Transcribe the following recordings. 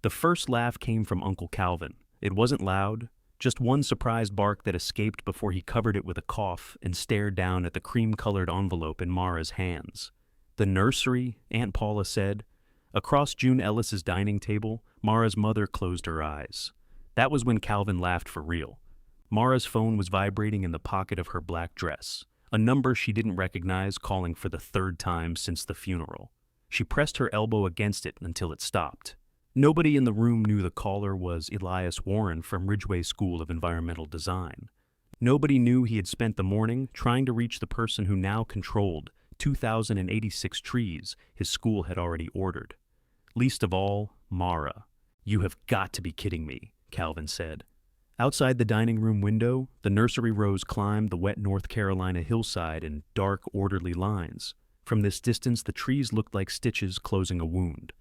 The first laugh came from Uncle Calvin. It wasn't loud, just one surprised bark that escaped before he covered it with a cough and stared down at the cream-colored envelope in Mara's hands. "The nursery," Aunt Paula said. Across June Ellis's dining table, Mara's mother closed her eyes. That was when Calvin laughed for real. Mara's phone was vibrating in the pocket of her black dress, a number she didn't recognize calling for the third time since the funeral. She pressed her elbow against it until it stopped. Nobody in the room knew the caller was Elias Warren from Ridgway School of Environmental Design. Nobody knew he had spent the morning trying to reach the person who now controlled 2,086 trees his school had already ordered. Least of all, Mara. "You have got to be kidding me," Calvin said. Outside the dining room window, the nursery rows climbed the wet North Carolina hillside in dark, orderly lines. From this distance, the trees looked like stitches closing a wound.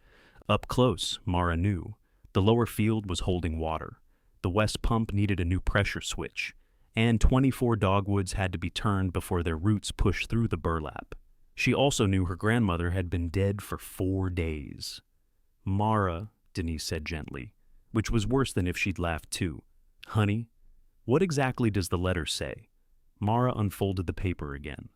Up close, Mara knew. The lower field was holding water. The west pump needed a new pressure switch, and 24 dogwoods had to be turned before their roots pushed through the burlap. She also knew her grandmother had been dead for 4 days. "Mara," Denise said gently, which was worse than if she'd laughed too. "Honey, what exactly does the letter say?" Mara unfolded the paper again.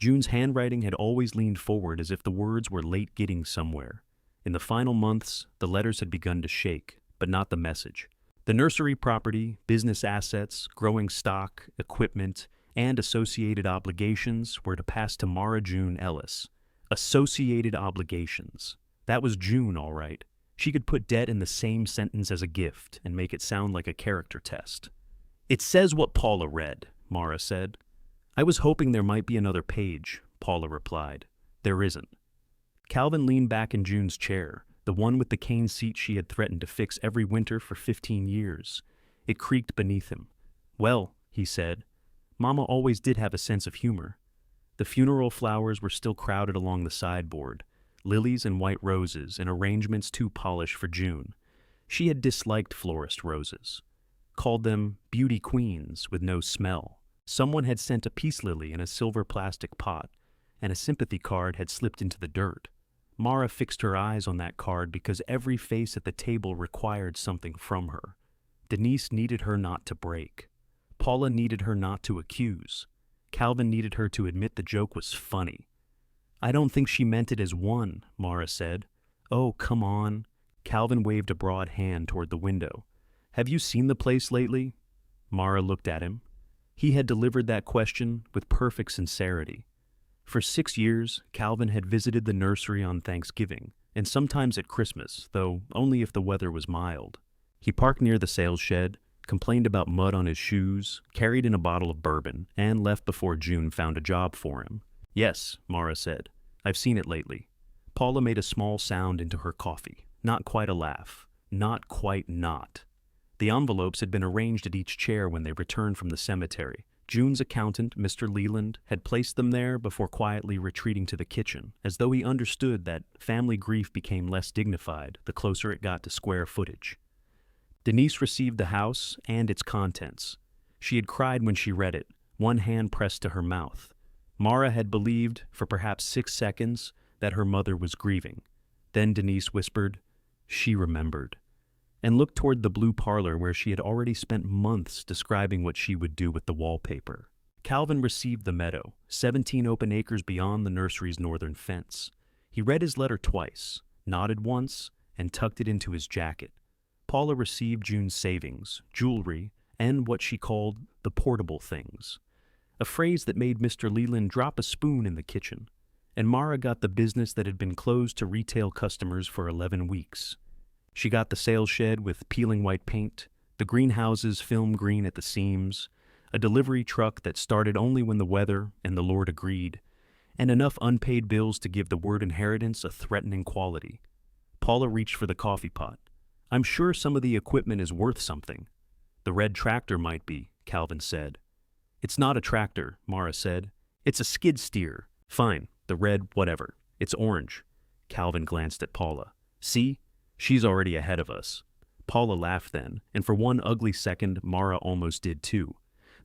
June's handwriting had always leaned forward as if the words were late getting somewhere. In the final months, the letters had begun to shake, but not the message. The nursery property, business assets, growing stock, equipment, and associated obligations were to pass to Mara June Ellis. Associated obligations. That was June, all right. She could put debt in the same sentence as a gift and make it sound like a character test. "It says what Paula read," Mara said. "I was hoping there might be another page," Paula replied. "There isn't." Calvin leaned back in June's chair, the one with the cane seat she had threatened to fix every winter for 15 years. It creaked beneath him. "Well," he said, "Mama always did have a sense of humor." The funeral flowers were still crowded along the sideboard, lilies and white roses in arrangements too polished for June. She had disliked florist roses, called them beauty queens with no smell. Someone had sent a peace lily in a silver plastic pot, and a sympathy card had slipped into the dirt. Mara fixed her eyes on that card because every face at the table required something from her. Denise needed her not to break. Paula needed her not to accuse. Calvin needed her to admit the joke was funny. "I don't think she meant it as one," Mara said. "Oh, come on." Calvin waved a broad hand toward the window. "Have you seen the place lately?" Mara looked at him. He had delivered that question with perfect sincerity. For 6 years, Calvin had visited the nursery on Thanksgiving, and sometimes at Christmas, though only if the weather was mild. He parked near the sales shed, complained about mud on his shoes, carried in a bottle of bourbon, and left before June found a job for him. "Yes," Mara said. "I've seen it lately." Paula made a small sound into her coffee. Not quite a laugh. Not quite not. The envelopes had been arranged at each chair when they returned from the cemetery. June's accountant, Mr. Leland, had placed them there before quietly retreating to the kitchen, as though he understood that family grief became less dignified the closer it got to square footage. Denise received the house and its contents. She had cried when she read it, one hand pressed to her mouth. Mara had believed, for perhaps 6 seconds, that her mother was grieving. Then Denise whispered, "She remembered," and looked toward the blue parlor where she had already spent months describing what she would do with the wallpaper. Calvin received the meadow, 17 open acres beyond the nursery's northern fence. He read his letter twice, nodded once, and tucked it into his jacket. Paula received June's savings, jewelry, and what she called the portable things, a phrase that made Mr. Leland drop a spoon in the kitchen. And Mara got the business that had been closed to retail customers for 11 weeks. She got the sales shed with peeling white paint, the greenhouses film green at the seams, a delivery truck that started only when the weather and the Lord agreed, and enough unpaid bills to give the word inheritance a threatening quality. Paula reached for the coffee pot. "I'm sure some of the equipment is worth something." "The red tractor might be," Calvin said. "It's not a tractor," Mara said. "It's a skid steer." "Fine, the red whatever. It's orange." Calvin glanced at Paula. "See? She's already ahead of us." Paula laughed then, and for one ugly second, Mara almost did too.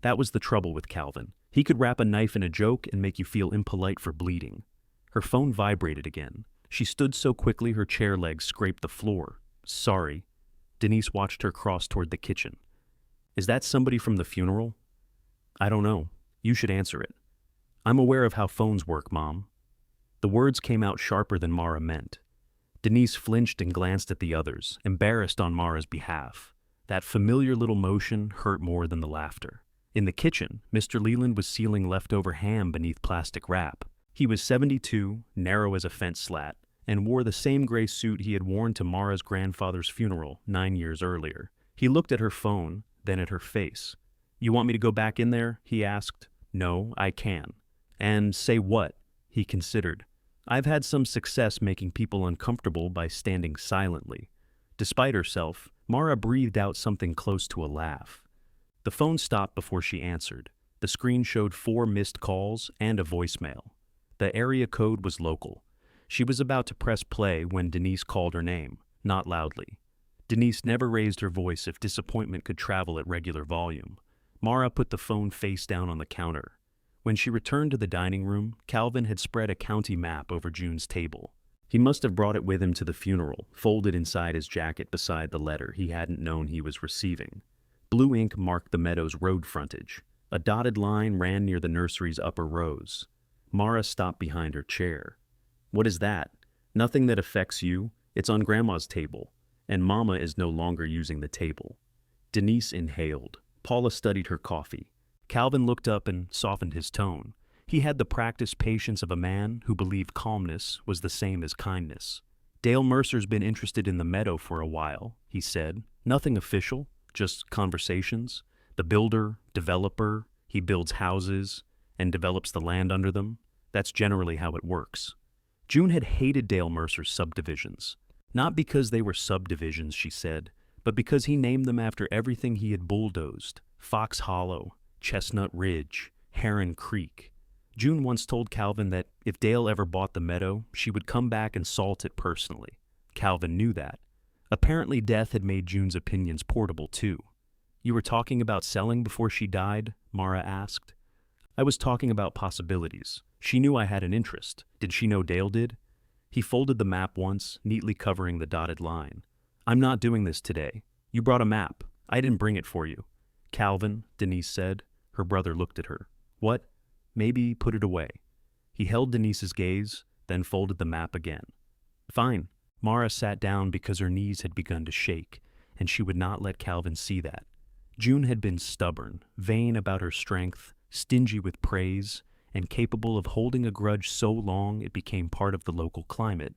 That was the trouble with Calvin. He could wrap a knife in a joke and make you feel impolite for bleeding. Her phone vibrated again. She stood so quickly her chair legs scraped the floor. Sorry. Denise watched her cross toward the kitchen. Is that somebody from the funeral? I don't know. You should answer it. I'm aware of how phones work, Mom. The words came out sharper than Mara meant. Denise flinched and glanced at the others, embarrassed on Mara's behalf. That familiar little motion hurt more than the laughter. In the kitchen, Mr. Leland was sealing leftover ham beneath plastic wrap. He was 72, narrow as a fence slat, and wore the same gray suit he had worn to Mara's grandfather's funeral 9 years earlier. He looked at her phone, then at her face. You want me to go back in there? He asked. No, I can. And say what? He considered. I've had some success making people uncomfortable by standing silently. Despite herself, Mara breathed out something close to a laugh. The phone stopped before she answered. The screen showed 4 missed calls and a voicemail. The area code was local. She was about to press play when Denise called her name, not loudly. Denise never raised her voice if disappointment could travel at regular volume. Mara put the phone face down on the counter. When she returned to the dining room, Calvin had spread a county map over June's table. He must have brought it with him to the funeral, folded inside his jacket beside the letter he hadn't known he was receiving. Blue ink marked the meadow's road frontage. A dotted line ran near the nursery's upper rows. Mara stopped behind her chair. What is that? Nothing that affects you. It's on Grandma's table, and Mama is no longer using the table. Denise inhaled. Paula studied her coffee. Calvin looked up and softened his tone. He had the practiced patience of a man who believed calmness was the same as kindness. Dale Mercer's been interested in the meadow for a while, he said. Nothing official, just conversations. The builder, developer, he builds houses and develops the land under them. That's generally how it works. June had hated Dale Mercer's subdivisions. Not because they were subdivisions, she said, but because he named them after everything he had bulldozed. Fox Hollow, Chestnut Ridge, Heron Creek. June once told Calvin that if Dale ever bought the meadow, she would come back and salt it personally. Calvin knew that. Apparently death had made June's opinions portable too. You were talking about selling before she died? Mara asked. I was talking about possibilities. She knew I had an interest. Did she know Dale did? He folded the map once, neatly covering the dotted line. I'm not doing this today. You brought a map. I didn't bring it for you. Calvin, Denise said. Her brother looked at her. What? Maybe put it away. He held Denise's gaze, then folded the map again. Fine. Mara sat down because her knees had begun to shake, and she would not let Calvin see that. June had been stubborn, vain about her strength, stingy with praise, and capable of holding a grudge so long it became part of the local climate.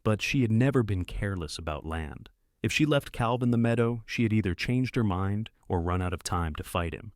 But she had never been careless about land. If she left Calvin the meadow, she had either changed her mind or run out of time to fight him.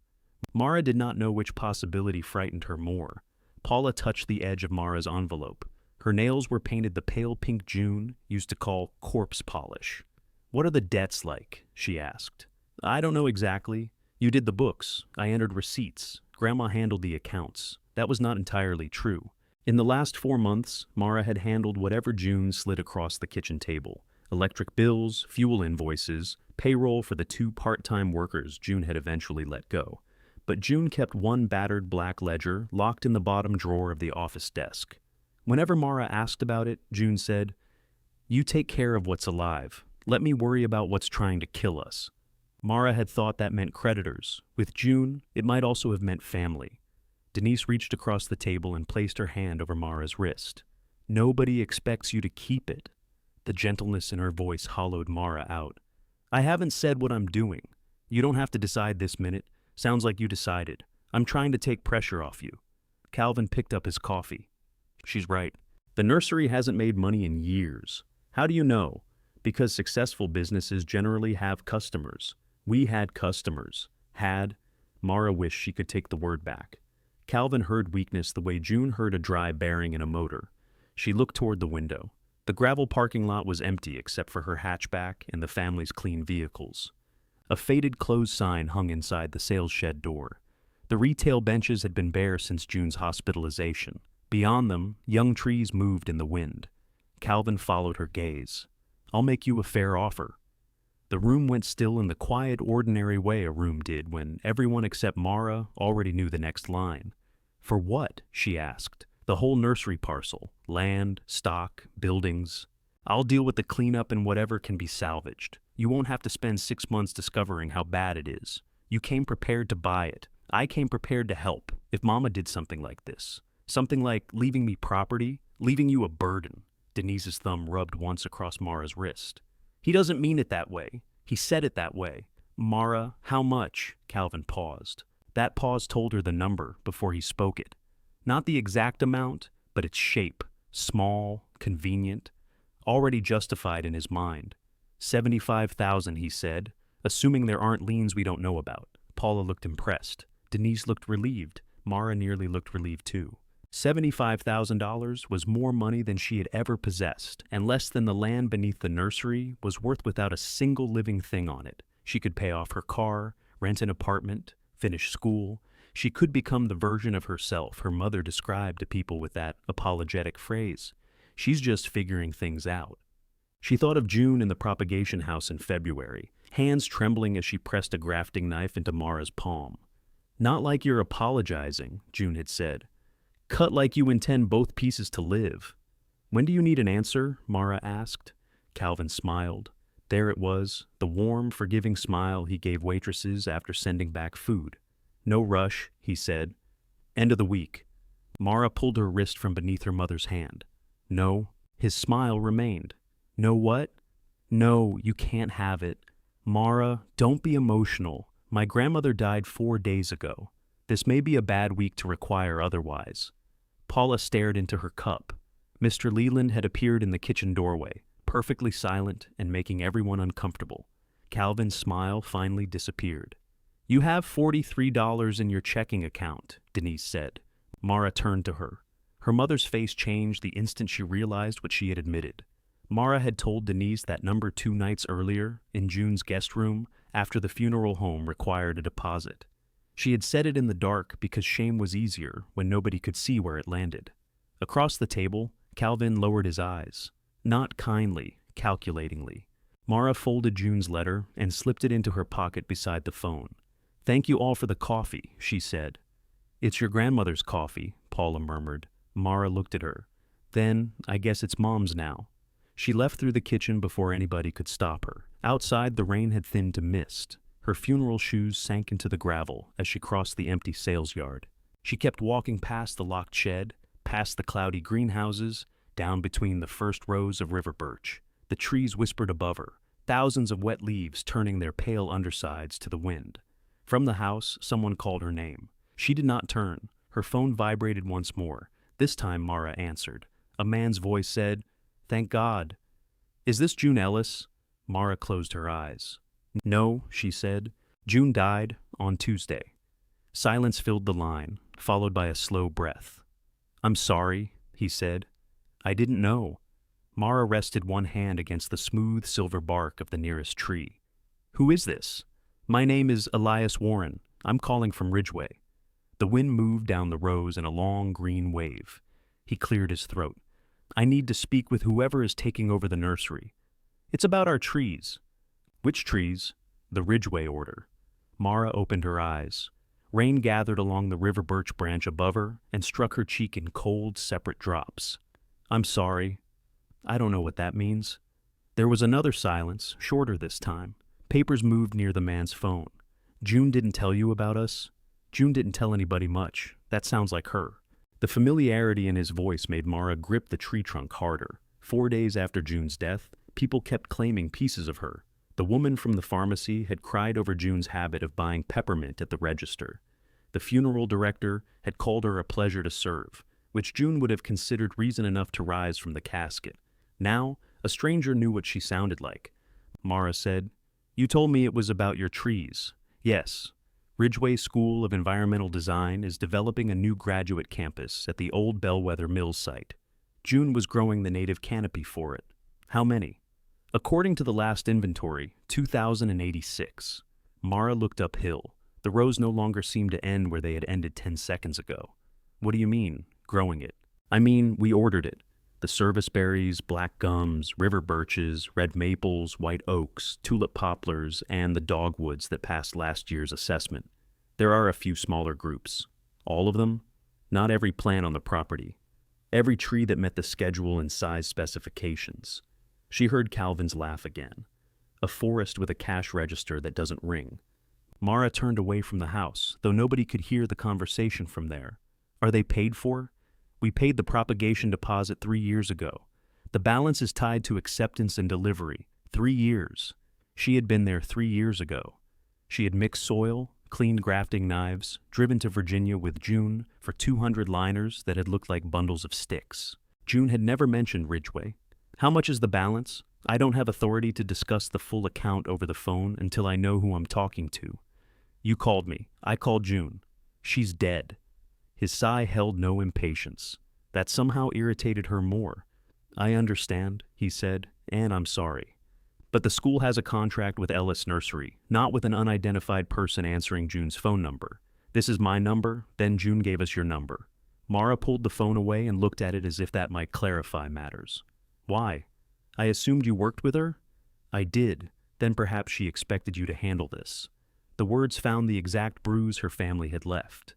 Mara did not know which possibility frightened her more. Paula touched the edge of Mara's envelope. Her nails were painted the pale pink June used to call corpse polish. What are the debts like? She asked. I don't know exactly. You did the books. I entered receipts. Grandma handled the accounts. That was not entirely true. In the last 4 months, Mara had handled whatever June slid across the kitchen table. Electric bills, fuel invoices, payroll for the 2 part-time workers June had eventually let go. But June kept one battered black ledger locked in the bottom drawer of the office desk. Whenever Mara asked about it, June said, You take care of what's alive. Let me worry about what's trying to kill us. Mara had thought that meant creditors. With June, it might also have meant family. Denise reached across the table and placed her hand over Mara's wrist. Nobody expects you to keep it. The gentleness in her voice hollowed Mara out. I haven't said what I'm doing. You don't have to decide this minute. Sounds like you decided. I'm trying to take pressure off you. Calvin picked up his coffee. She's right. The nursery hasn't made money in years. How do you know? Because successful businesses generally have customers. We had customers. Had. Mara wished she could take the word back. Calvin heard weakness the way June heard a dry bearing in a motor. She looked toward the window. The gravel parking lot was empty except for her hatchback and the family's clean vehicles. A faded closed sign hung inside the sales shed door. The retail benches had been bare since June's hospitalization. Beyond them, young trees moved in the wind. Calvin followed her gaze. I'll make you a fair offer. The room went still in the quiet, ordinary way a room did when everyone except Mara already knew the next line. For what? She asked. The whole nursery parcel. Land, stock, buildings. I'll deal with the cleanup and whatever can be salvaged. You won't have to spend 6 months discovering how bad it is. You came prepared to buy it. I came prepared to help. If Mama did something like this, something like leaving me property, leaving you a burden. Denise's thumb rubbed once across Mara's wrist. He doesn't mean it that way. He said it that way. Mara, how much? Calvin paused. That pause told her the number before he spoke it. Not the exact amount, but its shape. Small, convenient, already justified in his mind. 75,000, he said, assuming there aren't liens we don't know about. Paula looked impressed. Denise looked relieved. Mara nearly looked relieved too. $75,000 was more money than she had ever possessed, and less than the land beneath the nursery was worth without a single living thing on it. She could pay off her car, rent an apartment, finish school. She could become the version of herself her mother described to people with that apologetic phrase. She's just figuring things out. She thought of June in the propagation house in February, hands trembling as she pressed a grafting knife into Mara's palm. Not like you're apologizing, June had said. Cut like you intend both pieces to live. When do you need an answer? Mara asked. Calvin smiled. There it was, the warm, forgiving smile he gave waitresses after sending back food. No rush, he said. End of the week. Mara pulled her wrist from beneath her mother's hand. No, his smile remained. No what? No, you can't have it. Mara, don't be emotional. My grandmother died 4 days ago. This may be a bad week to require otherwise. Paula stared into her cup. Mr. Leland had appeared in the kitchen doorway, perfectly silent and making everyone uncomfortable. Calvin's smile finally disappeared. You have $43 in your checking account, Denise said. Mara turned to her. Her mother's face changed the instant she realized what she had admitted. Mara had told Denise that number 2 nights earlier, in June's guest room, after the funeral home required a deposit. She had said it in the dark because shame was easier when nobody could see where it landed. Across the table, Calvin lowered his eyes. Not kindly, calculatingly. Mara folded June's letter and slipped it into her pocket beside the phone. Thank you all for the coffee, she said. It's your grandmother's coffee, Paula murmured. Mara looked at her. Then, I guess it's Mom's now. She left through the kitchen before anybody could stop her. Outside, the rain had thinned to mist. Her funeral shoes sank into the gravel as she crossed the empty sales yard. She kept walking past the locked shed, past the cloudy greenhouses, down between the first rows of river birch. The trees whispered above her, thousands of wet leaves turning their pale undersides to the wind. From the house, someone called her name. She did not turn. Her phone vibrated once more. This time Mara answered. A man's voice said, Thank God. Is this June Ellis? Mara closed her eyes. No, she said. June died on Tuesday. Silence filled the line, followed by a slow breath. I'm sorry, he said. I didn't know. Mara rested one hand against the smooth silver bark of the nearest tree. Who is this? My name is Elias Warren. I'm calling from Ridgeway. The wind moved down the rows in a long green wave. He cleared his throat. I need to speak with whoever is taking over the nursery. It's about our trees. Which trees? The Ridgeway order. Mara opened her eyes. Rain gathered along the river birch branch above her and struck her cheek in cold, separate drops. I'm sorry. I don't know what that means. There was another silence, shorter this time. Papers moved near the man's phone. June didn't tell you about us? June didn't tell anybody much. That sounds like her. The familiarity in his voice made Mara grip the tree trunk harder. 4 days after June's death, people kept claiming pieces of her. The woman from the pharmacy had cried over June's habit of buying peppermint at the register. The funeral director had called her a pleasure to serve, which June would have considered reason enough to rise from the casket. Now, a stranger knew what she sounded like. Mara said, You told me it was about your trees. Yes. Ridgeway School of Environmental Design is developing a new graduate campus at the old Bellwether Mills site. June was growing the native canopy for it. How many? According to the last inventory, 2,086. Mara looked uphill. The rows no longer seemed to end where they had ended 10 seconds ago. What do you mean, growing it? I mean, we ordered it. The service berries, black gums, river birches, red maples, white oaks, tulip poplars, and the dogwoods that passed last year's assessment. There are a few smaller groups. All of them? Not every plant on the property. Every tree that met the schedule and size specifications. She heard Calvin's laugh again. A forest with a cash register that doesn't ring. Mara turned away from the house, though nobody could hear the conversation from there. Are they paid for? We paid the propagation deposit 3 years ago. The balance is tied to acceptance and delivery. 3 years. She had been there 3 years ago. She had mixed soil, cleaned grafting knives, driven to Virginia with June for 200 liners that had looked like bundles of sticks. June had never mentioned Ridgeway. How much is the balance? I don't have authority to discuss the full account over the phone until I know who I'm talking to. You called me. I called June. She's dead. His sigh held no impatience. That somehow irritated her more. I understand, he said, and I'm sorry. But the school has a contract with Ellis Nursery, not with an unidentified person answering June's phone number. This is my number, then June gave us your number. Mara pulled the phone away and looked at it as if that might clarify matters. Why? I assumed you worked with her? I did. Then perhaps she expected you to handle this. The words found the exact bruise her family had left.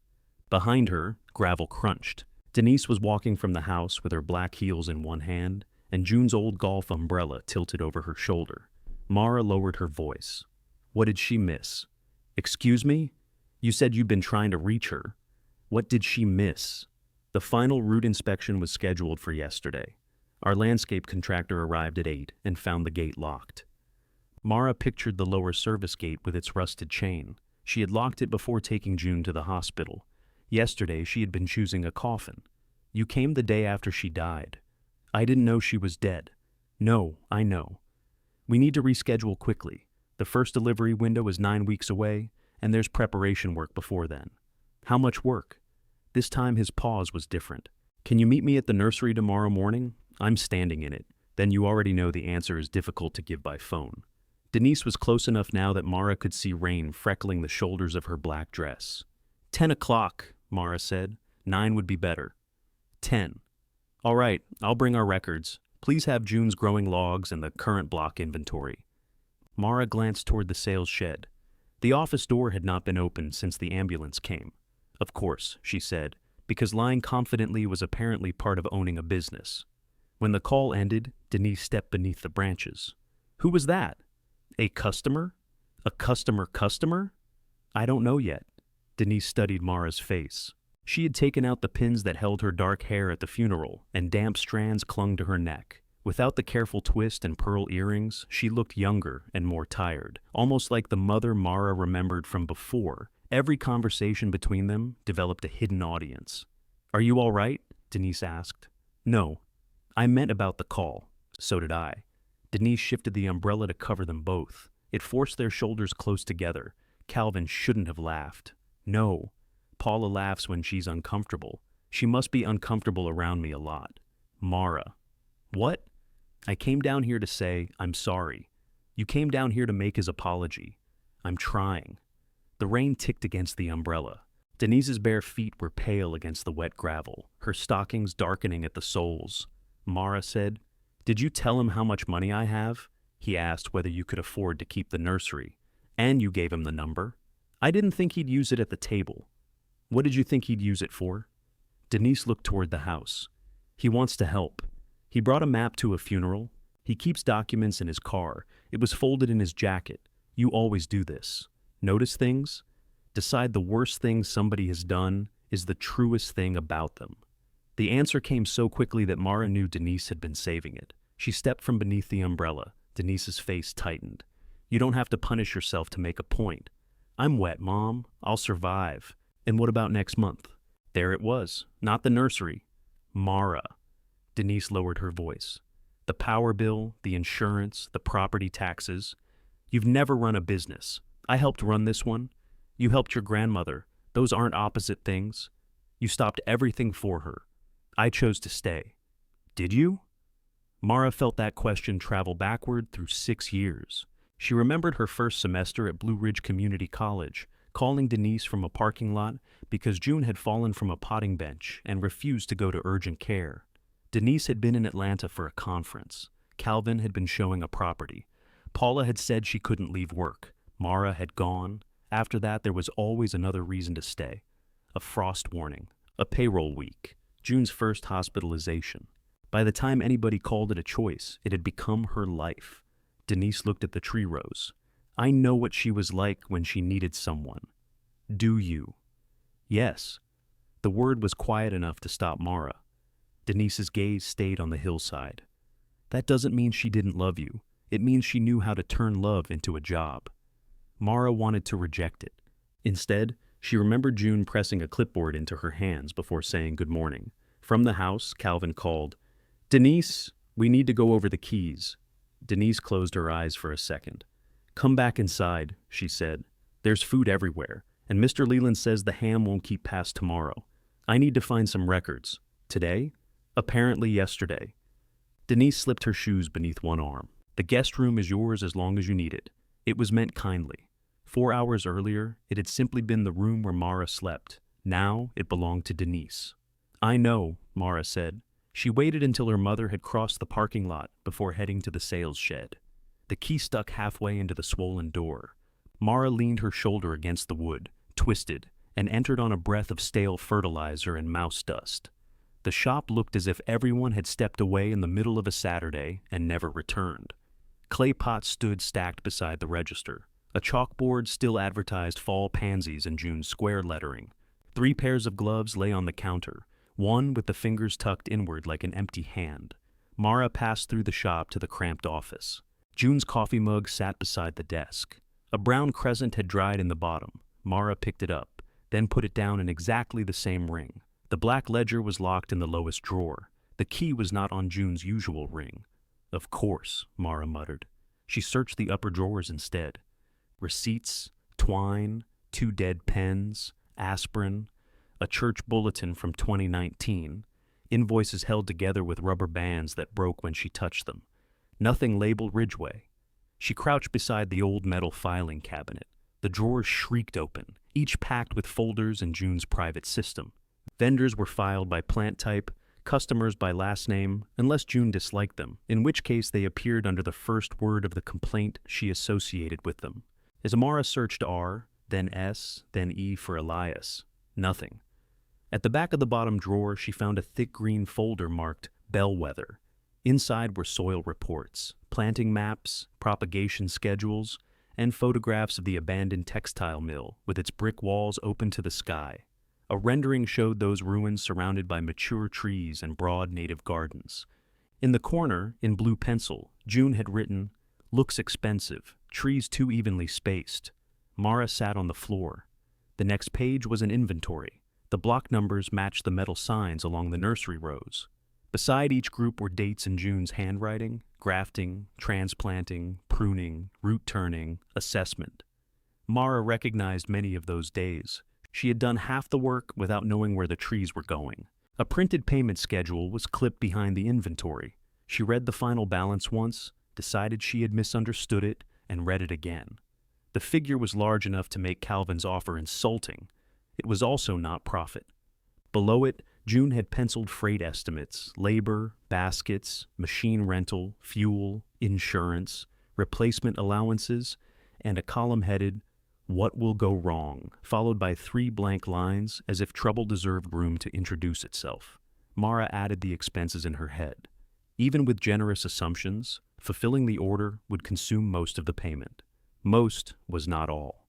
Behind her, gravel crunched. Denise was walking from the house with her black heels in one hand, and June's old golf umbrella tilted over her shoulder. Mara lowered her voice. What did she miss? Excuse me? You said you'd been trying to reach her. What did she miss? The final route inspection was scheduled for yesterday. Our landscape contractor arrived at 8 and found the gate locked. Mara pictured the lower service gate with its rusted chain. She had locked it before taking June to the hospital. Yesterday, she had been choosing a coffin. You came the day after she died. I didn't know she was dead. No, I know. We need to reschedule quickly. The first delivery window is 9 weeks away, and there's preparation work before then. How much work? This time his pause was different. Can you meet me at the nursery tomorrow morning? I'm standing in it. Then you already know the answer is difficult to give by phone. Denise was close enough now that Mara could see rain freckling the shoulders of her black dress. 10 o'clock, Mara said. 9 would be better. 10. All right, I'll bring our records. Please have June's growing logs and the current block inventory. Mara glanced toward the sales shed. The office door had not been opened since the ambulance came. Of course, she said, because lying confidently was apparently part of owning a business. When the call ended, Denise stepped beneath the branches. Who was that? A customer? A customer? I don't know yet. Denise studied Mara's face. She had taken out the pins that held her dark hair at the funeral, and damp strands clung to her neck. Without the careful twist and pearl earrings, she looked younger and more tired, almost like the mother Mara remembered from before. Every conversation between them developed a hidden audience. Are you all right? Denise asked. No. I meant about the call. So did I. Denise shifted the umbrella to cover them both. It forced their shoulders close together. Calvin shouldn't have laughed. No. Paula laughs when she's uncomfortable. She must be uncomfortable around me a lot. Mara. What? I came down here to say, I'm sorry. You came down here to make his apology. I'm trying. The rain ticked against the umbrella. Denise's bare feet were pale against the wet gravel, her stockings darkening at the soles. Mara said, Did you tell him how much money I have? He asked whether you could afford to keep the nursery. And you gave him the number. I didn't think he'd use it at the table. What did you think he'd use it for? Denise looked toward the house. He wants to help. He brought a map to a funeral. He keeps documents in his car. It was folded in his jacket. You always do this. Notice things? Decide the worst thing somebody has done is the truest thing about them. The answer came so quickly that Mara knew Denise had been saving it. She stepped from beneath the umbrella. Denise's face tightened. You don't have to punish yourself to make a point. I'm wet, Mom. I'll survive. And what about next month? There it was. Not the nursery. Mara. Denise lowered her voice. The power bill, the insurance, the property taxes. You've never run a business. I helped run this one. You helped your grandmother. Those aren't opposite things. You stopped everything for her. I chose to stay. Did you? Mara felt that question travel backward through 6 years. She remembered her first semester at Blue Ridge Community College, calling Denise from a parking lot because June had fallen from a potting bench and refused to go to urgent care. Denise had been in Atlanta for a conference. Calvin had been showing a property. Paula had said she couldn't leave work. Mara had gone. After that, there was always another reason to stay. A frost warning. A payroll week. June's first hospitalization. By the time anybody called it a choice, it had become her life. Denise looked at the tree rose. I know what she was like when she needed someone. Do you? Yes. The word was quiet enough to stop Mara. Denise's gaze stayed on the hillside. That doesn't mean she didn't love you. It means she knew how to turn love into a job. Mara wanted to reject it. Instead, she remembered June pressing a clipboard into her hands before saying good morning. From the house, Calvin called, Denise, we need to go over the keys. Denise closed her eyes for a second. Come back inside, she said. There's food everywhere, and Mr. Leland says the ham won't keep past tomorrow. I need to find some records. Today? Apparently yesterday. Denise slipped her shoes beneath one arm. The guest room is yours as long as you need it. It was meant kindly. 4 hours earlier, it had simply been the room where Mara slept. Now, it belonged to Denise. I know, Mara said. She waited until her mother had crossed the parking lot before heading to the sales shed. The key stuck halfway into the swollen door. Mara leaned her shoulder against the wood, twisted, and entered on a breath of stale fertilizer and mouse dust. The shop looked as if everyone had stepped away in the middle of a Saturday and never returned. Clay pots stood stacked beside the register. A chalkboard still advertised fall pansies in June's square lettering. 3 pairs of gloves lay on the counter, one with the fingers tucked inward like an empty hand. Mara passed through the shop to the cramped office. June's coffee mug sat beside the desk. A brown crescent had dried in the bottom. Mara picked it up, then put it down in exactly the same ring. The black ledger was locked in the lowest drawer. The key was not on June's usual ring. Of course, Mara muttered. She searched the upper drawers instead. Receipts, twine, 2 dead pens, aspirin, a church bulletin from 2019, invoices held together with rubber bands that broke when she touched them. Nothing labeled Ridgeway. She crouched beside the old metal filing cabinet. The drawers shrieked open, each packed with folders in June's private system. Vendors were filed by plant type, customers by last name, unless June disliked them, in which case they appeared under the first word of the complaint she associated with them. As Amara searched R, then S, then E for Elias, nothing. At the back of the bottom drawer, she found a thick green folder marked Bellwether. Inside were soil reports, planting maps, propagation schedules, and photographs of the abandoned textile mill with its brick walls open to the sky. A rendering showed those ruins surrounded by mature trees and broad native gardens. In the corner, in blue pencil, June had written, "Looks expensive, trees too evenly spaced." Mara sat on the floor. The next page was an inventory. The block numbers matched the metal signs along the nursery rows. Beside each group were dates in June's handwriting: grafting, transplanting, pruning, root turning, assessment. Mara recognized many of those days. She had done half the work without knowing where the trees were going. A printed payment schedule was clipped behind the inventory. She read the final balance once, decided she had misunderstood it, and read it again. The figure was large enough to make Calvin's offer insulting. It was also not profit. Below it, June had penciled freight estimates, labor, baskets, machine rental, fuel, insurance, replacement allowances, and a column headed, "What will go wrong?" followed by 3 blank lines as if trouble deserved room to introduce itself. Mara added the expenses in her head. Even with generous assumptions, fulfilling the order would consume most of the payment. Most was not all.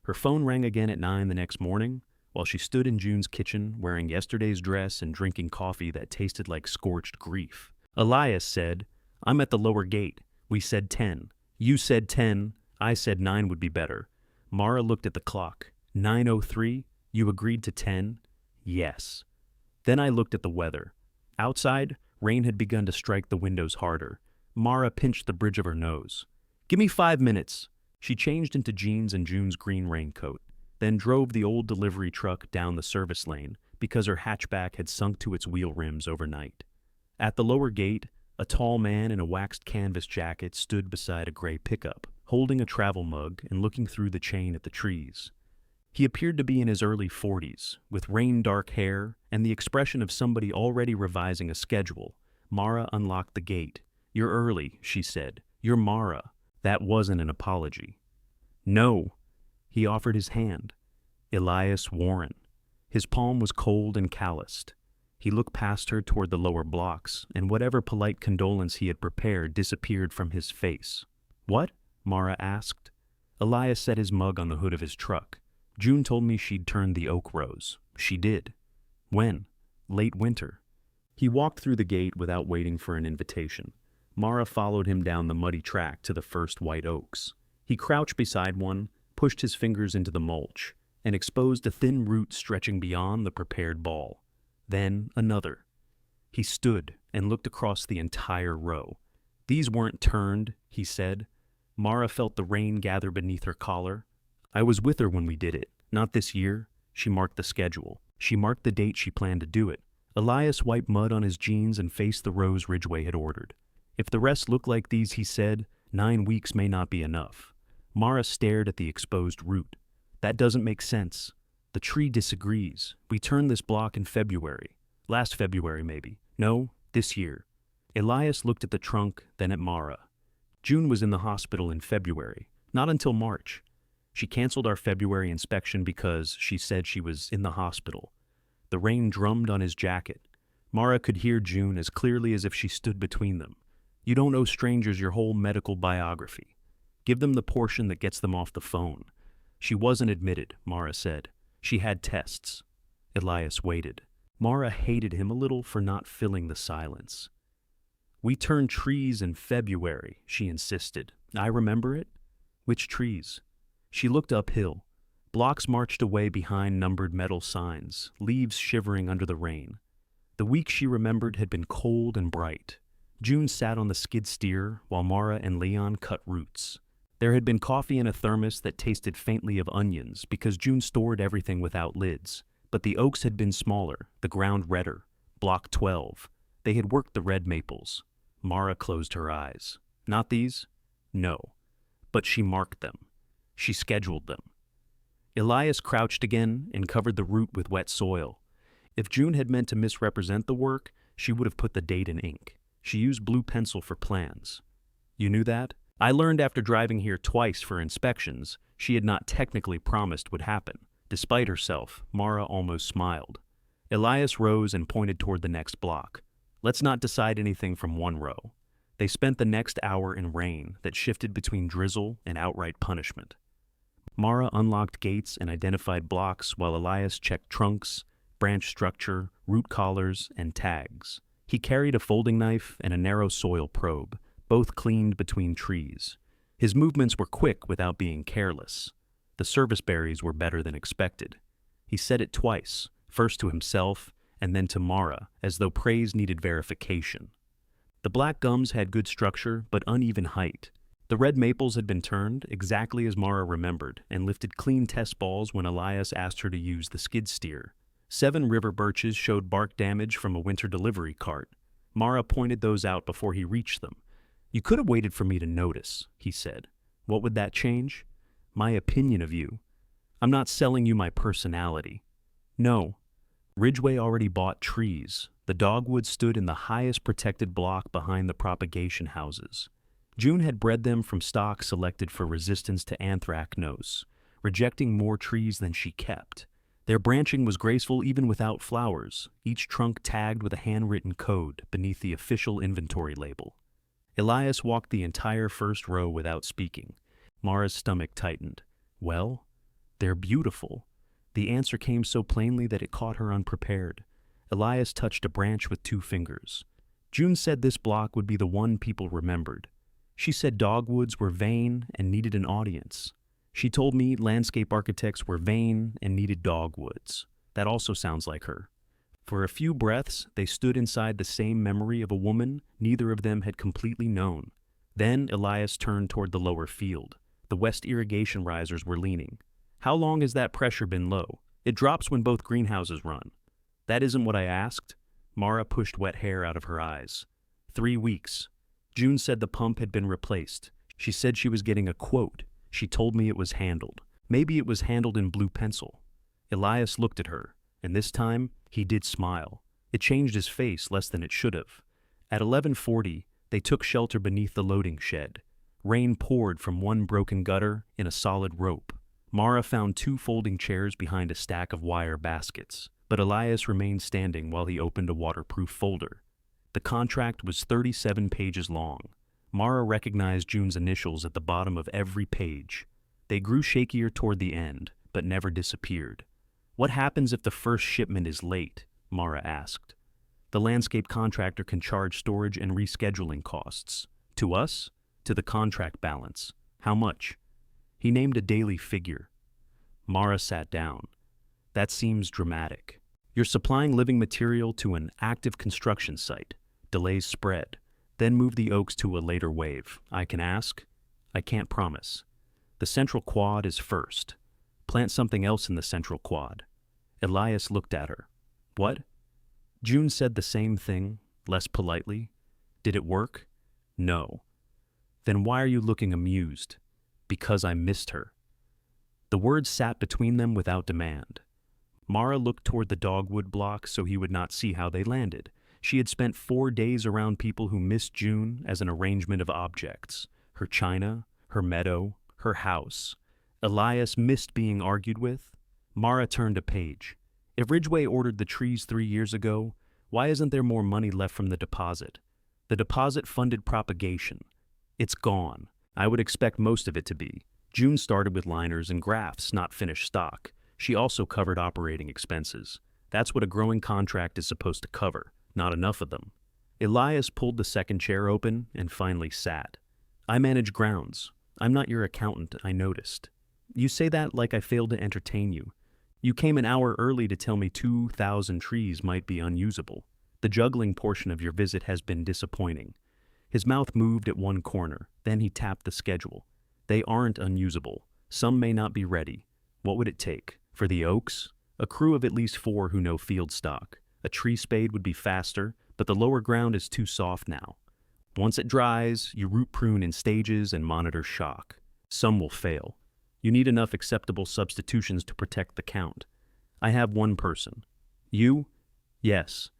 Her phone rang again at 9 the next morning, while she stood in June's kitchen wearing yesterday's dress and drinking coffee that tasted like scorched grief. Elias said, "I'm at the lower gate. We said 10. You said 10. I said 9 would be better." Mara looked at the clock. 9:03? You agreed to 10? Yes. Then I looked at the weather. Outside, rain had begun to strike the windows harder. Mara pinched the bridge of her nose. "Give me 5 minutes." She changed into jeans and June's green raincoat, then drove the old delivery truck down the service lane because her hatchback had sunk to its wheel rims overnight. At the lower gate, a tall man in a waxed canvas jacket stood beside a gray pickup, holding a travel mug and looking through the chain at the trees. He appeared to be in his early 40s, with rain-dark hair and the expression of somebody already revising a schedule. Mara unlocked the gate. "You're early," she said. "You're Mara." That wasn't an apology. "No." He offered his hand. Elias Warren. His palm was cold and calloused. He looked past her toward the lower blocks, and whatever polite condolence he had prepared disappeared from his face. "What?" Mara asked. Elias set his mug on the hood of his truck. "June told me she'd turned the oak rose. She did." "When?" "Late winter." He walked through the gate without waiting for an invitation. Mara followed him down the muddy track to the first white oaks. He crouched beside one, pushed his fingers into the mulch, and exposed a thin root stretching beyond the prepared ball. Then another. He stood and looked across the entire row. "These weren't turned," he said. Mara felt the rain gather beneath her collar. "I was with her when we did it. Not this year." She marked the schedule. She marked the date she planned to do it. Elias wiped mud on his jeans and faced the rows Ridgway had ordered. "If the rest look like these," he said, 9 weeks may not be enough." Mara stared at the exposed root. "That doesn't make sense." "The tree disagrees. We turned this block in February. Last February, maybe. No, this year." Elias looked at the trunk, then at Mara. "June was in the hospital in February, not until March. She canceled our February inspection because she said she was in the hospital." The rain drummed on his jacket. Mara could hear June as clearly as if she stood between them. "You don't owe strangers your whole medical biography. Give them the portion that gets them off the phone." "She wasn't admitted," Mara said. "She had tests." Elias waited. Mara hated him a little for not filling the silence. "We turned trees in February," she insisted. "I remember it." "Which trees?" She looked uphill. Blocks marched away behind numbered metal signs, leaves shivering under the rain. The week she remembered had been cold and bright. June sat on the skid steer while Mara and Leon cut roots. There had been coffee in a thermos that tasted faintly of onions because June stored everything without lids. But the oaks had been smaller, the ground redder. Block 12. They had worked the red maples. Mara closed her eyes. "Not these?" "No." But she marked them. She scheduled them. Elias crouched again and covered the root with wet soil. If June had meant to misrepresent the work, she would have put the date in ink. She used blue pencil for plans. "You knew that?" "I learned after driving here twice for inspections she had not technically promised would happen." Despite herself, Mara almost smiled. Elias rose and pointed toward the next block. "Let's not decide anything from one row." They spent the next hour in rain that shifted between drizzle and outright punishment. Mara unlocked gates and identified blocks while Elias checked trunks, branch structure, root collars, and tags. He carried a folding knife and a narrow soil probe, both cleaned between trees. His movements were quick without being careless. The service berries were better than expected. He said it twice, first to himself and then to Mara, as though praise needed verification. The black gums had good structure but uneven height. The red maples had been turned exactly as Mara remembered and lifted clean test balls when Elias asked her to use the skid steer. 7 river birches showed bark damage from a winter delivery cart. Mara pointed those out before he reached them. "You could have waited for me to notice," he said. "What would that change?" "My opinion of you. I'm not selling you my personality." "No." Ridgway already bought trees. The dogwood stood in the highest protected block behind the propagation houses. June had bred them from stock selected for resistance to anthracnose, rejecting more trees than she kept. Their branching was graceful even without flowers, each trunk tagged with a handwritten code beneath the official inventory label. Elias walked the entire first row without speaking. Mara's stomach tightened. "Well?" "They're beautiful." The answer came so plainly that it caught her unprepared. Elias touched a branch with 2 fingers. "June said this block would be the one people remembered. She said dogwoods were vain and needed an audience. She told me landscape architects were vain and needed dogwoods. That also sounds like her." For a few breaths, they stood inside the same memory of a woman neither of them had completely known. Then Elias turned toward the lower field. The west irrigation risers were leaning. "How long has that pressure been low?" "It drops when both greenhouses run." "That isn't what I asked." Mara pushed wet hair out of her eyes. 3 weeks. June said the pump had been replaced. She said she was getting a quote. She told me it was handled. Maybe it was handled in blue pencil. Elias looked at her, and this time he did smile. It changed his face less than it should have. At 11:40, they took shelter beneath the loading shed. Rain poured from one broken gutter in a solid rope. Mara found 2 folding chairs behind a stack of wire baskets. But Elias remained standing while he opened a waterproof folder. The contract was 37 pages long. Mara recognized June's initials at the bottom of every page. They grew shakier toward the end, but never disappeared. "What happens if the first shipment is late?" Mara asked. "The landscape contractor can charge storage and rescheduling costs. To us? To the contract balance. How much?" He named a daily figure. Mara sat down. "That seems dramatic. You're supplying living material to an active construction site. Delays spread. Then move the oaks to a later wave. I can ask? I can't promise. The central quad is first. Plant something else in the central quad." Elias looked at her. "What?" June said the same thing, less politely. "Did it work?" "No." "Then why are you looking amused?" "Because I missed her." The words sat between them without demand. Mara looked toward the dogwood block so he would not see how they landed. She had spent 4 days around people who missed June as an arrangement of objects. Her china, her meadow, her house. Elias missed being argued with. Mara turned a page. If Ridgway ordered the trees 3 years ago, why isn't there more money left from the deposit? The deposit funded propagation. It's gone. I would expect most of it to be. June started with liners and grafts, not finished stock. She also covered operating expenses. That's what a growing contract is supposed to cover, not enough of them. Elias pulled the second chair open and finally sat. "I manage grounds. I'm not your accountant, I noticed. You say that like I failed to entertain you. You came an hour early to tell me 2,000 trees might be unusable. The juggling portion of your visit has been disappointing." His mouth moved at one corner, then he tapped the schedule. "They aren't unusable. Some may not be ready. What would it take? For the oaks? A crew of at least 4 who know field stock. A tree spade would be faster, but the lower ground is too soft now. Once it dries, you root prune in stages and monitor shock. Some will fail. You need enough acceptable substitutions to protect the count. I have 1 person. You?" "Yes."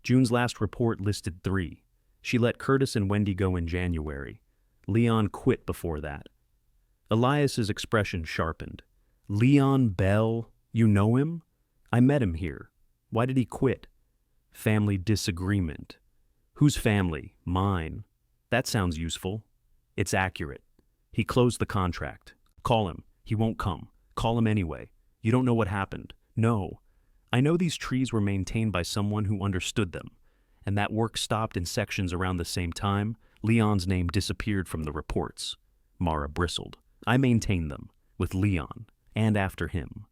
June's last report listed 3. She let Curtis and Wendy go in January. Leon quit before that. Elias's expression sharpened. "Leon Bell? You know him?" "I met him here." "Why did he quit?" "Family disagreement." "Whose family? Mine." "That sounds useful." "It's accurate." "He closed the contract." "Call him. He won't come. Call him anyway. You don't know what happened." "No. I know these trees were maintained by someone who understood them, and that work stopped in sections around the same time. Leon's name disappeared from the reports." Mara bristled. "I maintained them, with Leon, and after him."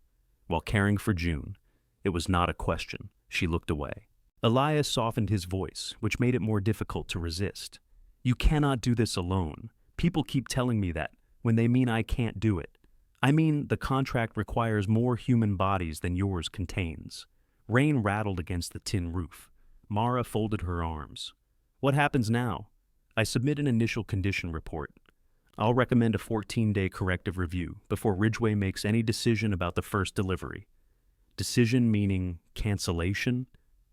While caring for June, it was not a question. She looked away. Elias softened his voice, which made it more difficult to resist. "You cannot do this alone. People keep telling me that, when they mean I can't do it. I mean, the contract requires more human bodies than yours contains." Rain rattled against the tin roof. Mara folded her arms. "What happens now?" "I submit an initial condition report. I'll recommend a 14-day corrective review before Ridgway makes any decision about the first delivery." "Decision meaning cancellation?"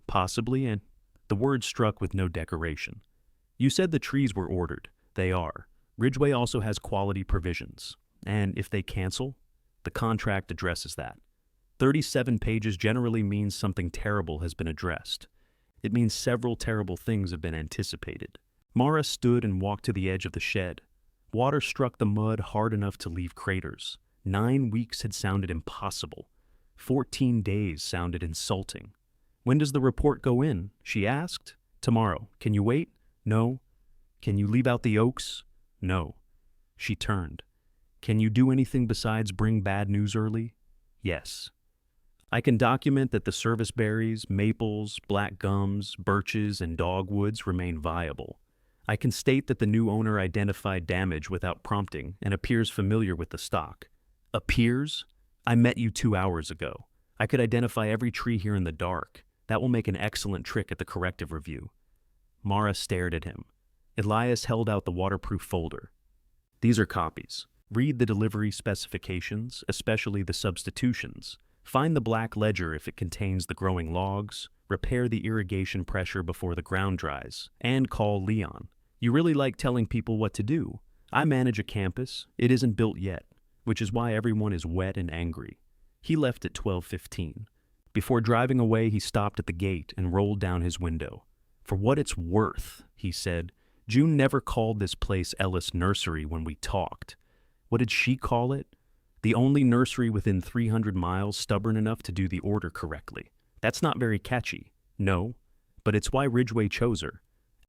"Possibly," and the word struck with no decoration. "You said the trees were ordered. They are. Ridgway also has quality provisions. And if they cancel, the contract addresses that. 37 pages generally means something terrible has been addressed. It means several terrible things have been anticipated." Mara stood and walked to the edge of the shed. Water struck the mud hard enough to leave craters. 9 weeks had sounded impossible. 14 days sounded insulting. "When does the report go in?" she asked. "Tomorrow. Can you wait?" "No." "Can you leave out the oaks?" "No." She turned. "Can you do anything besides bring bad news early?" "Yes." "I can document that the service berries, maples, black gums, birches, and dogwoods remain viable. I can state that the new owner identified damage without prompting and appears familiar with the stock." "Appears? I met you 2 hours ago. I could identify every tree here in the dark. That will make an excellent trick at the corrective review." Mara stared at him. Elias held out the waterproof folder. "These are copies. Read the delivery specifications, especially the substitutions. Find the black ledger if it contains the growing logs. Repair the irrigation pressure before the ground dries. And call Leon. You really like telling people what to do. I manage a campus. It isn't built yet, which is why everyone is wet and angry." He left at 12:15. Before driving away, he stopped at the gate and rolled down his window. "For what it's worth," he said, "June never called this place Ellis Nursery when we talked. What did she call it? The only nursery within 300 miles stubborn enough to do the order correctly. That's not very catchy. No, but it's why Ridgway chose her."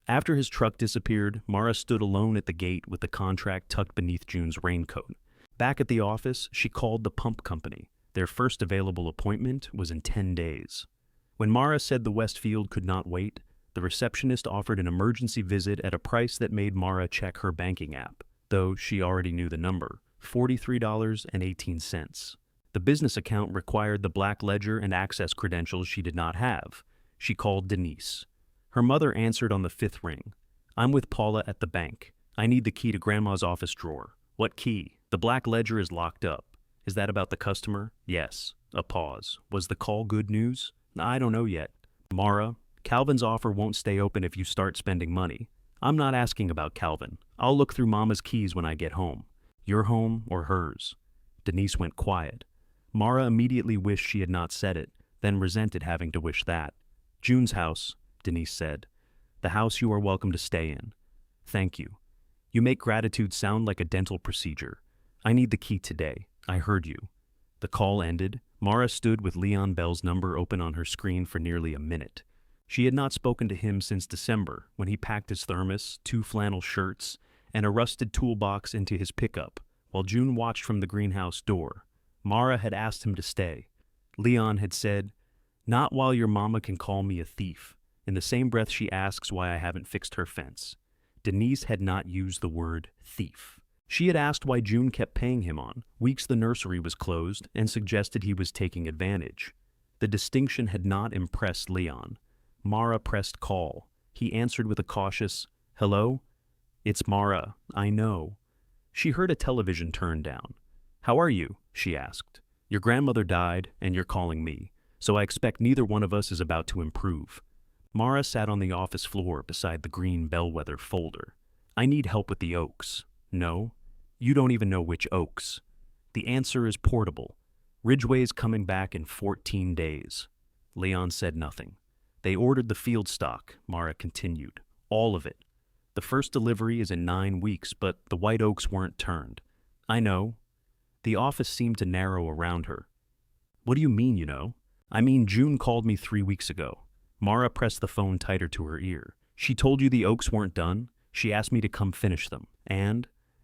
After his truck disappeared, Mara stood alone at the gate with the contract tucked beneath June's raincoat. Back at the office, she called the pump company. Their first available appointment was in 10 days. When Mara said the Westfield could not wait, the receptionist offered an emergency visit at a price that made Mara check her banking app, though she already knew the number, $43.18. The business account required the black ledger and access credentials she did not have. She called Denise. Her mother answered on the fifth ring. "I'm with Paula at the bank. I need the key to Grandma's office drawer." "What key?" "The black ledger is locked up." "Is that about the customer?" "Yes." A pause. "Was the call good news?" "I don't know yet." "Mara, Calvin's offer won't stay open if you start spending money." "I'm not asking about Calvin. I'll look through Mama's keys when I get home." "Your home or hers?" Denise went quiet. Mara immediately wished she had not said it, then resented having to wish that. "June's house," Denise said. "The house you are welcome to stay in." "Thank you. You make gratitude sound like a dental procedure. I need the key today. I heard you." The call ended. Mara stood with Leon Bell's number open on her screen for nearly a minute. She had not spoken to him since December, when he packed his thermos, 2 flannel shirts, and a rusted toolbox into his pickup, while June watched from the greenhouse door. Mara had asked him to stay. Leon had said, "Not while your mama can call me a thief," in the same breath she asks why I haven't fixed her fence. Denise had not used the word thief. She had asked why June kept paying him on weeks the nursery was closed and suggested he was taking advantage. The distinction had not impressed Leon. Mara pressed call. He answered with a cautious, "Hello?" "It's Mara, I know." She heard a television turn down. "How are you?" she asked. "Your grandmother died, and you're calling me, so I expect neither one of us is about to improve." Mara sat on the office floor beside the green bellwether folder. "I need help with the oaks." "No? You don't even know which oaks." "The answer is portable. Ridgway's coming back in 14 days. Leon said nothing. "They ordered the field stock," Mara continued. "All of it. The first delivery is in 9 weeks, but the white oaks weren't turned." "I know." The office seemed to narrow around her. "What do you mean, you know?" "I mean, June called me 3 weeks ago." Mara pressed the phone tighter to her ear. "She told you the oaks weren't done? She asked me to come finish them.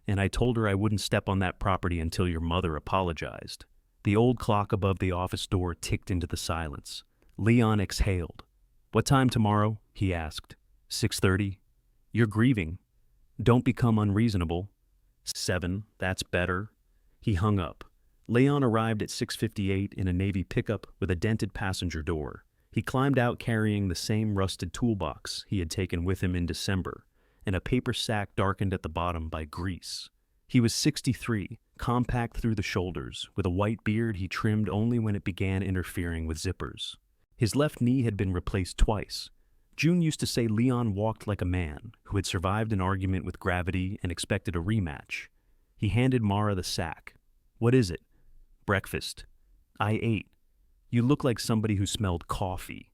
And I told her I wouldn't step on that property until your mother apologized." The old clock above the office door ticked into the silence. Leon exhaled. "What time tomorrow?" he asked. 6:30. "You're grieving. Don't become unreasonable." 7, that's better." He hung up. Leon arrived at 6:58 in a Navy pickup with a dented passenger door. He climbed out carrying the same rusted toolbox he had taken with him in December, and a paper sack darkened at the bottom by grease. He was 63, compact through the shoulders, with a white beard he trimmed only when it began interfering with zippers. His left knee had been replaced twice. June used to say Leon walked like a man who had survived an argument with gravity and expected a rematch. He handed Mara the sack. "What is it?" "Breakfast." "I ate. You look like somebody who smelled coffee."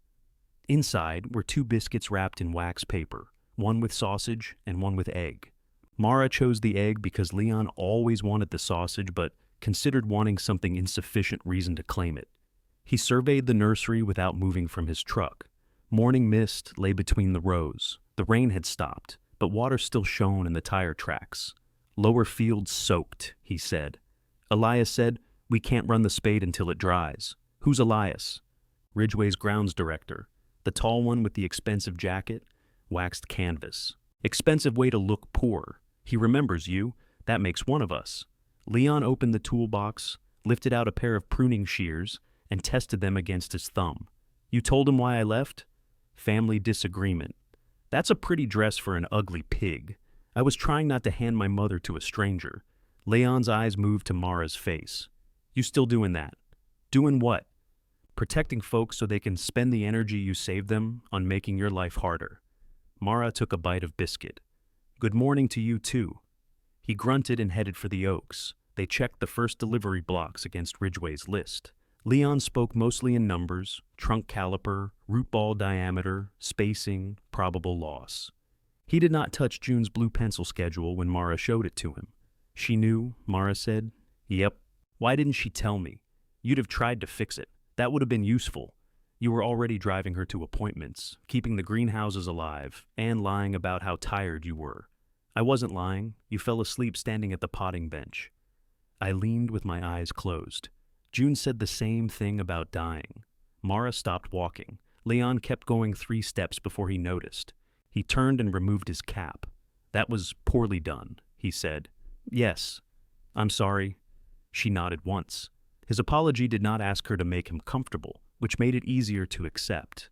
Inside were 2 biscuits wrapped in wax paper, one with sausage and one with egg. Mara chose the egg because Leon always wanted the sausage but considered wanting something insufficient reason to claim it. He surveyed the nursery without moving from his truck. Morning mist lay between the rows. The rain had stopped, but water still shone in the tire tracks. "Lower fields soaked," he said. Elias said, "We can't run the spade until it dries." "Who's Elias?" "Ridgway's grounds director. The tall one with the expensive jacket." "Waxed canvas. Expensive way to look poor. He remembers you. That makes one of us." Leon opened the toolbox, lifted out a pair of pruning shears, and tested them against his thumb. "You told him why I left?" "Family disagreement." "That's a pretty dress for an ugly pig. I was trying not to hand my mother to a stranger." Leon's eyes moved to Mara's face. "You still doing that?" "Doing what?" "Protecting folks so they can spend the energy you saved them on making your life harder." Mara took a bite of biscuit. "Good morning to you, too." He grunted and headed for the oaks. They checked the first delivery blocks against Ridgway's list. Leon spoke mostly in numbers: trunk caliper, root ball diameter, spacing, probable loss. He did not touch June's blue pencil schedule when Mara showed it to him. She knew, Mara said. Yep. Why didn't she tell me? You'd have tried to fix it. That would have been useful. You were already driving her to appointments, keeping the greenhouses alive, and lying about how tired you were. I wasn't lying. You fell asleep standing at the potting bench. I leaned with my eyes closed. June said the same thing about dying. Mara stopped walking. Leon kept going 3 steps before he noticed. He turned and removed his cap. That was poorly done, he said. Yes. I'm sorry. She nodded once. His apology did not ask her to make him comfortable, which made it easier to accept.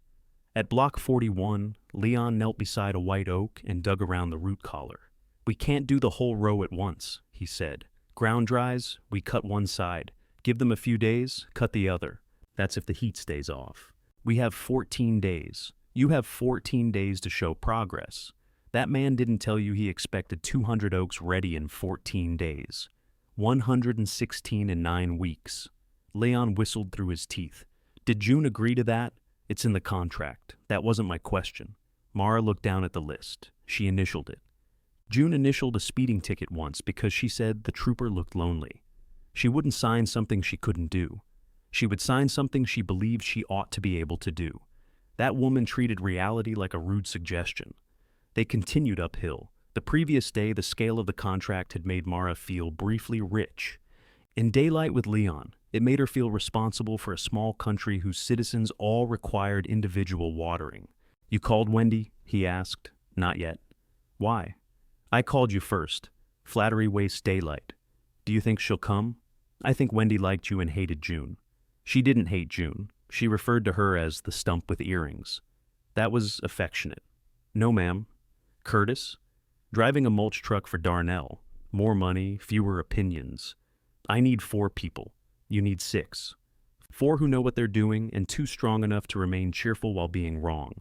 At block 41, Leon knelt beside a white oak and dug around the root collar. We can't do the whole row at once, he said. Ground dries, we cut one side. Give them a few days, cut the other. That's if the heat stays off. We have 14 days. You have 14 days to show progress. That man didn't tell you he expected 200 oaks ready in 14 days. 116 in 9 weeks. Leon whistled through his teeth. Did June agree to that? It's in the contract. That wasn't my question. Mara looked down at the list. She initialed it. June initialed a speeding ticket once because she said the trooper looked lonely. She wouldn't sign something she couldn't do. She would sign something she believed she ought to be able to do. That woman treated reality like a rude suggestion. They continued uphill. The previous day, the scale of the contract had made Mara feel briefly rich. In daylight with Leon, it made her feel responsible for a small country whose citizens all required individual watering. You called Wendy? He asked. Not yet. Why? I called you first. Flattery wastes daylight. Do you think she'll come? I think Wendy liked you and hated June. She didn't hate June. She referred to her as the stump with earrings. That was affectionate. No, ma'am. Curtis? Driving a mulch truck for Darnell. More money, fewer opinions. I need 4 people. You need 6. 4 who know what they're doing and 2 strong enough to remain cheerful while being wrong.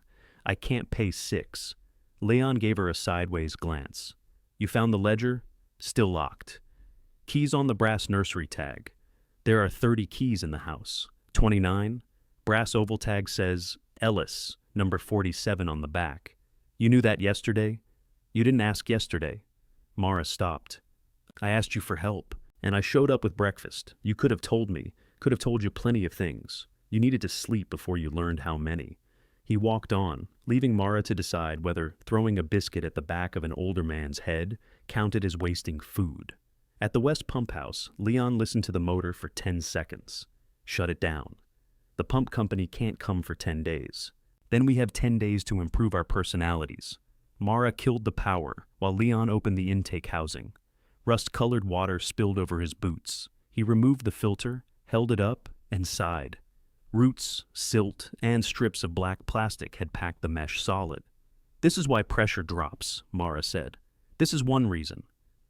I can't pay 6. Leon gave her a sideways glance. You found the ledger? Still locked. Keys on the brass nursery tag. There are 30 keys in the house. 29. Brass oval tag says Ellis, number 47 on the back. You knew that yesterday? You didn't ask yesterday. Mara stopped. I asked you for help, and I showed up with breakfast. You could have told me, could have told you plenty of things. You needed to sleep before you learned how many. He walked on, leaving Mara to decide whether throwing a biscuit at the back of an older man's head counted as wasting food. At the West Pump House, Leon listened to the motor for 10 seconds. Shut it down. The pump company can't come for 10 days. Then we have 10 days to improve our personalities. Mara killed the power while Leon opened the intake housing. Rust-colored water spilled over his boots. He removed the filter, held it up, and sighed. Roots, silt, and strips of black plastic had packed the mesh solid. This is why pressure drops, Mara said. This is one reason.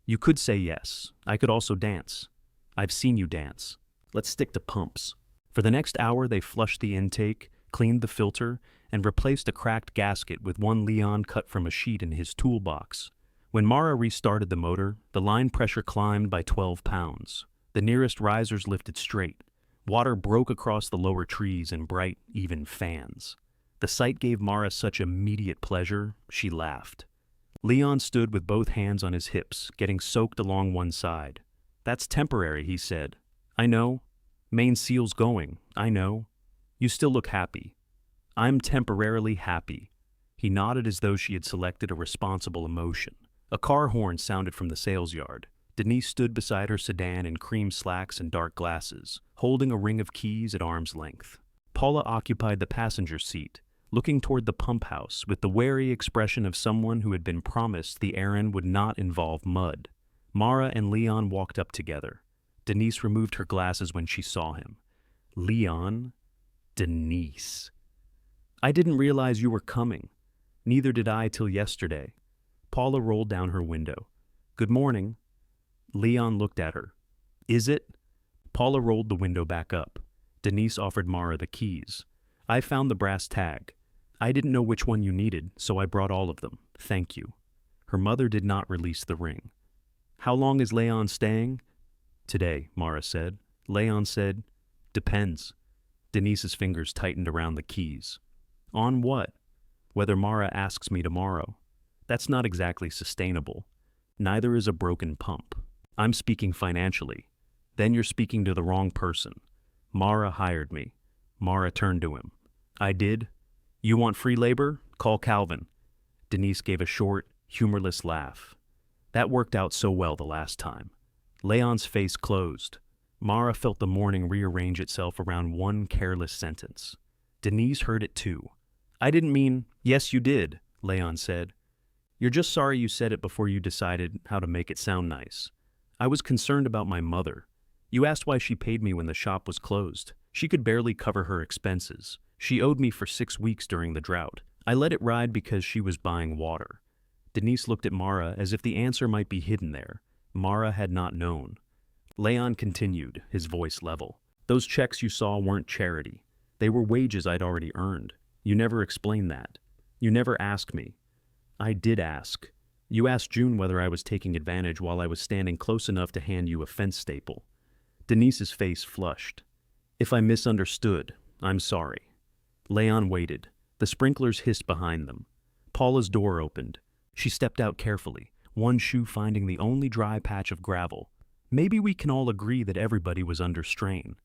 You could say yes. I could also dance. I've seen you dance. Let's stick to pumps. For the next hour, they flushed the intake, cleaned the filter, and replaced a cracked gasket with one Leon cut from a sheet in his toolbox. When Mara restarted the motor, the line pressure climbed by 12 pounds. The nearest risers lifted straight. Water broke across the lower trees in bright, even fans. The sight gave Mara such immediate pleasure, she laughed. Leon stood with both hands on his hips, getting soaked along one side. That's temporary, he said. I know. Main seal's going. I know. You still look happy. I'm temporarily happy. He nodded as though she had selected a responsible emotion. A car horn sounded from the sales yard. Denise stood beside her sedan in cream slacks and dark glasses, holding a ring of keys at arm's length. Paula occupied the passenger seat, looking toward the pump house with the wary expression of someone who had been promised the errand would not involve mud. Mara and Leon walked up together. Denise removed her glasses when she saw him. Leon? Denise. I didn't realize you were coming. Neither did I till yesterday. Paula rolled down her window. Good morning. Leon looked at her. Is it? Paula rolled the window back up. Denise offered Mara the keys. I found the brass tag. I didn't know which one you needed, so I brought all of them. Thank you. Her mother did not release the ring. How long is Leon staying? Today, Mara said. Leon said, Depends. Denise's fingers tightened around the keys. On what? Whether Mara asks me tomorrow. That's not exactly sustainable. Neither is a broken pump. I'm speaking financially. Then you're speaking to the wrong person. Mara hired me. Mara turned to him. I did? You want free labor? Call Calvin. Denise gave a short, humorless laugh. That worked out so well the last time. Leon's face closed. Mara felt the morning rearrange itself around one careless sentence. Denise heard it too. I didn't mean, yes you did, Leon said. You're just sorry you said it before you decided how to make it sound nice. I was concerned about my mother. You asked why she paid me when the shop was closed. She could barely cover her expenses. She owed me for 6 weeks during the drought. I let it ride because she was buying water. Denise looked at Mara as if the answer might be hidden there. Mara had not known. Leon continued, his voice level. Those checks you saw weren't charity. They were wages I'd already earned. You never explained that. You never asked me. I did ask. You asked June whether I was taking advantage while I was standing close enough to hand you a fence staple. Denise's face flushed. If I misunderstood, I'm sorry. Leon waited. The sprinklers hissed behind them. Paula's door opened. She stepped out carefully, one shoe finding the only dry patch of gravel. Maybe we can all agree that everybody was under strain.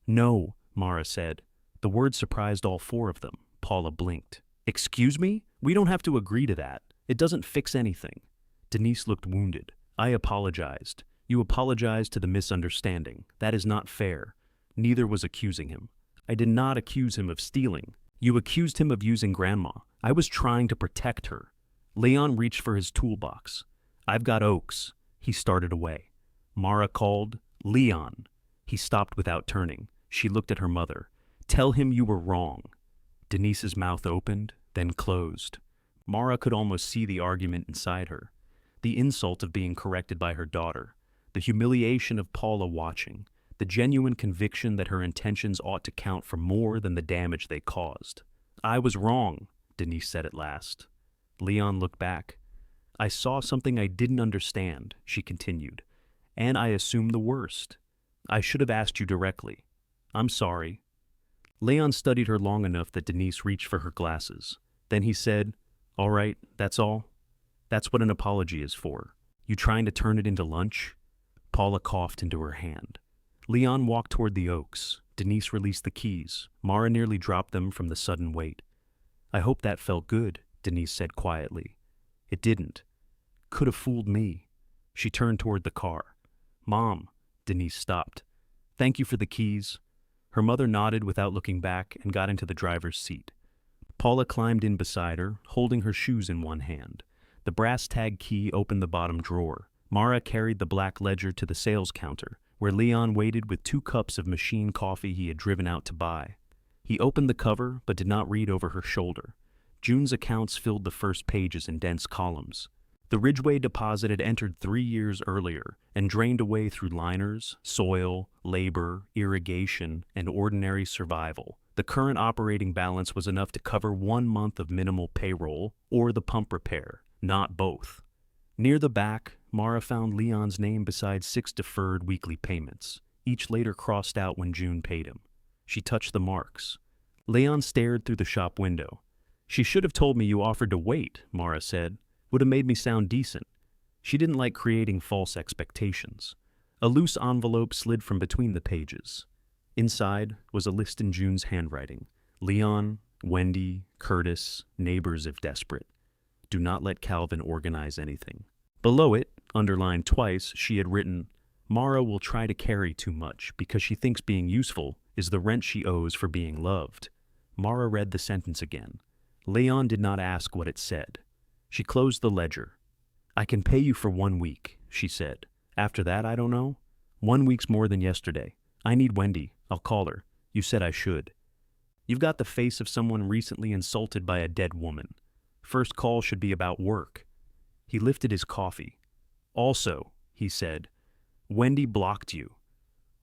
No, Mara said. The word surprised all 4 of them. Paula blinked. Excuse me? We don't have to agree to that. It doesn't fix anything. Denise looked wounded. I apologized. You apologized to the misunderstanding. That is not fair. Neither was accusing him. I did not accuse him of stealing. You accused him of using Grandma. I was trying to protect her. Leon reached for his toolbox. I've got oaks. He started away. Mara called, Leon. He stopped without turning. She looked at her mother. Tell him you were wrong. Denise's mouth opened, then closed. Mara could almost see the argument inside her. The insult of being corrected by her daughter. The humiliation of Paula watching. The genuine conviction that her intentions ought to count for more than the damage they caused. I was wrong, Denise said at last. Leon looked back. I saw something I didn't understand, she continued, and I assumed the worst. I should have asked you directly. I'm sorry. Leon studied her long enough that Denise reached for her glasses. Then he said, All right, that's all? That's what an apology is for. You trying to turn it into lunch? Paula coughed into her hand. Leon walked toward the oaks. Denise released the keys. Mara nearly dropped them from the sudden weight. I hope that felt good, Denise said quietly. It didn't. Could have fooled me. She turned toward the car. Mom, Denise stopped. Thank you for the keys. Her mother nodded without looking back and got into the driver's seat. Paula climbed in beside her, holding her shoes in one hand. The brass tag key opened the bottom drawer. Mara carried the black ledger to the sales counter, where Leon waited with 2 cups of machine coffee he had driven out to buy. He opened the cover, but did not read over her shoulder. June's accounts filled the first pages in dense columns. The Ridgeway deposit had entered 3 years earlier and drained away through liners, soil, labor, irrigation, and ordinary survival. The current operating balance was enough to cover 1 month of minimal payroll or the pump repair, not both. Near the back, Mara found Leon's name beside 6 deferred weekly payments, each later crossed out when June paid him. She touched the marks. Leon stared through the shop window. She should have told me you offered to wait, Mara said. Would have made me sound decent. She didn't like creating false expectations. A loose envelope slid from between the pages. Inside was a list in June's handwriting. Leon, Wendy, Curtis, neighbors if desperate. Do not let Calvin organize anything. Below it, underlined twice, she had written, Mara will try to carry too much because she thinks being useful is the rent she owes for being loved. Mara read the sentence again. Leon did not ask what it said. She closed the ledger. I can pay you for 1 week, she said. After that, I don't know. 1 week's more than yesterday. I need Wendy. I'll call her. You said I should. You've got the face of someone recently insulted by a dead woman. First call should be about work. He lifted his coffee. Also, he said, Wendy blocked you.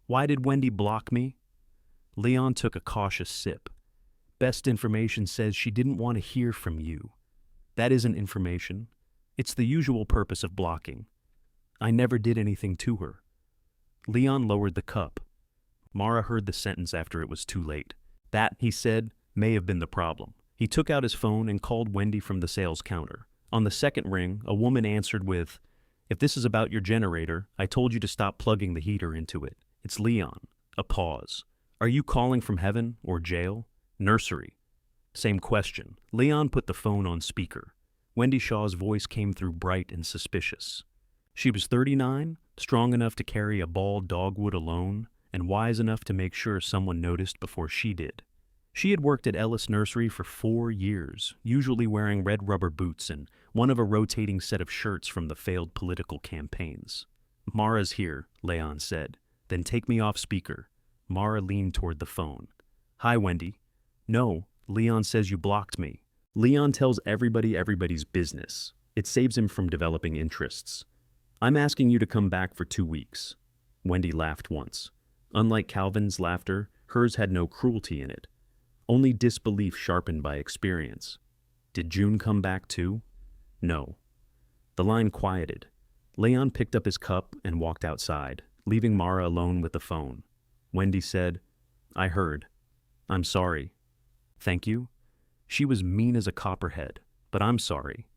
Why did Wendy block me? Leon took a cautious sip. Best information says she didn't want to hear from you. That isn't information. It's the usual purpose of blocking. I never did anything to her. Leon lowered the cup. Mara heard the sentence after it was too late. That, he said, may have been the problem. He took out his phone and called Wendy from the sales counter. On the second ring, a woman answered with, "If this is about your generator, I told you to stop plugging the heater into it. It's Leon." A pause. "Are you calling from heaven or jail?" "Nursery." Same question. Leon put the phone on speaker. Wendy Shaw's voice came through bright and suspicious. She was 39, strong enough to carry a bald dogwood alone, and wise enough to make sure someone noticed before she did. She had worked at Ellis Nursery for 4 years, usually wearing red rubber boots and one of a rotating set of shirts from the failed political campaigns. "Mara's here," Leon said. "Then take me off speaker." Mara leaned toward the phone. "Hi, Wendy." "No, Leon says you blocked me." Leon tells everybody everybody's business. It saves him from developing interests. "I'm asking you to come back for 2 weeks." Wendy laughed once. Unlike Calvin's laughter, hers had no cruelty in it. Only disbelief sharpened by experience. Did June come back too? No. The line quieted. Leon picked up his cup and walked outside, leaving Mara alone with the phone. Wendy said, "I heard. I'm sorry." "Thank you?" She was mean as a copperhead, but I'm sorry.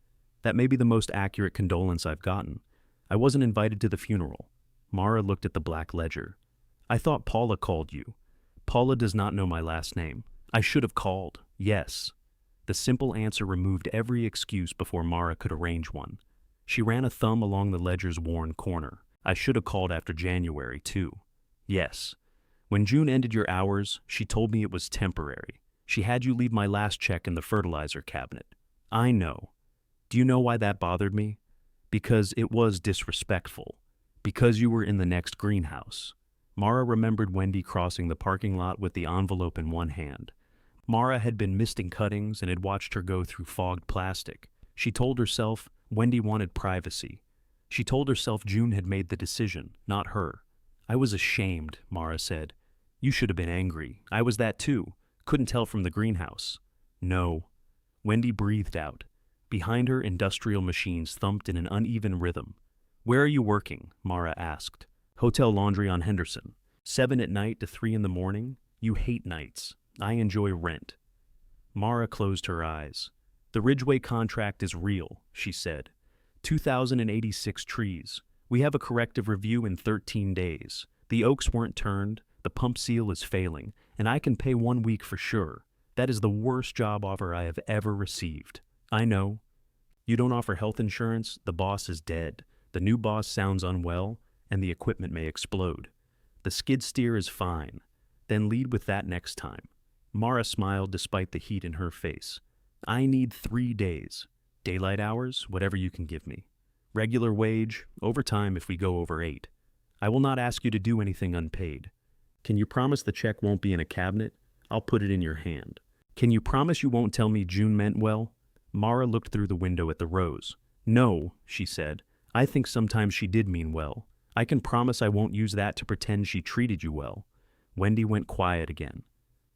That may be the most accurate condolence I've gotten. I wasn't invited to the funeral. Mara looked at the black ledger. "I thought Paula called you." "Paula does not know my last name." "I should have called." "Yes." The simple answer removed every excuse before Mara could arrange one. She ran a thumb along the ledger's worn corner. "I should have called after January, too." "Yes. When June ended your hours, she told me it was temporary. She had you leave my last check in the fertilizer cabinet." "I know. Do you know why that bothered me? Because it was disrespectful. Because you were in the next greenhouse." Mara remembered Wendy crossing the parking lot with the envelope in one hand. Mara had been misting cuttings and had watched her go through fogged plastic. She told herself Wendy wanted privacy. She told herself June had made the decision, not her. "I was ashamed," Mara said. "You should have been angry. I was that too. Couldn't tell from the greenhouse." "No." Wendy breathed out. Behind her, industrial machines thumped in an uneven rhythm. "Where are you working?" Mara asked. "Hotel Laundry on Henderson. 7 at night to 3 in the morning? You hate nights. I enjoy rent." Mara closed her eyes. "The Ridgeway contract is real," she said. 2,086 trees. We have a corrective review in 13 days. The oaks weren't turned, the pump seal is failing, and I can pay 1 week for sure. That is the worst job offer I have ever received. "I know." "You don't offer health insurance? The boss is dead. The new boss sounds unwell, and the equipment may explode. The skid steer is fine. Then lead with that next time." Mara smiled despite the heat in her face. "I need 3 days. Daylight hours, whatever you can give me. Regular wage, overtime if we go over 8. I will not ask you to do anything unpaid. Can you promise the check won't be in a cabinet? I'll put it in your hand. Can you promise you won't tell me June meant well?" Mara looked through the window at the rose. "No," she said. "I think sometimes she did mean well. I can promise I won't use that to pretend she treated you well." Wendy went quiet again.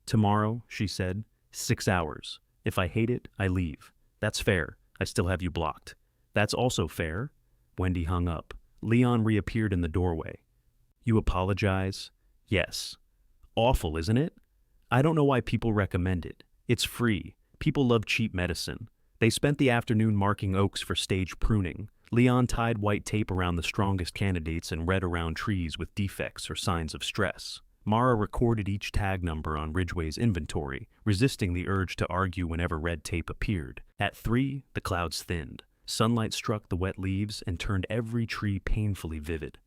"Tomorrow," she said, 6 hours. If I hate it, I leave. That's fair. I still have you blocked." "That's also fair." Wendy hung up. Leon reappeared in the doorway. "You apologize?" "Yes." "Awful, isn't it?" "I don't know why people recommend it. It's free. People love cheap medicine." They spent the afternoon marking oaks for stage pruning. Leon tied white tape around the strongest candidates and red around trees with defects or signs of stress. Mara recorded each tag number on Ridgeway's inventory, resisting the urge to argue whenever red tape appeared. At 3, the clouds thinned. Sunlight struck the wet leaves and turned every tree painfully vivid.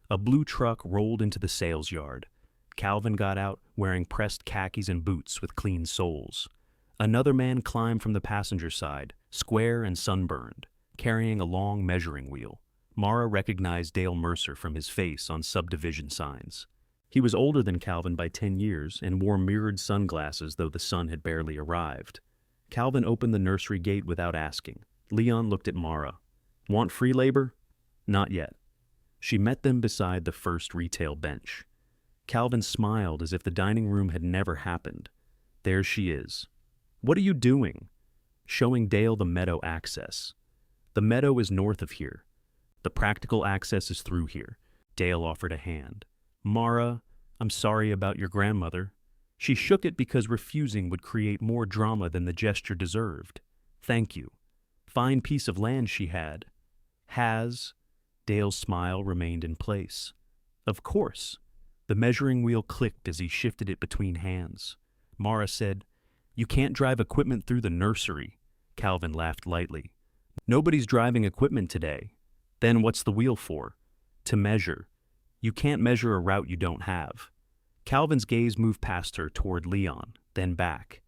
A blue truck rolled into the sales yard. Calvin got out, wearing pressed khakis and boots with clean soles. Another man climbed from the passenger side, square and sunburned, carrying a long measuring wheel. Mara recognized Dale Mercer from his face on subdivision signs. He was older than Calvin by 10 years and wore mirrored sunglasses, though the sun had barely arrived. Calvin opened the nursery gate without asking. Leon looked at Mara. "Want free labor?" "Not yet." She met them beside the first retail bench. Calvin smiled as if the dining room had never happened. "There she is." "What are you doing?" "Showing Dale the meadow access." "The meadow is north of here. The practical access is through here." Dale offered a hand. "Mara, I'm sorry about your grandmother. She shook it because refusing would create more drama than the gesture deserved. Thank you. Fine piece of land she had. Has. Dale's smile remained in place. Of course. The measuring wheel clicked as he shifted it between hands. Mara said, You can't drive equipment through the nursery. Calvin laughed lightly. Nobody's driving equipment today. Then what's the wheel for? To measure. You can't measure a route you don't have. Calvin's gaze moved past her toward Leon, then back.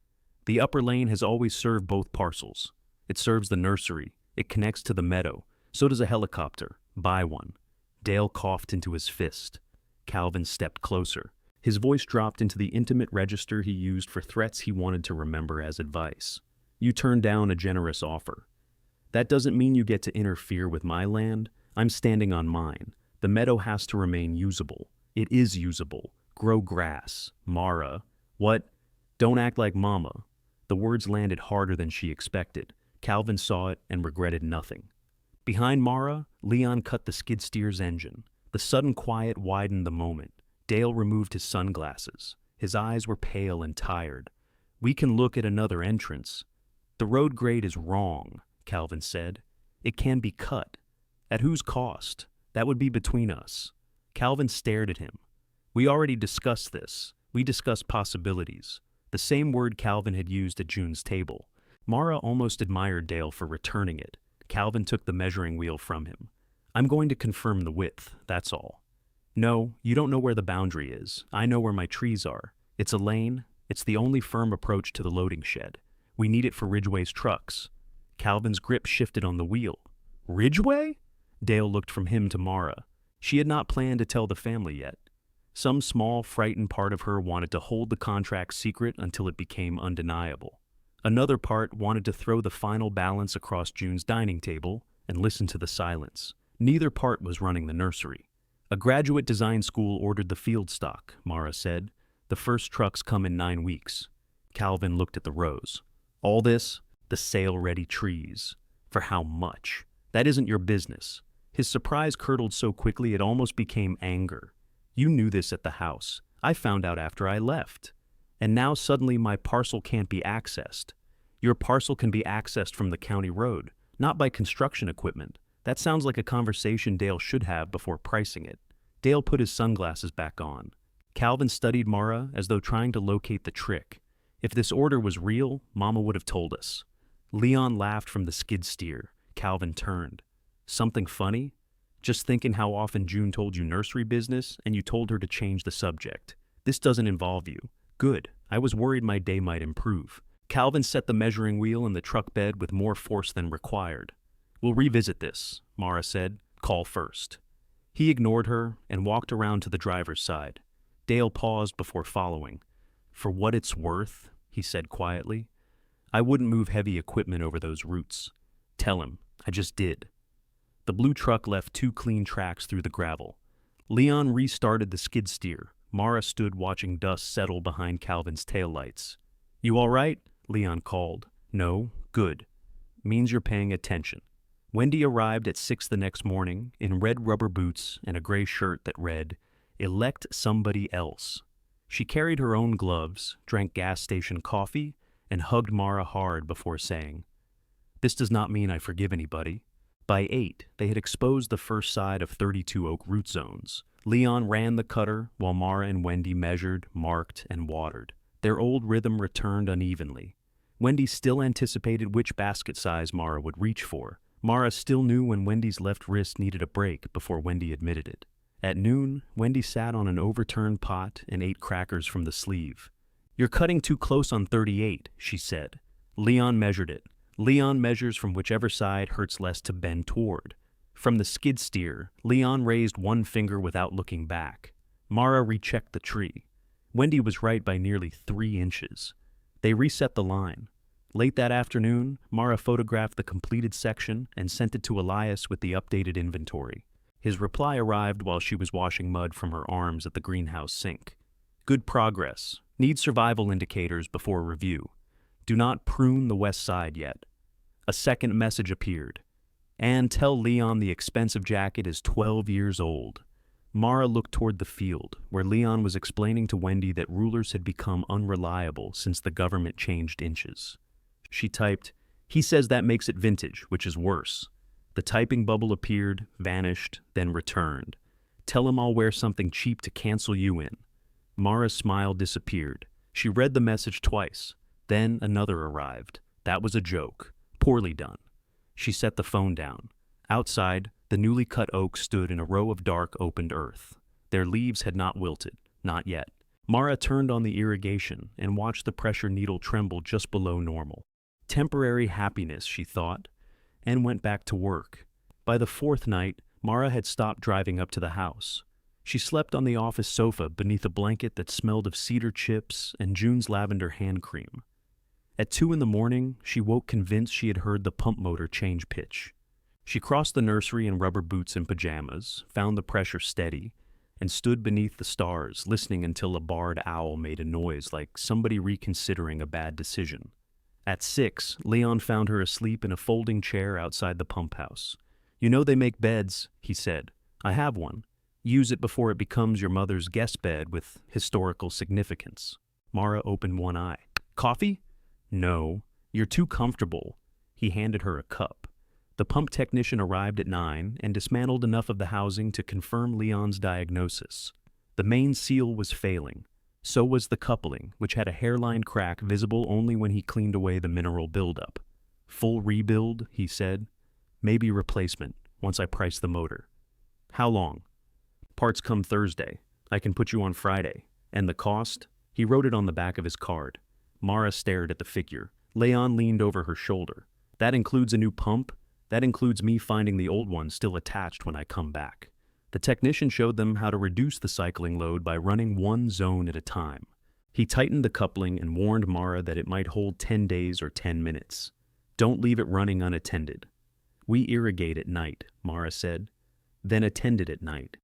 The upper lane has always served both parcels. It serves the nursery. It connects to the meadow. So does a helicopter. Buy one. Dale coughed into his fist. Calvin stepped closer. His voice dropped into the intimate register he used for threats he wanted to remember as advice. You turned down a generous offer. That doesn't mean you get to interfere with my land. I'm standing on mine. The meadow has to remain usable. It is usable. Grow grass. Mara. What? Don't act like mama. The words landed harder than she expected. Calvin saw it and regretted nothing. Behind Mara, Leon cut the skid steer's engine. The sudden quiet widened the moment. Dale removed his sunglasses. His eyes were pale and tired. We can look at another entrance. The road grade is wrong, Calvin said. It can be cut. At whose cost? That would be between us. Calvin stared at him. We already discussed this. We discussed possibilities. The same word Calvin had used at June's table. Mara almost admired Dale for returning it. Calvin took the measuring wheel from him. I'm going to confirm the width, that's all. No, you don't know where the boundary is. I know where my trees are. It's a lane. It's the only firm approach to the loading shed. We need it for Ridgway's trucks. Calvin's grip shifted on the wheel. Ridgway? Dale looked from him to Mara. She had not planned to tell the family yet. Some small, frightened part of her wanted to hold the contract secret until it became undeniable. Another part wanted to throw the final balance across June's dining table and listen to the silence. Neither part was running the nursery. A graduate design school ordered the field stock, Mara said. The first trucks come in 9 weeks. Calvin looked at the rows. All this? The sale-ready trees. For how much? That isn't your business. His surprise curdled so quickly it almost became anger. You knew this at the house. I found out after I left. And now suddenly my parcel can't be accessed. Your parcel can be accessed from the county road, not by construction equipment. That sounds like a conversation Dale should have before pricing it. Dale put his sunglasses back on. Calvin studied Mara as though trying to locate the trick. If this order was real, Mama would have told us. Leon laughed from the skid steer. Calvin turned. Something funny? Just thinking how often June told you nursery business and you told her to change the subject. This doesn't involve you. Good. I was worried my day might improve. Calvin set the measuring wheel in the truck bed with more force than required. We'll revisit this, Mara said. Call first. He ignored her and walked around to the driver's side. Dale paused before following. For what it's worth, he said quietly, I wouldn't move heavy equipment over those routes. Tell him, I just did. The blue truck left 2 clean tracks through the gravel. Leon restarted the skid steer. Mara stood watching dust settle behind Calvin's taillights. You all right? Leon called. No, good. Means you're paying attention. Wendy arrived at 6 the next morning in red rubber boots and a gray shirt that read, Elect somebody else. She carried her own gloves, drank gas station coffee, and hugged Mara hard before saying, This does not mean I forgive anybody. By 8, they had exposed the first side of 32 oak root zones. Leon ran the cutter while Mara and Wendy measured, marked, and watered. Their old rhythm returned unevenly. Wendy still anticipated which basket size Mara would reach for. Mara still knew when Wendy's left wrist needed a break before Wendy admitted it. At noon, Wendy sat on an overturned pot and ate crackers from the sleeve. You're cutting too close on 38, she said. Leon measured it. Leon measures from whichever side hurts less to bend toward. From the skid steer, Leon raised one finger without looking back. Mara rechecked the tree. Wendy was right by nearly 3 inches. They reset the line. Late that afternoon, Mara photographed the completed section and sent it to Elias with the updated inventory. His reply arrived while she was washing mud from her arms at the greenhouse sink. Good progress. Need survival indicators before review. Do not prune the west side yet. A second message appeared. And tell Leon the expensive jacket is 12 years old. Mara looked toward the field, where Leon was explaining to Wendy that rulers had become unreliable since the government changed inches. She typed, "He says that makes it vintage, which is worse." The typing bubble appeared, vanished, then returned. "Tell him I'll wear something cheap to cancel you in." Mara's smile disappeared. She read the message twice. Then another arrived. That was a joke. Poorly done. She set the phone down. Outside, the newly cut oaks stood in a row of dark, opened earth. Their leaves had not wilted, not yet. Mara turned on the irrigation and watched the pressure needle tremble just below normal. Temporary happiness, she thought, and went back to work. By the fourth night, Mara had stopped driving up to the house. She slept on the office sofa beneath a blanket that smelled of cedar chips and June's lavender hand cream. At 2 in the morning, she woke convinced she had heard the pump motor change pitch. She crossed the nursery in rubber boots and pajamas, found the pressure steady, and stood beneath the stars, listening until a barred owl made a noise like somebody reconsidering a bad decision. At 6, Leon found her asleep in a folding chair outside the pump house. "You know they make beds," he said. "I have one. Use it before it becomes your mother's guest bed with historical significance." Mara opened one eye. "Coffee?" "No. You're too comfortable." He handed her a cup. The pump technician arrived at 9 and dismantled enough of the housing to confirm Leon's diagnosis. The main seal was failing. So was the coupling, which had a hairline crack visible only when he cleaned away the mineral buildup. "Full rebuild," he said. "Maybe replacement, once I price the motor." "How long?" "Parts come Thursday. I can put you on Friday." "And the cost?" He wrote it on the back of his card. Mara stared at the figure. Leon leaned over her shoulder. "That includes a new pump? That includes me finding the old one still attached when I come back." The technician showed them how to reduce the cycling load by running one zone at a time. He tightened the coupling and warned Mara that it might hold 10 days or 10 minutes. "Don't leave it running unattended." "We irrigate at night," Mara said. "Then attend it at night."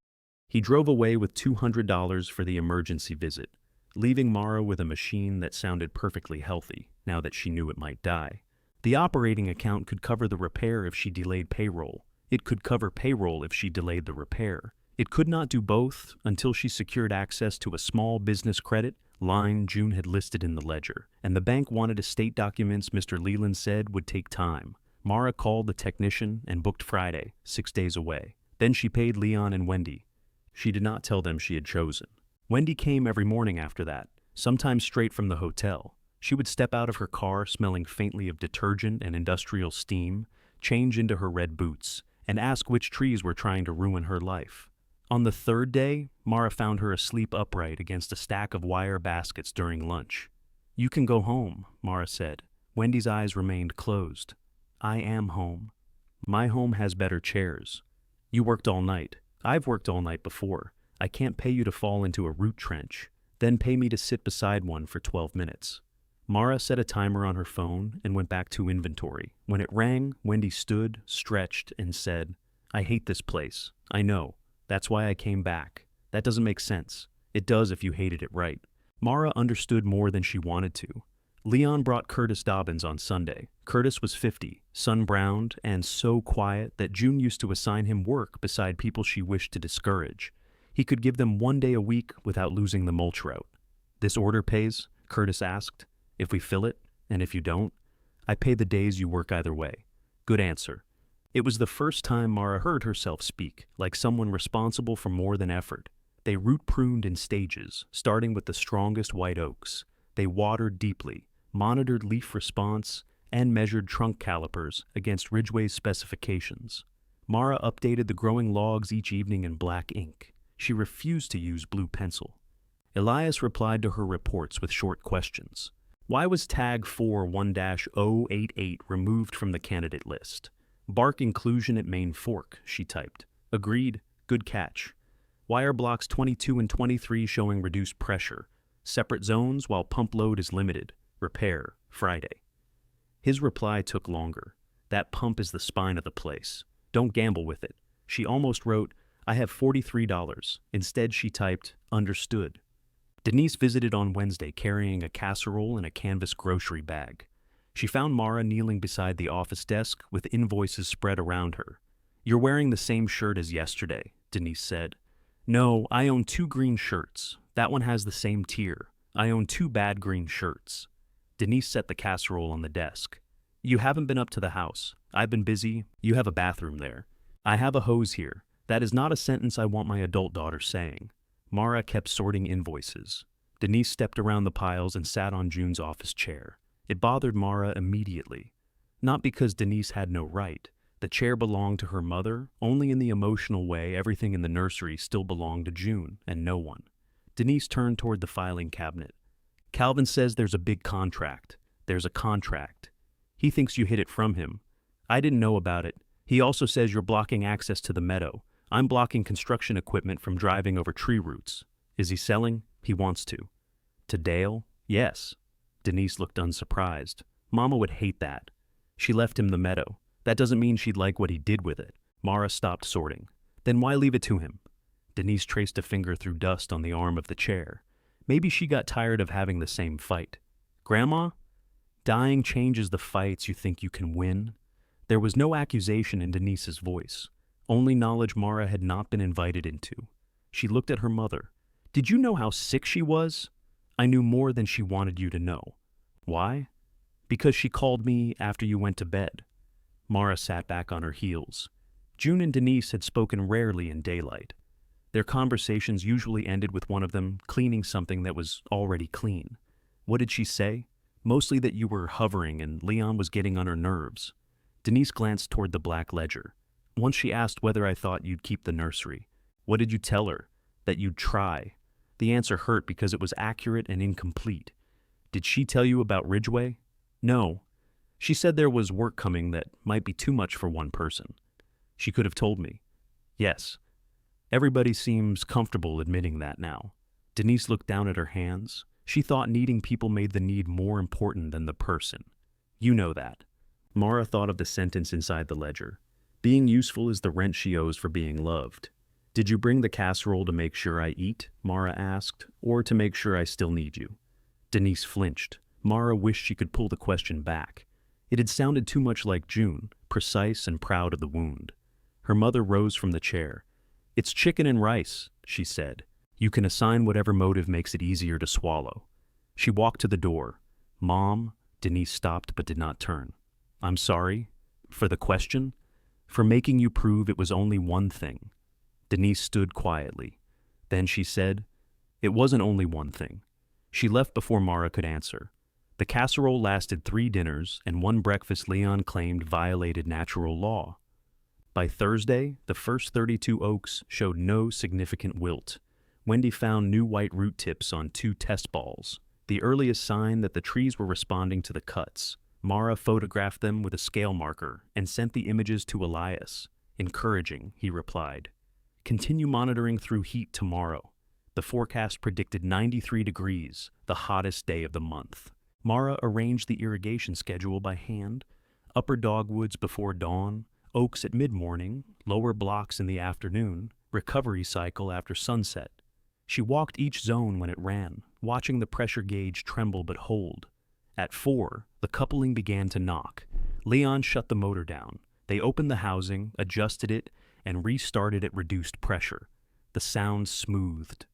He drove away with $200 for the emergency visit, leaving Mara with a machine that sounded perfectly healthy, now that she knew it might die. The operating account could cover the repair if she delayed payroll. It could cover payroll if she delayed the repair. It could not do both until she secured access to a small business credit line June had listed in the ledger, and the bank wanted estate documents Mr. Leland said would take time. Mara called the technician and booked Friday, 6 days away. Then she paid Leon and Wendy. She did not tell them she had chosen. Wendy came every morning after that, sometimes straight from the hotel. She would step out of her car smelling faintly of detergent and industrial steam, change into her red boots, and ask which trees were trying to ruin her life. On the third day, Mara found her asleep upright against a stack of wire baskets during lunch. "You can go home," Mara said. Wendy's eyes remained closed. "I am home. My home has better chairs. You worked all night. I've worked all night before. I can't pay you to fall into a root trench, then pay me to sit beside one for 12 minutes. Mara set a timer on her phone and went back to inventory. When it rang, Wendy stood, stretched, and said, "I hate this place. I know. That's why I came back. That doesn't make sense. It does if you hated it right." Mara understood more than she wanted to. Leon brought Curtis Dobbins on Sunday. Curtis was 50, sun-browned, and so quiet that June used to assign him work beside people she wished to discourage. He could give them 1 day a week without losing the mulch route. "This order pays?" Curtis asked. "If we fill it, and if you don't, I pay the days you work either way." "Good answer." It was the first time Mara heard herself speak, like someone responsible for more than effort. They root-pruned in stages, starting with the strongest white oaks. They watered deeply, monitored leaf response, and measured trunk calipers against Ridgway's specifications. Mara updated the growing logs each evening in black ink. She refused to use blue pencil. Elias replied to her reports with short questions. Why was tag 41-088 removed from the candidate list? "Bark inclusion at main fork," she typed. "Agreed. Good catch." Why are blocks 22 and 23 showing reduced pressure? Separate zones while pump load is limited. Repair, Friday. His reply took longer. "That pump is the spine of the place. Don't gamble with it." She almost wrote, "I have $43. Instead, she typed, "Understood." Denise visited on Wednesday carrying a casserole and a canvas grocery bag. She found Mara kneeling beside the office desk with invoices spread around her. "You're wearing the same shirt as yesterday," Denise said. No, I own two green shirts. That one has the same tier. I own two bad green shirts. Denise set the casserole on the desk. You haven't been up to the house. I've been busy. You have a bathroom there. I have a hose here. That is not a sentence I want my adult daughter saying. Mara kept sorting invoices. Denise stepped around the piles and sat on June's office chair. It bothered Mara immediately. Not because Denise had no right. The chair belonged to her mother, only in the emotional way everything in the nursery still belonged to June and no one. Denise turned toward the filing cabinet. Calvin says there's a big contract. There's a contract. He thinks you hid it from him. I didn't know about it. He also says you're blocking access to the meadow. I'm blocking construction equipment from driving over tree roots. Is he selling? He wants to. To Dale? Yes. Denise looked unsurprised. Mama would hate that. She left him the meadow. That doesn't mean she'd like what he did with it. Mara stopped sorting. Then why leave it to him? Denise traced a finger through dust on the arm of the chair. Maybe she got tired of having the same fight. Grandma? Dying changes the fights you think you can win. There was no accusation in Denise's voice, only knowledge Mara had not been invited into. She looked at her mother. Did you know how sick she was? I knew more than she wanted you to know. Why? Because she called me after you went to bed. Mara sat back on her heels. June and Denise had spoken rarely in daylight. Their conversations usually ended with one of them cleaning something that was already clean. What did she say? Mostly that you were hovering and Leon was getting on her nerves. Denise glanced toward the black ledger. Once she asked whether I thought you'd keep the nursery. What did you tell her? That you'd try. The answer hurt because it was accurate and incomplete. Did she tell you about Ridgeway? No. She said there was work coming that might be too much for one person. She could have told me. Yes. Everybody seems comfortable admitting that now. Denise looked down at her hands. She thought needing people made the need more important than the person. You know that. Mara thought of the sentence inside the ledger. Being useful is the rent she owes for being loved. Did you bring the casserole to make sure I eat? Mara asked, or to make sure I still need you? Denise flinched. Mara wished she could pull the question back. It had sounded too much like June, precise and proud of the wound. Her mother rose from the chair. It's chicken and rice, she said. You can assign whatever motive makes it easier to swallow. She walked to the door. Mom, Denise stopped but did not turn. I'm sorry. For the question? For making you prove it was only one thing. Denise stood quietly. Then she said, it wasn't only one thing. She left before Mara could answer. The casserole lasted 3 dinners, and one breakfast Leon claimed violated natural law. By Thursday, the first 32 oaks showed no significant wilt. Wendy found new white root tips on 2 test balls, the earliest sign that the trees were responding to the cuts. Mara photographed them with a scale marker and sent the images to Elias. Encouraging, he replied. Continue monitoring through heat tomorrow. The forecast predicted 93 degrees, the hottest day of the month. Mara arranged the irrigation schedule by hand. Upper dogwoods before dawn, oaks at mid-morning, lower blocks in the afternoon, recovery cycle after sunset. She walked each zone when it ran, watching the pressure gauge tremble but hold. At 4, the coupling began to knock. Leon shut the motor down. They opened the housing, adjusted it, and restarted at reduced pressure. The sound smoothed.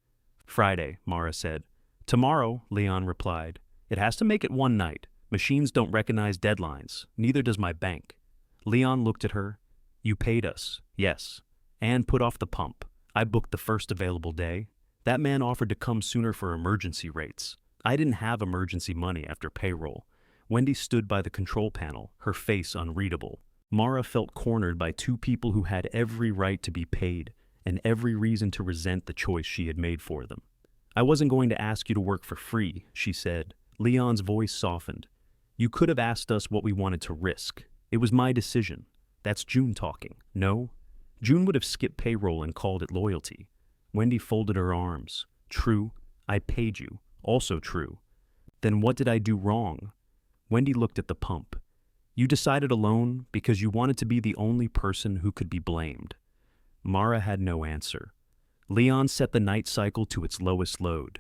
Friday, Mara said. Tomorrow, Leon replied. It has to make it one night. Machines don't recognize deadlines. Neither does my bank. Leon looked at her. You paid us. Yes. And put off the pump. I booked the first available day. That man offered to come sooner for emergency rates. I didn't have emergency money after payroll. Wendy stood by the control panel, her face unreadable. Mara felt cornered by 2 people who had every right to be paid and every reason to resent the choice she had made for them. I wasn't going to ask you to work for free, she said. Leon's voice softened. You could have asked us what we wanted to risk. It was my decision. That's June talking. No? June would have skipped payroll and called it loyalty. Wendy folded her arms. True. I paid you. Also true. Then what did I do wrong? Wendy looked at the pump. You decided alone because you wanted to be the only person who could be blamed. Mara had no answer. Leon set the night cycle to its lowest load.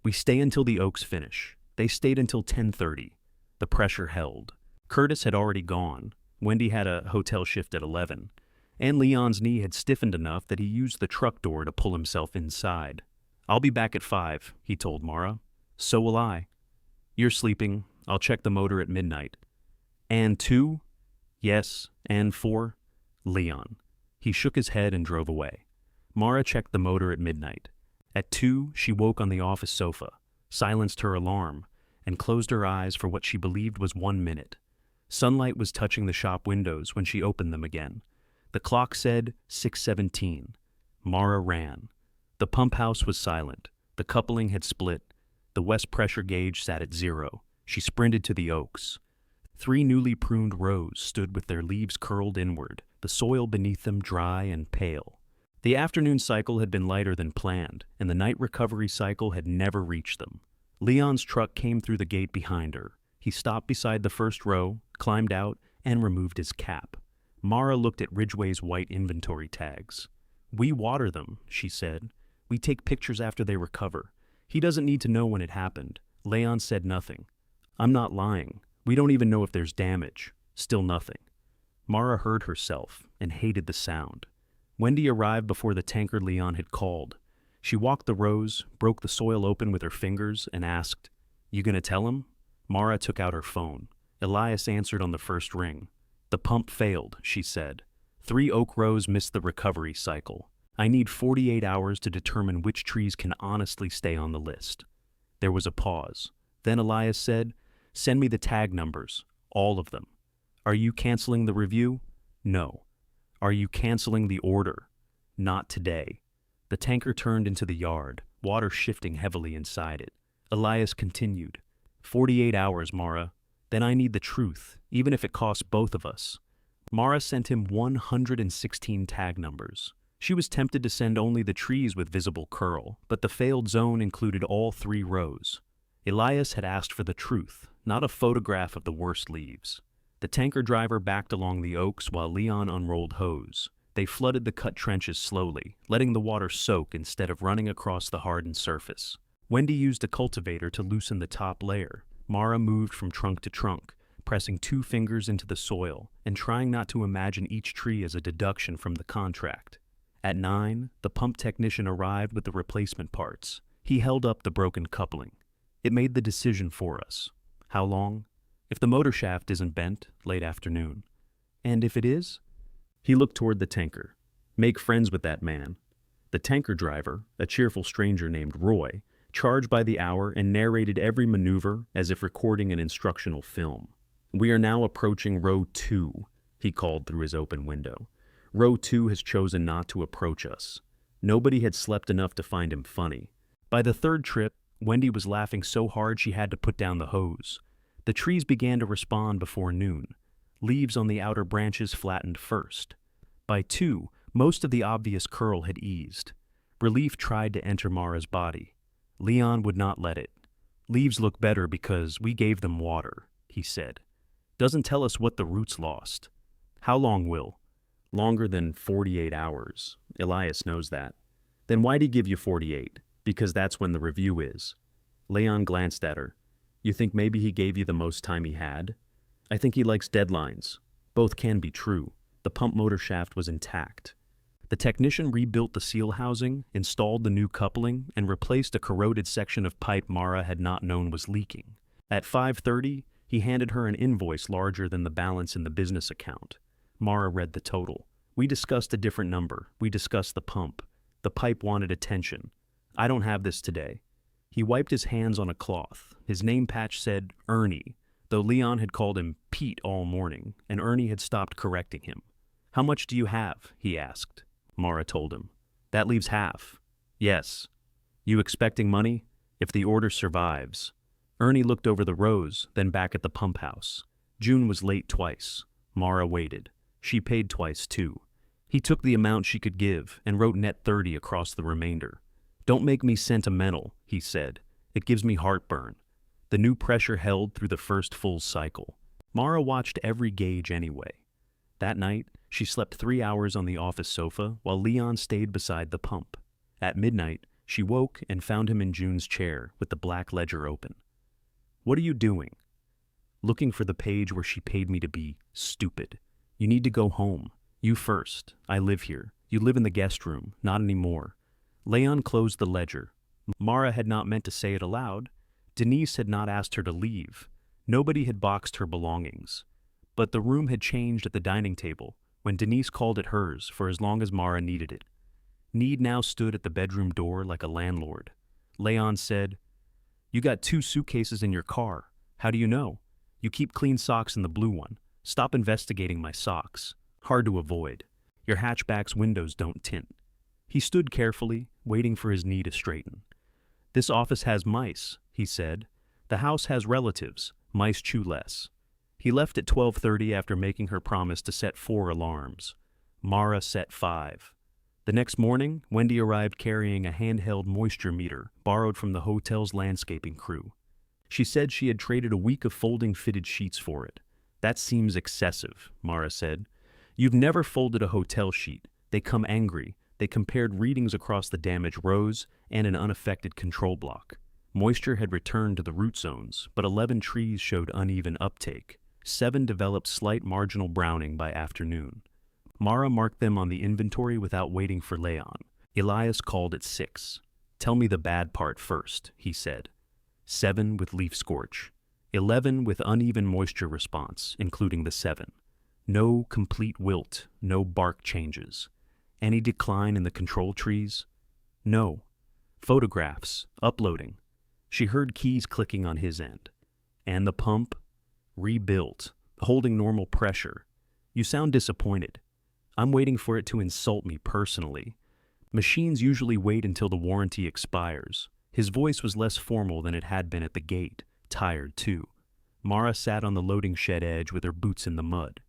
We stay until the oaks finish. They stayed until 10:30. The pressure held. Curtis had already gone. Wendy had a hotel shift at 11. and Leon's knee had stiffened enough that he used the truck door to pull himself inside. "I'll be back at 5, he told Mara. "So will I." "You're sleeping. I'll check the motor at midnight." "And 2? "Yes, and 4? "Leon." He shook his head and drove away. Mara checked the motor at midnight. At 2, she woke on the office sofa, silenced her alarm, and closed her eyes for what she believed was 1 minute. Sunlight was touching the shop windows when she opened them again. The clock said 6:17. Mara ran. The pump house was silent. The coupling had split. The west pressure gauge sat at 0. She sprinted to the oaks. 3 newly pruned rows stood with their leaves curled inward, the soil beneath them dry and pale. The afternoon cycle had been lighter than planned, and the night recovery cycle had never reached them. Leon's truck came through the gate behind her. He stopped beside the first row, climbed out, and removed his cap. Mara looked at Ridgway's white inventory tags. "We water them," she said. "We take pictures after they recover. He doesn't need to know when it happened." Leon said nothing. "I'm not lying. We don't even know if there's damage." Still nothing. Mara heard herself and hated the sound. Wendy arrived before the tanker Leon had called. She walked the rows, broke the soil open with her fingers, and asked, "You gonna tell him?" Mara took out her phone. Elias answered on the first ring. "The pump failed," she said. 3 oak rows missed the recovery cycle. I need 48 hours to determine which trees can honestly stay on the list." There was a pause. Then Elias said, "Send me the tag numbers, all of them." "Are you canceling the review?" "No." "Are you canceling the order?" "Not today." The tanker turned into the yard, water shifting heavily inside it. Elias continued, 48 hours, Mara. Then I need the truth, even if it costs both of us." Mara sent him 116 tag numbers. She was tempted to send only the trees with visible curl, but the failed zone included all 3 rows. Elias had asked for the truth, not a photograph of the worst leaves. The tanker driver backed along the oaks while Leon unrolled hose. They flooded the cut trenches slowly, letting the water soak instead of running across the hardened surface. Wendy used a cultivator to loosen the top layer. Mara moved from trunk to trunk, pressing 2 fingers into the soil and trying not to imagine each tree as a deduction from the contract. At 9, the pump technician arrived with the replacement parts. He held up the broken coupling. "It made the decision for us." "How long?" "If the motor shaft isn't bent, late afternoon." "And if it is?" He looked toward the tanker. "Make friends with that man." The tanker driver, a cheerful stranger named Roy, charged by the hour and narrated every maneuver as if recording an instructional film. "We are now approaching row 2, he called through his open window. "Row 2 has chosen not to approach us." Nobody had slept enough to find him funny. By the 3rd trip, Wendy was laughing so hard she had to put down the hose. The trees began to respond before noon. Leaves on the outer branches flattened first. By 2, most of the obvious curl had eased. Relief tried to enter Mara's body. Leon would not let it. "Leaves look better because we gave them water," he said. "Doesn't tell us what the roots lost." "How long, Will?" "Longer than 48 hours. Elias knows that." "Then why'd he give you 48? Because that's when the review is." Leon glanced at her. "You think maybe he gave you the most time he had?" "I think he likes deadlines. Both can be true." The pump motor shaft was intact. The technician rebuilt the seal housing, installed the new coupling, and replaced a corroded section of pipe Mara had not known was leaking. At 5:30, he handed her an invoice larger than the balance in the business account. Mara read the total. "We discussed a different number. We discussed the pump. The pipe wanted attention. I don't have this today." He wiped his hands on a cloth. His name patch said Ernie, though Leon had called him Pete all morning, and Ernie had stopped correcting him. "How much do you have?" he asked. Mara told him. "That leaves half." "Yes." "You expecting money?" "If the order survives." Ernie looked over the rows, then back at the pump house. June was late twice. Mara waited. She paid twice, too. He took the amount she could give and wrote net 30 across the remainder. "Don't make me sentimental," he said. "It gives me heartburn." The new pressure held through the first full cycle. Mara watched every gauge anyway. That night, she slept 3 hours on the office sofa while Leon stayed beside the pump. At midnight, she woke and found him in June's chair with the black ledger open. "What are you doing?" "Looking for the page where she paid me to be stupid. You need to go home. You first. I live here. You live in the guest room. Not anymore. Leon closed the ledger. Mara had not meant to say it aloud. Denise had not asked her to leave. Nobody had boxed her belongings. But the room had changed at the dining table when Denise called it hers for as long as Mara needed it. Need now stood at the bedroom door like a landlord. Leon said, "You got 2 suitcases in your car. How do you know? You keep clean socks in the blue one. Stop investigating my socks. Hard to avoid. Your hatchback's windows don't tint." He stood carefully, waiting for his knee to straighten. "This office has mice," he said. "The house has relatives. Mice chew less." He left at 12:30 after making her promise to set 4 alarms. Mara set 5. The next morning, Wendy arrived carrying a handheld moisture meter borrowed from the hotel's landscaping crew. She said she had traded a week of folding fitted sheets for it. "That seems excessive," Mara said. "You've never folded a hotel sheet. They come angry." They compared readings across the damaged rows and an unaffected control block. Moisture had returned to the root zones, but 11 trees showed uneven uptake. 7 developed slight marginal browning by afternoon. Mara marked them on the inventory without waiting for Leon. Elias called at 6. "Tell me the bad part first," he said. 7 with leaf scorch. 11 with uneven moisture response, including the 7. No complete wilt, no bark changes. Any decline in the control trees? No. Photographs, uploading. She heard keys clicking on his end. And the pump? Rebuilt, holding normal pressure. "You sound disappointed." "I'm waiting for it to insult me personally. Machines usually wait until the warranty expires." His voice was less formal than it had been at the gate, tired too. Mara sat on the loading shed edge with her boots in the mud.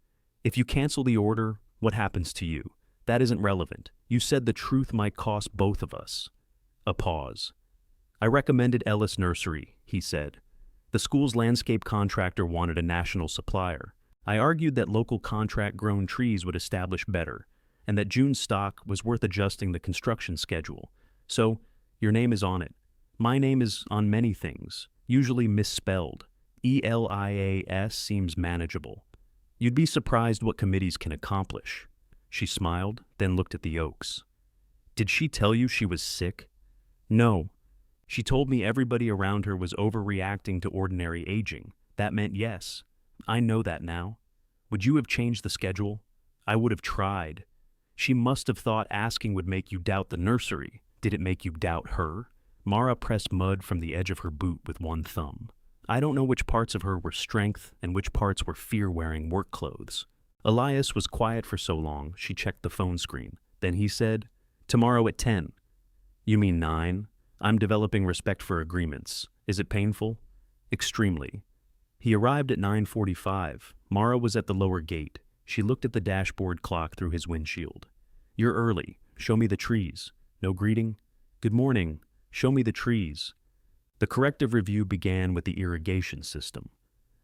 "If you cancel the order, what happens to you? That isn't relevant. You said the truth might cost both of us." A pause. "I recommended Ellis Nursery," he said. "The school's landscape contractor wanted a national supplier. I argued that local contract-grown trees would establish better, and that June's stock was worth adjusting the construction schedule. So, your name is on it. My name is on many things, usually misspelled. Elias seems manageable. You'd be surprised what committees can accomplish." She smiled, then looked at the oaks. "Did she tell you she was sick?" "No. She told me everybody around her was overreacting to ordinary aging. That meant yes. I know that now. Would you have changed the schedule?" "I would have tried." "She must have thought asking would make you doubt the nursery. Did it make you doubt her?" Mara pressed mud from the edge of her boot with one thumb. "I don't know which parts of her were strength and which parts were fear-wearing work clothes." Elias was quiet for so long, she checked the phone screen. Then he said, "Tomorrow at 10. "You mean 9? I'm developing respect for agreements. Is it painful?" "Extremely." He arrived at 9:45. Mara was at the lower gate. She looked at the dashboard clock through his windshield. "You're early. Show me the trees." "No greeting?" "Good morning. Show me the trees." The corrective review began with the irrigation system.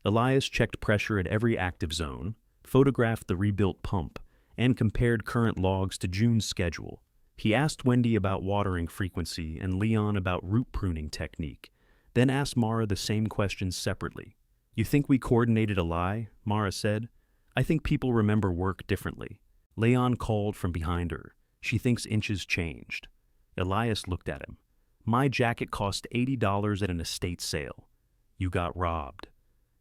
Elias checked pressure at every active zone, photographed the rebuilt pump, and compared current logs to June's schedule. He asked Wendy about watering frequency and Leon about root pruning technique, then asked Mara the same questions separately. "You think we coordinated a lie?" Mara said. "I think people remember work differently." Leon called from behind her. "She thinks inches changed." Elias looked at him. "My jacket cost $80 at an estate sale." "You got robbed."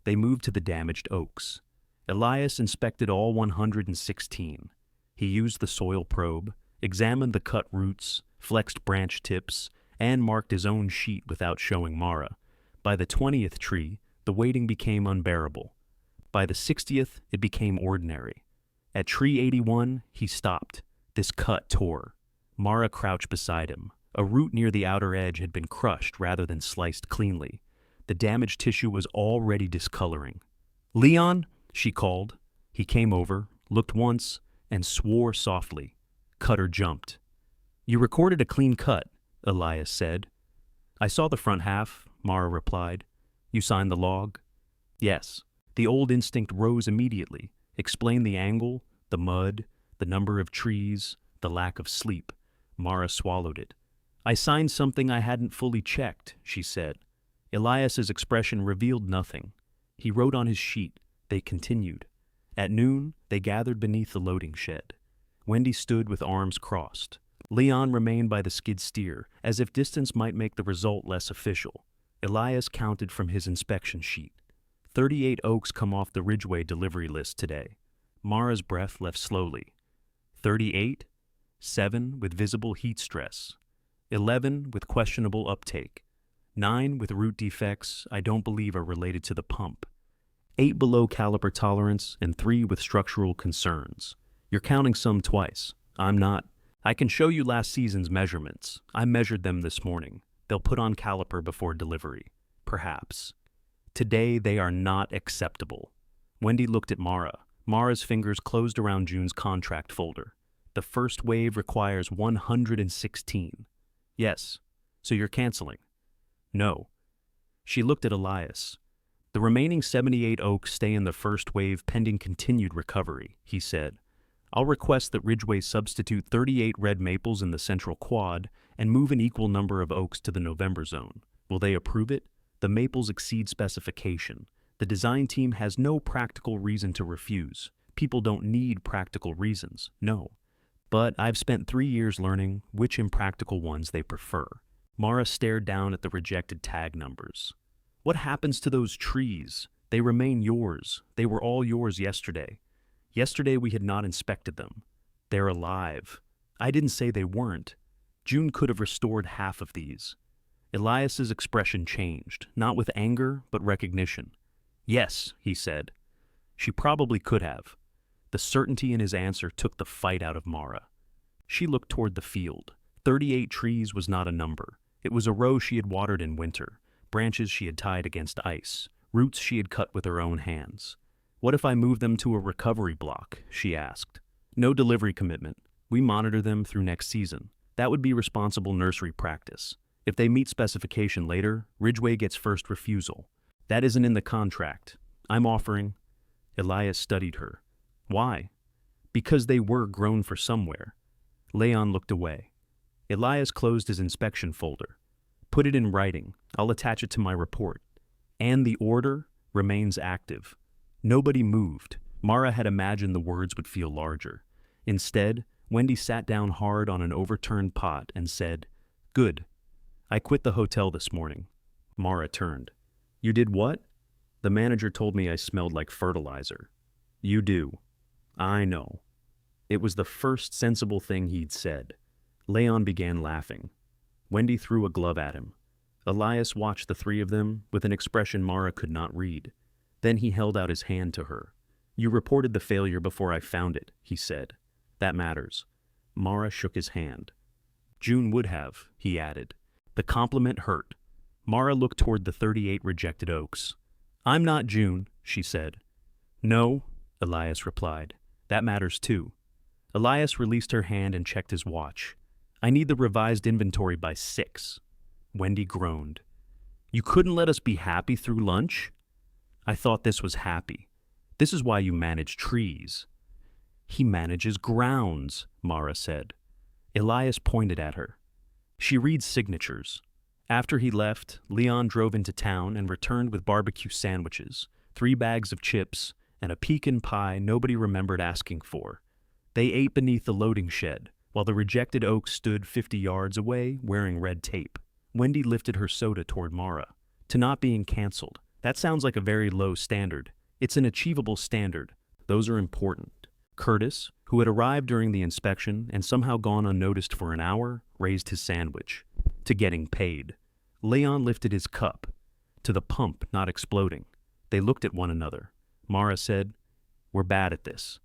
They moved to the damaged oaks. Elias inspected all 116. He used the soil probe, examined the cut roots, flexed branch tips, and marked his own sheet without showing Mara. By the 20th tree, the waiting became unbearable. By the 60th, it became ordinary. At tree 81, he stopped. This cut tore. Mara crouched beside him. A root near the outer edge had been crushed rather than sliced cleanly. The damaged tissue was already discoloring. "Leon!" she called. He came over, looked once, and swore softly. Cutter jumped. "You recorded a clean cut," Elias said. "I saw the front half," Mara replied. "You signed the log?" "Yes." The old instinct rose immediately, explained the angle, the mud, the number of trees, the lack of sleep. Mara swallowed it. "I signed something I hadn't fully checked," she said. Elias's expression revealed nothing. He wrote on his sheet. They continued. At noon, they gathered beneath the loading shed. Wendy stood with arms crossed. Leon remained by the skid steer, as if distance might make the result less official. Elias counted from his inspection sheet. 38 oaks come off the Ridgeway delivery list today. Mara's breath left slowly. 38? 7 with visible heat stress. 11 with questionable uptake. 9 with root defects I don't believe are related to the pump. 8 below caliper tolerance and 3 with structural concerns. You're counting some twice. I'm not. I can show you last season's measurements. I measured them this morning. They'll put on caliper before delivery. Perhaps. Today they are not acceptable. Wendy looked at Mara. Mara's fingers closed around June's contract folder. The first wave requires 116. Yes. So you're canceling? No. She looked at Elias. The remaining 78 oaks stay in the first wave pending continued recovery, he said. I'll request that Ridgeway substitute 38 red maples in the central quad and move an equal number of oaks to the November zone. Will they approve it? The maples exceed specification. The design team has no practical reason to refuse. People don't need practical reasons, no. But I've spent 3 years learning which impractical ones they prefer. Mara stared down at the rejected tag numbers. What happens to those trees? They remain yours. They were all yours yesterday. Yesterday we had not inspected them. They're alive. I didn't say they weren't. June could have restored half of these. Elias's expression changed, not with anger, but recognition. Yes, he said. She probably could have. The certainty in his answer took the fight out of Mara. She looked toward the field. 38 trees was not a number. It was a row she had watered in winter, branches she had tied against ice, roots she had cut with her own hands. What if I move them to a recovery block? She asked. No delivery commitment. We monitor them through next season. That would be responsible nursery practice. If they meet specification later, Ridgeway gets first refusal. That isn't in the contract. I'm offering. Elias studied her. Why? Because they were grown for somewhere. Leon looked away. Elias closed his inspection folder. Put it in writing. I'll attach it to my report. And the order remains active. Nobody moved. Mara had imagined the words would feel larger. Instead, Wendy sat down hard on an overturned pot and said, Good. I quit the hotel this morning. Mara turned. You did what? The manager told me I smelled like fertilizer. You do. I know. It was the first sensible thing he'd said. Leon began laughing. Wendy threw a glove at him. Elias watched the three of them with an expression Mara could not read. Then he held out his hand to her. You reported the failure before I found it, he said. That matters. Mara shook his hand. June would have, he added. The compliment hurt. Mara looked toward the 38 rejected oaks. I'm not June, she said. No, Elias replied. That matters too. Elias released her hand and checked his watch. I need the revised inventory by 6. Wendy groaned. You couldn't let us be happy through lunch? I thought this was happy. This is why you manage trees. He manages grounds, Mara said. Elias pointed at her. She reads signatures. After he left, Leon drove into town and returned with barbecue sandwiches, 3 bags of chips, and a pecan pie nobody remembered asking for. They ate beneath the loading shed, while the rejected oaks stood 50 yards away wearing red tape. Wendy lifted her soda toward Mara. To not being canceled. That sounds like a very low standard. It's an achievable standard. Those are important. Curtis, who had arrived during the inspection and somehow gone unnoticed for an hour, raised his sandwich. To getting paid. Leon lifted his cup. To the pump not exploding. They looked at one another. Mara said, We're bad at this.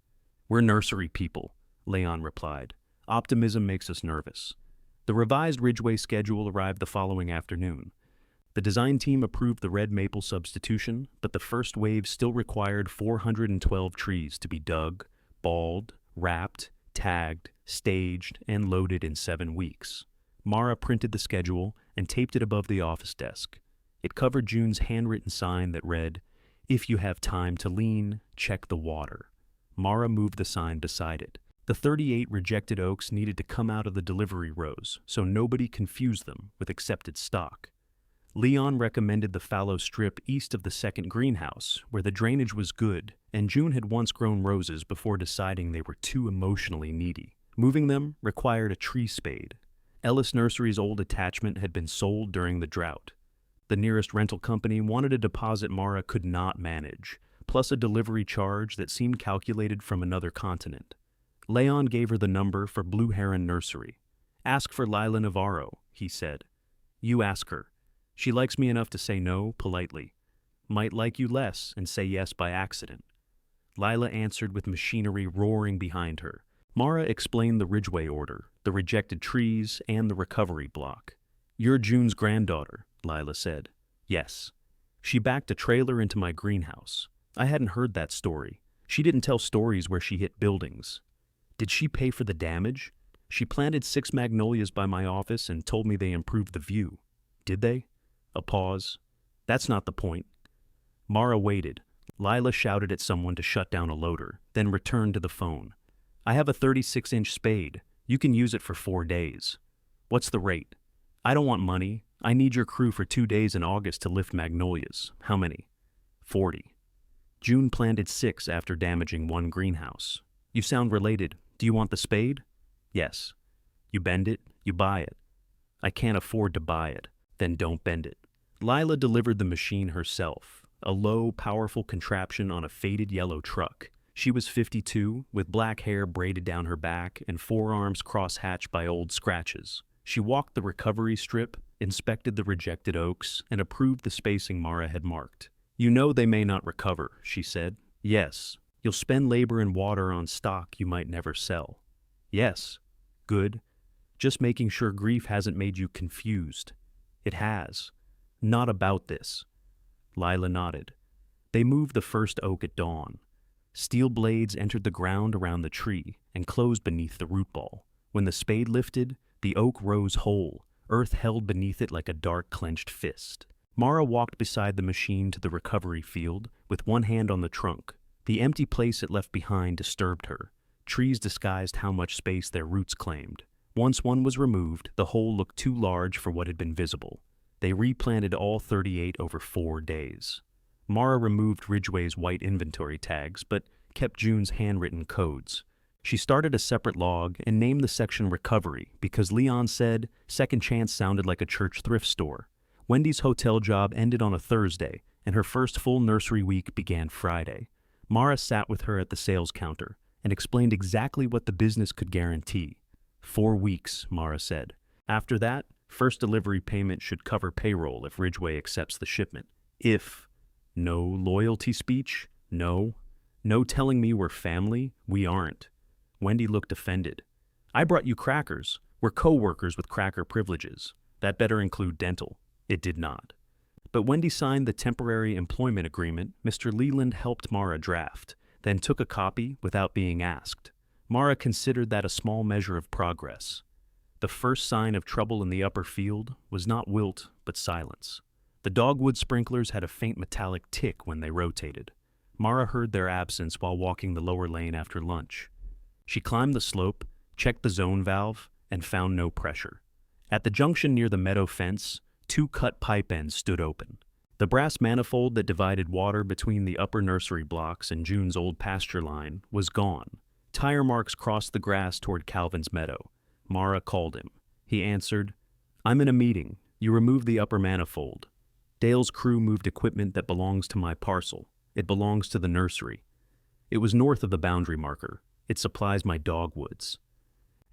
We're nursery people, Leon replied. Optimism makes us nervous. The revised Ridgeway schedule arrived the following afternoon. The design team approved the red maple substitution, but the first wave still required 412 trees to be dug, balled, wrapped, tagged, staged, and loaded in 7 weeks. Mara printed the schedule and taped it above the office desk. It covered June's handwritten sign that read, If you have time to lean, check the water. Mara moved the sign beside it. The 38 rejected oaks needed to come out of the delivery rows, so nobody confused them with accepted stock. Leon recommended the fallow strip east of the second greenhouse, where the drainage was good, and June had once grown roses before deciding they were too emotionally needy. Moving them required a tree spade. Ellis Nursery's old attachment had been sold during the drought. The nearest rental company wanted a deposit Mara could not manage, plus a delivery charge that seemed calculated from another continent. Leon gave her the number for Blue Heron Nursery. "Ask for Lila Navarro," he said. "You ask her. She likes me enough to say no politely. Might like you less and say yes by accident." Lila answered with machinery roaring behind her. Mara explained the Ridgway order, the rejected trees, and the recovery block. "You're June's granddaughter," Lila said. "Yes. She backed a trailer into my greenhouse. I hadn't heard that story. She didn't tell stories where she hit buildings. Did she pay for the damage? She planted 6 magnolias by my office and told me they improved the view. Did they?" A pause. "That's not the point." Mara waited. Lila shouted at someone to shut down a loader, then returned to the phone. "I have a 36-inch spade. You can use it for 4 days. What's the rate? I don't want money. I need your crew for 2 days in August to lift magnolias. How many?" 40. June planted 6 after damaging 1 greenhouse. "You sound related. Do you want the spade?" "Yes." "You bend it, you buy it." "I can't afford to buy it." "Then don't bend it." Lila delivered the machine herself, a low, powerful contraption on a faded yellow truck. She was 52, with black hair braided down her back and forearms cross-hatched by old scratches. She walked the recovery strip, inspected the rejected oaks, and approved the spacing Mara had marked. "You know they may not recover," she said. "Yes." "You'll spend labor and water on stock you might never sell." "Yes." "Good. Just making sure grief hasn't made you confused." "It has. Not about this." Lila nodded. They moved the first oak at dawn. Steel blades entered the ground around the tree and closed beneath the root ball. When the spade lifted, the oak rose whole, earth held beneath it like a dark clenched fist. Mara walked beside the machine to the recovery field, with one hand on the trunk. The empty place it left behind disturbed her. Trees disguised how much space their roots claimed. Once one was removed, the hole looked too large for what had been visible. They replanted all 38 over 4 days. Mara removed Ridgway's white inventory tags, but kept June's handwritten codes. She started a separate log and named the section Recovery because Leon said Second Chance sounded like a church thrift store. Wendy's hotel job ended on a Thursday, and her first full nursery week began Friday. Mara sat with her at the sales counter and explained exactly what the business could guarantee. 4 weeks, Mara said. After that, first delivery payment should cover payroll if Ridgway accepts the shipment. If. No loyalty speech? No. No telling me we're family? We aren't. Wendy looked offended. I brought you crackers. We're co-workers with cracker privileges. That better include dental. It did not. But Wendy signed the temporary employment agreement Mr. Leland helped Mara draft, then took a copy without being asked. Mara considered that a small measure of progress. The first sign of trouble in the upper field was not wilt, but silence. The dogwood sprinklers had a faint metallic tick when they rotated. Mara heard their absence while walking the lower lane after lunch. She climbed the slope, checked the zone valve, and found no pressure. At the junction near the meadow fence, 2 cut pipe ends stood open. The brass manifold that divided water between the upper nursery blocks and June's old pasture line was gone. Tire marks crossed the grass toward Calvin's meadow. Mara called him. He answered, I'm in a meeting. You remove the upper manifold. Dale's crew moved equipment that belongs to my parcel. It belongs to the nursery. It was north of the boundary marker. It supplies my dogwoods.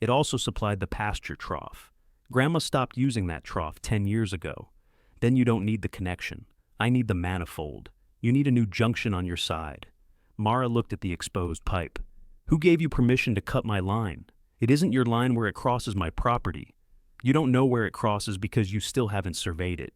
It also supplied the pasture trough. Grandma stopped using that trough 10 years ago. Then you don't need the connection. I need the manifold. You need a new junction on your side. Mara looked at the exposed pipe. Who gave you permission to cut my line? It isn't your line where it crosses my property. You don't know where it crosses because you still haven't surveyed it.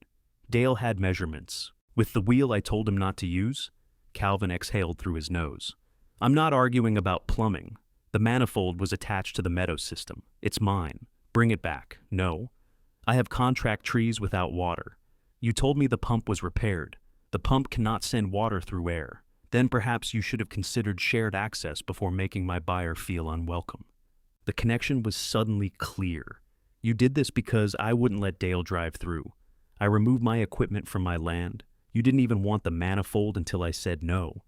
Dale had measurements. With the wheel I told him not to use, Calvin exhaled through his nose. I'm not arguing about plumbing. The manifold was attached to the meadow system. It's mine. Bring it back. No. I have contract trees without water. You told me the pump was repaired. The pump cannot send water through air. Then perhaps you should have considered shared access before making my buyer feel unwelcome. The connection was suddenly clear. You did this because I wouldn't let Dale drive through. I removed my equipment from my land. You didn't even want the manifold until I said no.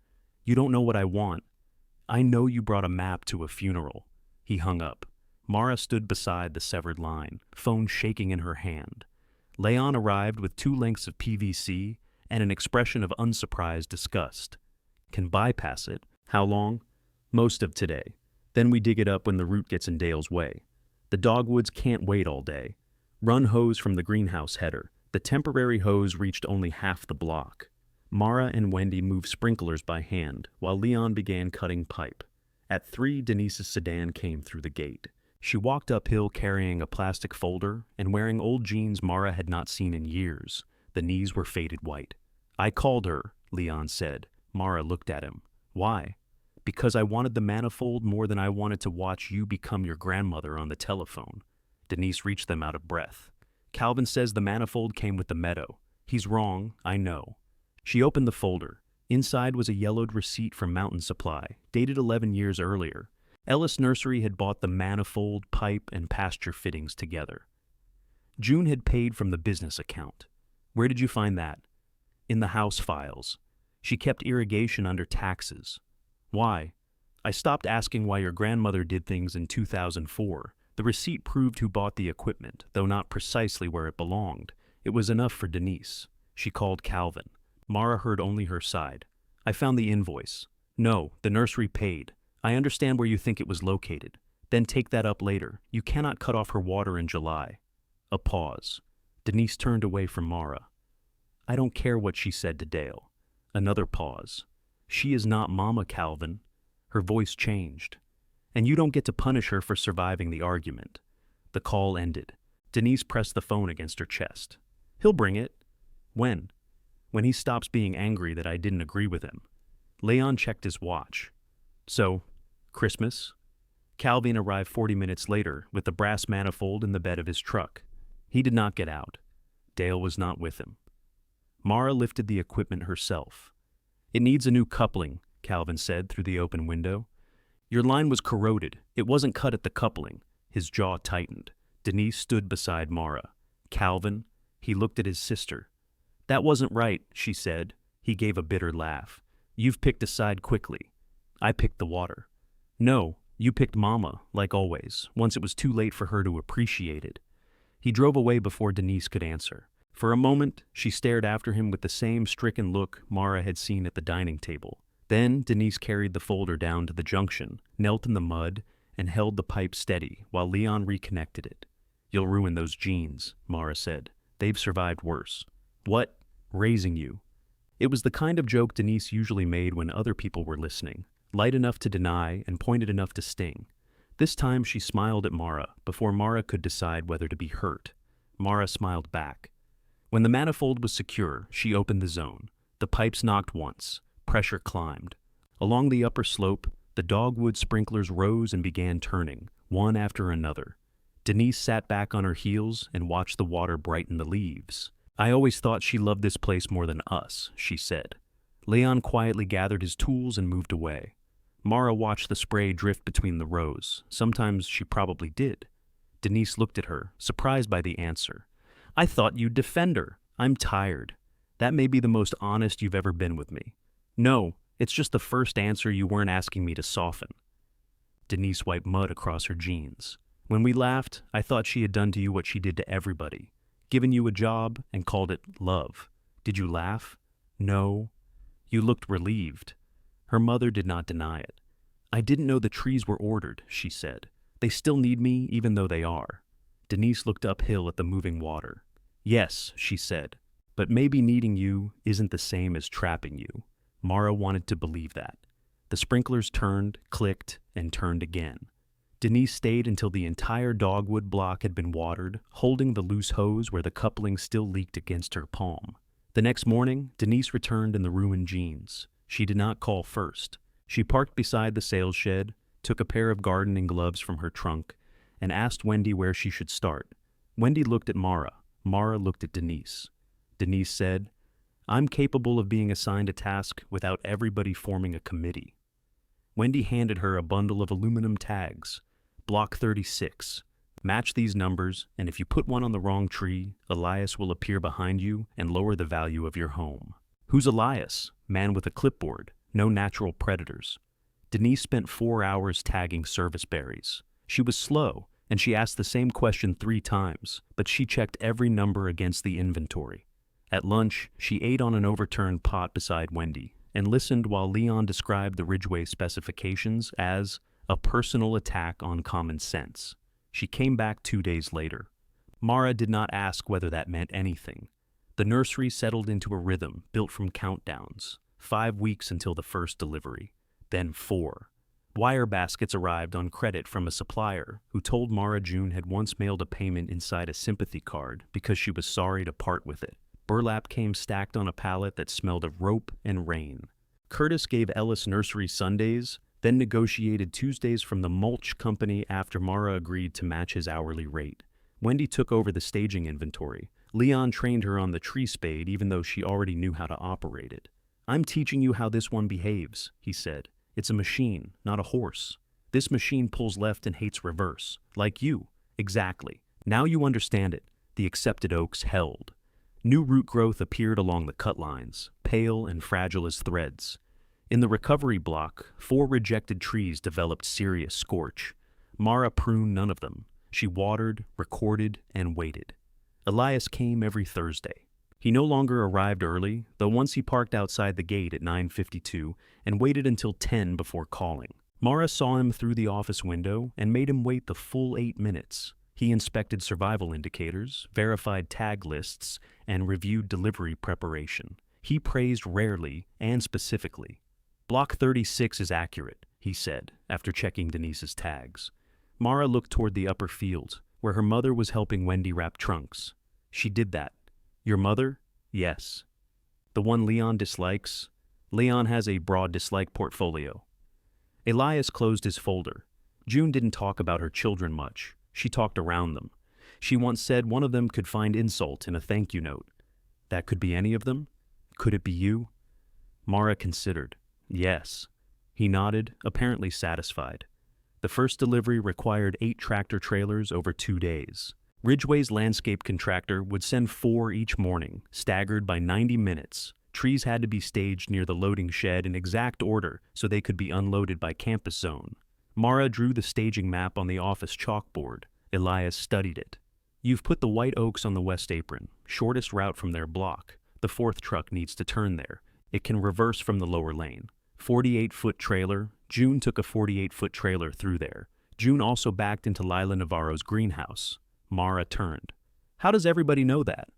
You don't know what I want. I know you brought a map to a funeral." He hung up. Mara stood beside the severed line, phone shaking in her hand. Leon arrived with 2 lengths of PVC and an expression of unsurprised disgust. "Can bypass it. How long?" "Most of today. Then we dig it up when the root gets in Dale's way. The dogwoods can't wait all day. Run hose from the greenhouse header." The temporary hose reached only half the block. Mara and Wendy moved sprinklers by hand, while Leon began cutting pipe. At 3, Denise's sedan came through the gate. She walked uphill carrying a plastic folder and wearing old jeans Mara had not seen in years. The knees were faded white. "I called her," Leon said. Mara looked at him. "Why?" "Because I wanted the manifold more than I wanted to watch you become your grandmother on the telephone." Denise reached them out of breath. "Calvin says the manifold came with the meadow. He's wrong, I know." She opened the folder. Inside was a yellowed receipt from Mountain Supply, dated 11 years earlier. Ellis Nursery had bought the manifold, pipe, and pasture fittings together. June had paid from the business account. "Where did you find that?" "In the house files. She kept irrigation under taxes." "Why?" "I stopped asking why your grandmother did things in 2004. The receipt proved who bought the equipment, though not precisely where it belonged. It was enough for Denise. She called Calvin. Mara heard only her side. "I found the invoice." "No, the nursery paid. I understand where you think it was located. Then take that up later. You cannot cut off her water in July." A pause. Denise turned away from Mara. "I don't care what she said to Dale." Another pause. "She is not Mama, Calvin." Her voice changed. "And you don't get to punish her for surviving the argument." The call ended. Denise pressed the phone against her chest. "He'll bring it." "When?" "When he stops being angry that I didn't agree with him." Leon checked his watch. "So, Christmas?" Calvin arrived 40 minutes later with the brass manifold in the bed of his truck. He did not get out. Dale was not with him. Mara lifted the equipment herself. "It needs a new coupling," Calvin said through the open window. "Your line was corroded. It wasn't cut at the coupling." His jaw tightened. Denise stood beside Mara. "Calvin?" He looked at his sister. "That wasn't right," she said. He gave a bitter laugh. "You've picked a side quickly." "I picked the water." "No, you picked Mama, like always, once it was too late for her to appreciate it." He drove away before Denise could answer. For a moment, she stared after him with the same stricken look Mara had seen at the dining table. Then Denise carried the folder down to the junction, knelt in the mud, and held the pipe steady while Leon reconnected it. "You'll ruin those jeans," Mara said. "They've survived worse." "What? Raising you?" It was the kind of joke Denise usually made when other people were listening, light enough to deny and pointed enough to sting. This time she smiled at Mara before Mara could decide whether to be hurt. Mara smiled back. When the manifold was secure, she opened the zone. The pipes knocked once. Pressure climbed. Along the upper slope, the dogwood sprinklers rose and began turning, one after another. Denise sat back on her heels and watched the water brighten the leaves. "I always thought she loved this place more than us," she said. Leon quietly gathered his tools and moved away. Mara watched the spray drift between the rows. Sometimes she probably did. Denise looked at her, surprised by the answer. "I thought you'd defend her. I'm tired. That may be the most honest you've ever been with me." "No, it's just the first answer you weren't asking me to soften." Denise wiped mud across her jeans. "When we laughed, I thought she had done to you what she did to everybody. Given you a job and called it love. Did you laugh?" "No." "You looked relieved." Her mother did not deny it. "I didn't know the trees were ordered," she said. "They still need me, even though they are." Denise looked uphill at the moving water. "Yes," she said, "but maybe needing you isn't the same as trapping you." Mara wanted to believe that. The sprinklers turned, clicked, and turned again. Denise stayed until the entire dogwood block had been watered, holding the loose hose where the coupling still leaked against her palm. The next morning, Denise returned in the ruined jeans. She did not call first. She parked beside the sales shed, took a pair of gardening gloves from her trunk, and asked Wendy where she should start. Wendy looked at Mara. Mara looked at Denise. Denise said, "I'm capable of being assigned a task without everybody forming a committee." Wendy handed her a bundle of aluminum tags. "Block 36. Match these numbers, and if you put one on the wrong tree, Elias will appear behind you and lower the value of your home. Who's Elias? Man with a clipboard. No natural predators. Denise spent 4 hours tagging service berries. She was slow, and she asked the same question 3 times, but she checked every number against the inventory. At lunch, she ate on an overturned pot beside Wendy and listened while Leon described the Ridgway specifications as a personal attack on common sense. She came back 2 days later. Mara did not ask whether that meant anything. The nursery settled into a rhythm built from countdowns, 5 weeks until the first delivery, then 4. Wire baskets arrived on credit from a supplier who told Mara June had once mailed a payment inside a sympathy card because she was sorry to part with it. Burlap came stacked on a pallet that smelled of rope and rain. Curtis gave Ellis Nursery Sundays, then negotiated Tuesdays from the mulch company after Mara agreed to match his hourly rate. Wendy took over the staging inventory. Leon trained her on the tree spade even though she already knew how to operate it. "I'm teaching you how this one behaves," he said. "It's a machine, not a horse. This machine pulls left and hates reverse. Like you." "Exactly. Now you understand it." The accepted oaks held. New root growth appeared along the cut lines, pale and fragile as threads. In the recovery block, 4 rejected trees developed serious scorch. Mara pruned none of them. She watered, recorded, and waited. Elias came every Thursday. He no longer arrived early, though once he parked outside the gate at 9:52 and waited until 10 before calling. Mara saw him through the office window and made him wait the full 8 minutes. He inspected survival indicators, verified tag lists, and reviewed delivery preparation. He praised rarely and specifically. "Block 36 is accurate," he said, after checking Denise's tags. Mara looked toward the upper field, where her mother was helping Wendy wrap trunks. "She did that." "Your mother?" "Yes." "The one Leon dislikes?" "Leon has a broad dislike portfolio." Elias closed his folder. June didn't talk about her children much. She talked around them. She once said one of them could find insult in a thank you note. That could be any of them? Could it be you? Mara considered. Yes. He nodded, apparently satisfied. The first delivery required 8 tractor trailers over 2 days. Ridgway's landscape contractor would send 4 each morning, staggered by 90 minutes. Trees had to be staged near the loading shed in exact order so they could be unloaded by campus zone. Mara drew the staging map on the office chalkboard. Elias studied it. "You've put the white oaks on the west apron, shortest route from their block. The 4th truck needs to turn there. It can reverse from the lower lane. 48-foot trailer. June took a 48-foot trailer through there. June also backed into Lila Navarro's greenhouse." Mara turned. "How does everybody know that?"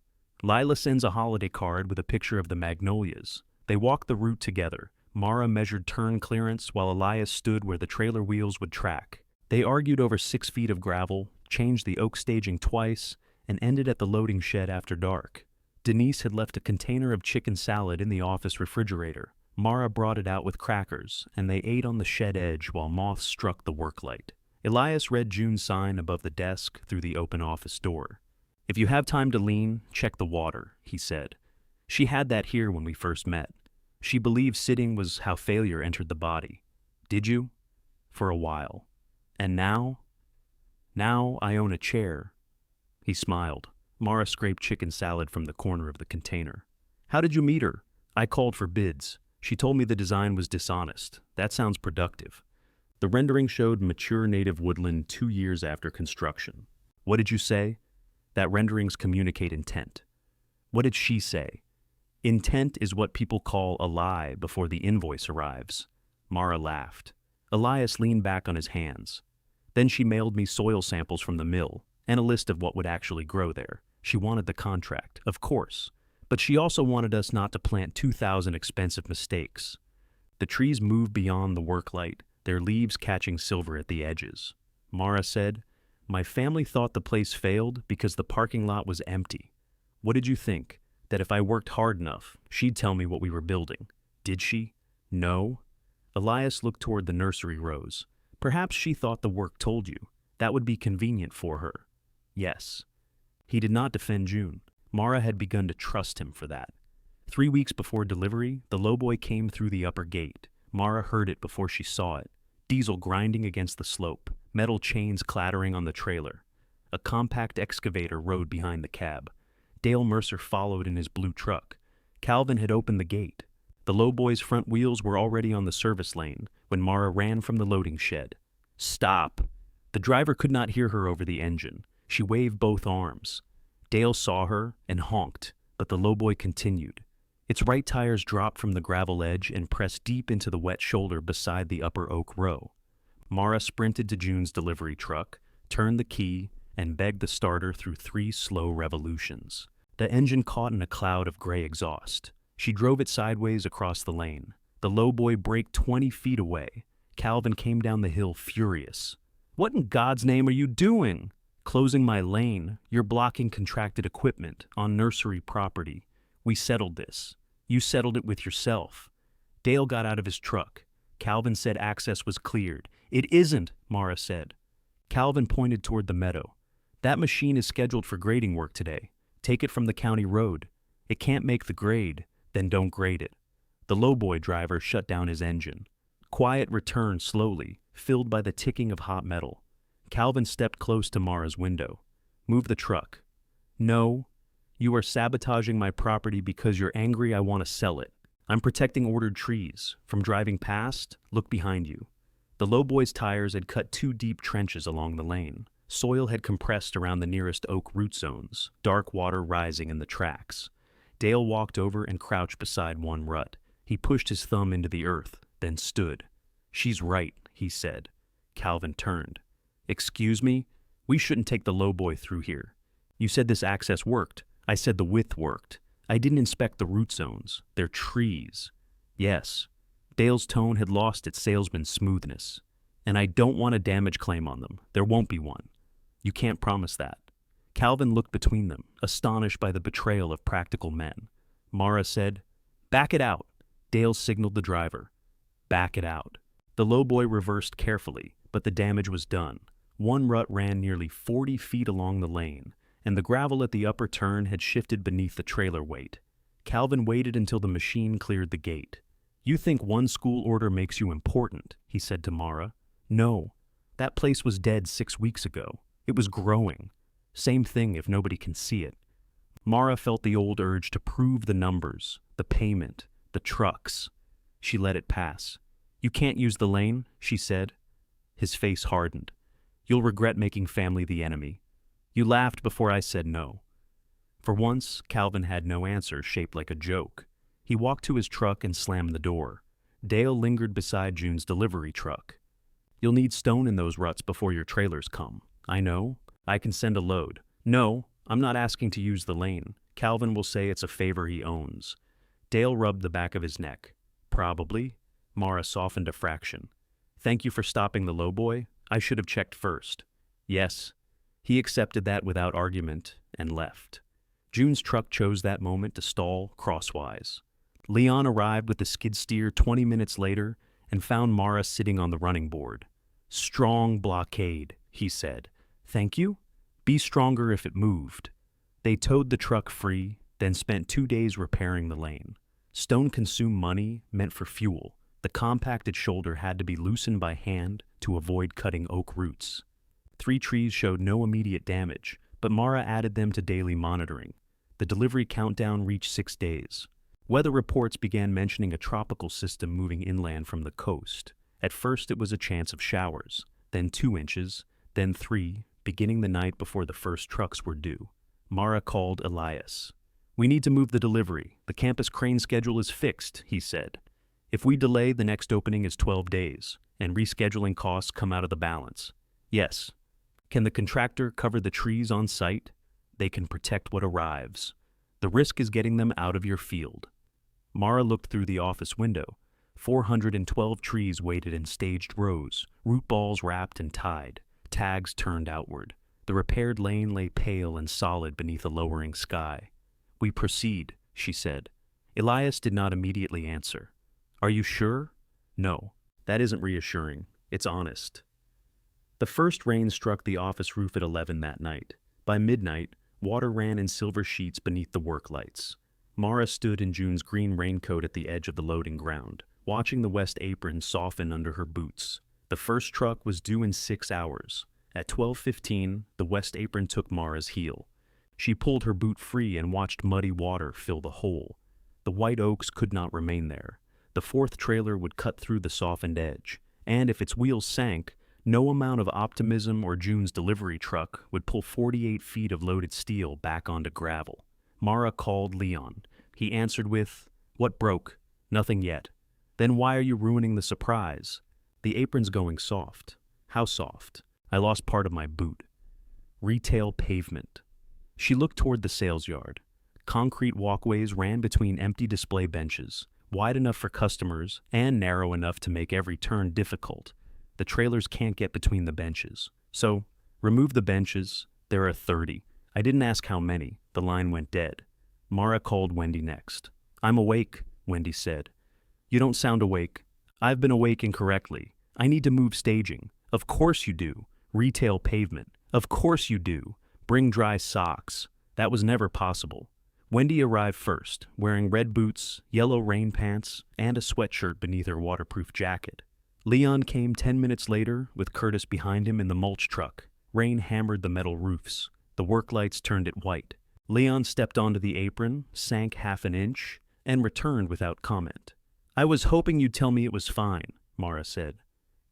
"Lila sends a holiday card with a picture of the magnolias." They walked the route together. Mara measured turn clearance while Elias stood where the trailer wheels would track. They argued over 6 feet of gravel, changed the oak staging twice, and ended at the loading shed after dark. Denise had left a container of chicken salad in the office refrigerator. Mara brought it out with crackers, and they ate on the shed edge while moths struck the work light. Elias read June's sign above the desk through the open office door. "If you have time to lean, check the water," he said. "She had that here when we first met. She believed sitting was how failure entered the body. Did you?" "For a while. And now?" "Now I own a chair." He smiled. Mara scraped chicken salad from the corner of the container. "How did you meet her?" "I called for bids. She told me the design was dishonest. That sounds productive." The rendering showed mature native woodland 2 years after construction. "What did you say?" "That renderings communicate intent." "What did she say?" "Intent is what people call a lie before the invoice arrives." Mara laughed. Elias leaned back on his hands. "Then she mailed me soil samples from the mill and a list of what would actually grow there. She wanted the contract, of course, but she also wanted us not to plant 2,000 expensive mistakes." The trees moved beyond the work light, their leaves catching silver at the edges. Mara said, "My family thought the place failed because the parking lot was empty. What did you think? That if I worked hard enough, she'd tell me what we were building? Did she? No?" Elias looked toward the nursery rows. "Perhaps she thought the work told you. That would be convenient for her." "Yes." He did not defend June. Mara had begun to trust him for that. 3 weeks before delivery, the lowboy came through the upper gate. Mara heard it before she saw it. Diesel grinding against the slope, metal chains clattering on the trailer. A compact excavator rode behind the cab. Dale Mercer followed in his blue truck. Calvin had opened the gate. The lowboy's front wheels were already on the service lane when Mara ran from the loading shed. "Stop!" The driver could not hear her over the engine. She waved both arms. Dale saw her and honked, but the lowboy continued. Its right tires dropped from the gravel edge and pressed deep into the wet shoulder beside the upper oak row. Mara sprinted to June's delivery truck, turned the key, and begged the starter through 3 slow revolutions. The engine caught in a cloud of gray exhaust. She drove it sideways across the lane. The lowboy braked 20 feet away. Calvin came down the hill furious. "What in God's name are you doing?" "Closing my lane. You're blocking contracted equipment on nursery property. We settled this. You settled it with yourself." Dale got out of his truck. Calvin said access was cleared. "It isn't," Mara said. Calvin pointed toward the meadow. "That machine is scheduled for grading work today. Take it from the county road. It can't make the grade, then don't grade it." The lowboy driver shut down his engine. Quiet returned slowly, filled by the ticking of hot metal. Calvin stepped close to Mara's window. "Move the truck." "No. You are sabotaging my property because you're angry I want to sell it. I'm protecting ordered trees. From driving past, look behind you." The lowboy's tires had cut 2 deep trenches along the lane. Soil had compressed around the nearest oak root zones, dark water rising in the tracks. Dale walked over and crouched beside one rut. He pushed his thumb into the earth, then stood. "She's right," he said. Calvin turned. "Excuse me? We shouldn't take the lowboy through here. You said this access worked. I said the width worked. I didn't inspect the root zones. They're trees." "Yes." Dale's tone had lost its salesman's smoothness. "And I don't want a damage claim on them. There won't be one." "You can't promise that." Calvin looked between them, astonished by the betrayal of practical men. Mara said, "Back it out." Dale signaled the driver. "Back it out." The lowboy reversed carefully, but the damage was done. One rut ran nearly 40 feet along the lane, and the gravel at the upper turn had shifted beneath the trailer weight. Calvin waited until the machine cleared the gate. "You think one school order makes you important," he said to Mara. "No. That place was dead 6 weeks ago. It was growing. Same thing if nobody can see it." Mara felt the old urge to prove the numbers, the payment, the trucks. She let it pass. "You can't use the lane," she said. His face hardened. "You'll regret making family the enemy. You laughed before I said no." For once, Calvin had no answer shaped like a joke. He walked to his truck and slammed the door. Dale lingered beside June's delivery truck. "You'll need stone in those ruts before your trailers come. I know. I can send a load." "No, I'm not asking to use the lane. Calvin will say it's a favor he owns." Dale rubbed the back of his neck. "Probably." Mara softened a fraction. "Thank you for stopping the lowboy. I should have checked first." "Yes." He accepted that without argument and left. June's truck chose that moment to stall crosswise. Leon arrived with the skid steer 20 minutes later and found Mara sitting on the running board. "Strong blockade," he said. "Thank you? Be stronger if it moved." They towed the truck free, then spent 2 days repairing the lane. Stone consumed money meant for fuel. The compacted shoulder had to be loosened by hand to avoid cutting oak roots. 3 trees showed no immediate damage, but Mara added them to daily monitoring. The delivery countdown reached 6 days. Weather reports began mentioning a tropical system moving inland from the coast. At first it was a chance of showers, then 2 inches, then 3, beginning the night before the first trucks were due. Mara called Elias. "We need to move the delivery. The campus crane schedule is fixed," he said. "If we delay, the next opening is 12 days, and rescheduling costs come out of the balance." "Yes." "Can the contractor cover the trees on site?" "They can protect what arrives. The risk is getting them out of your field." Mara looked through the office window. 412 trees waited in staged rows, root balls wrapped and tied, tags turned outward. The repaired lane lay pale and solid beneath a lowering sky. "We proceed," she said. Elias did not immediately answer. "Are you sure?" "No. That isn't reassuring. It's honest." The first rain struck the office roof at 11 that night. By midnight, water ran in silver sheets beneath the work lights. Mara stood in June's green raincoat at the edge of the loading ground, watching the west apron soften under her boots. The first truck was due in 6 hours. At 12:15, the west apron took Mara's heel. She pulled her boot free and watched muddy water fill the hole. The white oaks could not remain there. The fourth trailer would cut through the softened edge, and if its wheels sank, no amount of optimism or June's delivery truck would pull 48 feet of loaded steel back onto gravel. Mara called Leon. He answered with, "What broke?" "Nothing yet." "Then why are you ruining the surprise?" "The apron's going soft." "How soft?" "I lost part of my boot." Retail pavement. She looked toward the sales yard. Concrete walkways ran between empty display benches, wide enough for customers and narrow enough to make every turn difficult. The trailers can't get between the benches. So, remove the benches. There are 30. I didn't ask how many. The line went dead. Mara called Wendy next. "I'm awake," Wendy said. "You don't sound awake." "I've been awake incorrectly. I need to move staging." "Of course you do." "Retail pavement." "Of course you do." "Bring dry socks." That was never possible. Wendy arrived first, wearing red boots, yellow rain pants, and a sweatshirt beneath her waterproof jacket. Leon came 10 minutes later, with Curtis behind him in the mulch truck. Rain hammered the metal roofs. The work lights turned it white. Leon stepped onto the apron, sank half an inch, and returned without comment. "I was hoping you'd tell me it was fine," Mara said.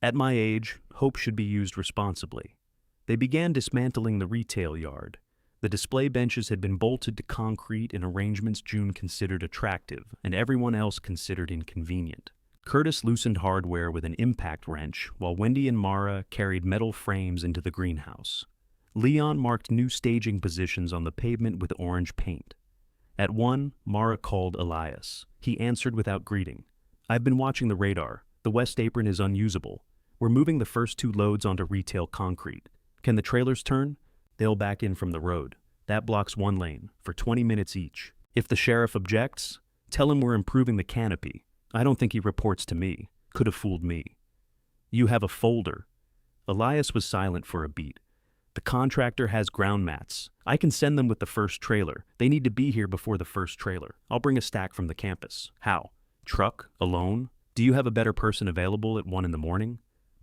"At my age, hope should be used responsibly." They began dismantling the retail yard. The display benches had been bolted to concrete in arrangements June considered attractive and everyone else considered inconvenient. Curtis loosened hardware with an impact wrench, while Wendy and Mara carried metal frames into the greenhouse. Leon marked new staging positions on the pavement with orange paint. At 1, Mara called Elias. He answered without greeting. "I've been watching the radar. The west apron is unusable. We're moving the first 2 loads onto retail concrete. Can the trailers turn? They'll back in from the road. That blocks 1 lane, for 20 minutes each. If the sheriff objects, tell him we're improving the canopy. I don't think he reports to me. Could have fooled me." "You have a folder." Elias was silent for a beat. "The contractor has ground mats. I can send them with the first trailer. They need to be here before the first trailer. I'll bring a stack from the campus." "How? Truck? Alone? Do you have a better person available at 1 in the morning?"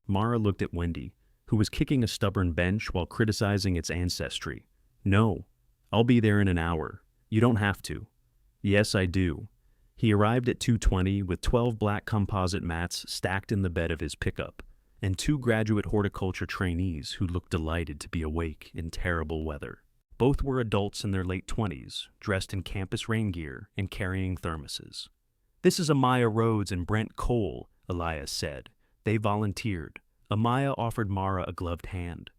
Mara looked at Wendy, who was kicking a stubborn bench while criticizing its ancestry. "No. I'll be there in an hour. You don't have to." "Yes, I do." He arrived at 2:20 with 12 black composite mats stacked in the bed of his pickup, and 2 graduate horticulture trainees who looked delighted to be awake in terrible weather. Both were adults in their late 20s, dressed in campus rain gear and carrying thermoses. "This is Amaya Rhodes and Brent Cole," Elias said. They volunteered. Amaya offered Mara a gloved hand.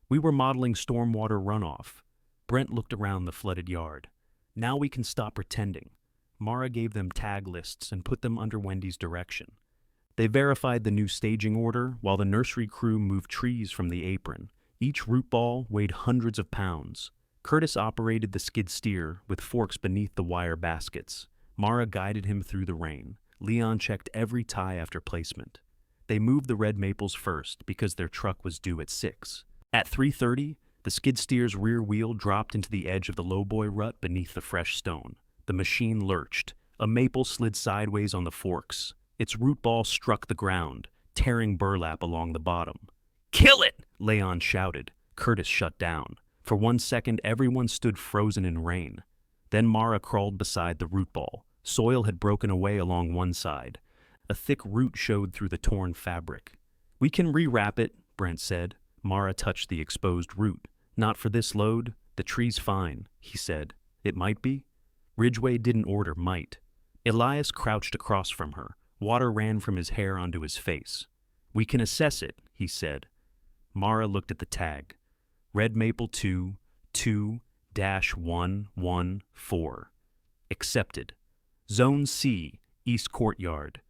"We were modeling stormwater runoff." Brent looked around the flooded yard. "Now we can stop pretending." Mara gave them tag lists and put them under Wendy's direction. They verified the new staging order while the nursery crew moved trees from the apron. Each root ball weighed hundreds of pounds. Curtis operated the skid steer with forks beneath the wire baskets. Mara guided him through the rain. Leon checked every tie after placement. They moved the red maples first because their truck was due at 6. At 3:30, the skid steer's rear wheel dropped into the edge of the lowboy rut beneath the fresh stone. The machine lurched. A maple slid sideways on the forks. Its root ball struck the ground, tearing burlap along the bottom. "Kill it!" Leon shouted. Curtis shut down. For 1 second, everyone stood frozen in rain. Then Mara crawled beside the root ball. Soil had broken away along one side. A thick root showed through the torn fabric. "We can rewrap it," Brent said. Mara touched the exposed root. "Not for this load. The tree's fine," he said. "It might be?" Ridgway didn't order might. Elias crouched across from her. Water ran from his hair onto his face. "We can assess it," he said. Mara looked at the tag. Red Maple 2, 2-114. Accepted. Zone C, East Courtyard.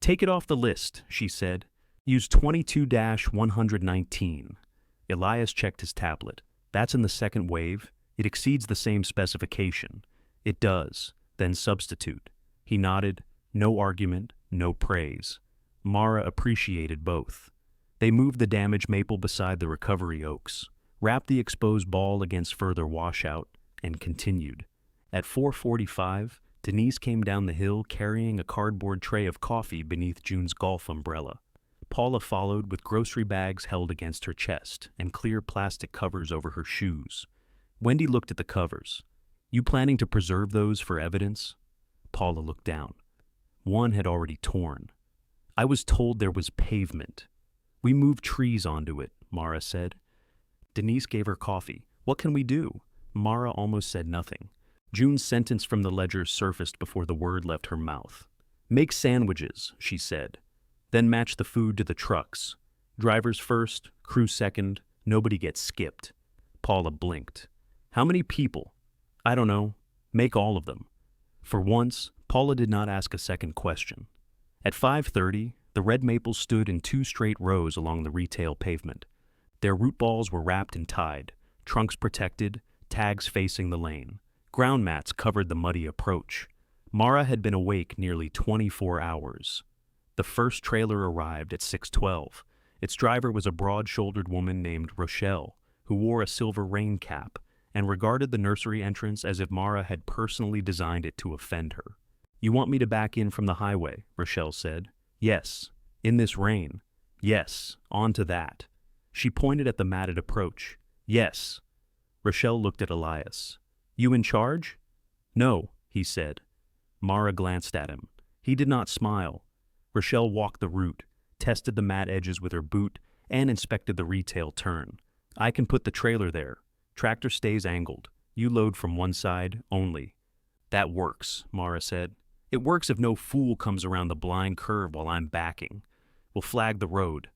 "Take it off the list," she said. "Use 22-119. Elias checked his tablet. "That's in the second wave. It exceeds the same specification." "It does. Then substitute." He nodded. No argument, no praise. Mara appreciated both. They moved the damaged maple beside the recovery oaks, wrapped the exposed ball against further washout, and continued. At 4:45, Denise came down the hill carrying a cardboard tray of coffee beneath June's golf umbrella. Paula followed with grocery bags held against her chest and clear plastic covers over her shoes. Wendy looked at the covers. You planning to preserve those for evidence? Paula looked down. One had already torn. I was told there was pavement. We moved trees onto it, Mara said. Denise gave her coffee. What can we do? Mara almost said nothing. June's sentence from the ledger surfaced before the word left her mouth. Make sandwiches, she said. Then match the food to the trucks. Drivers first, crew second, nobody gets skipped. Paula blinked. How many people? I don't know. Make all of them. For once, Paula did not ask a second question. At 5:30, the red maples stood in 2 straight rows along the retail pavement. Their root balls were wrapped and tied, trunks protected, tags facing the lane. Ground mats covered the muddy approach. Mara had been awake nearly 24 hours. The first trailer arrived at 6:12. Its driver was a broad-shouldered woman named Rochelle, who wore a silver rain cap and regarded the nursery entrance as if Mara had personally designed it to offend her. You want me to back in from the highway, Rochelle said. Yes. In this rain. Yes. On to that. She pointed at the matted approach. Yes. Rochelle looked at Elias. You in charge? No, he said. Mara glanced at him. He did not smile. Rochelle walked the route, tested the mat edges with her boot, and inspected the retail turn. I can put the trailer there. Tractor stays angled. You load from one side only. That works, Mara said. It works if no fool comes around the blind curve while I'm backing. We'll flag the road.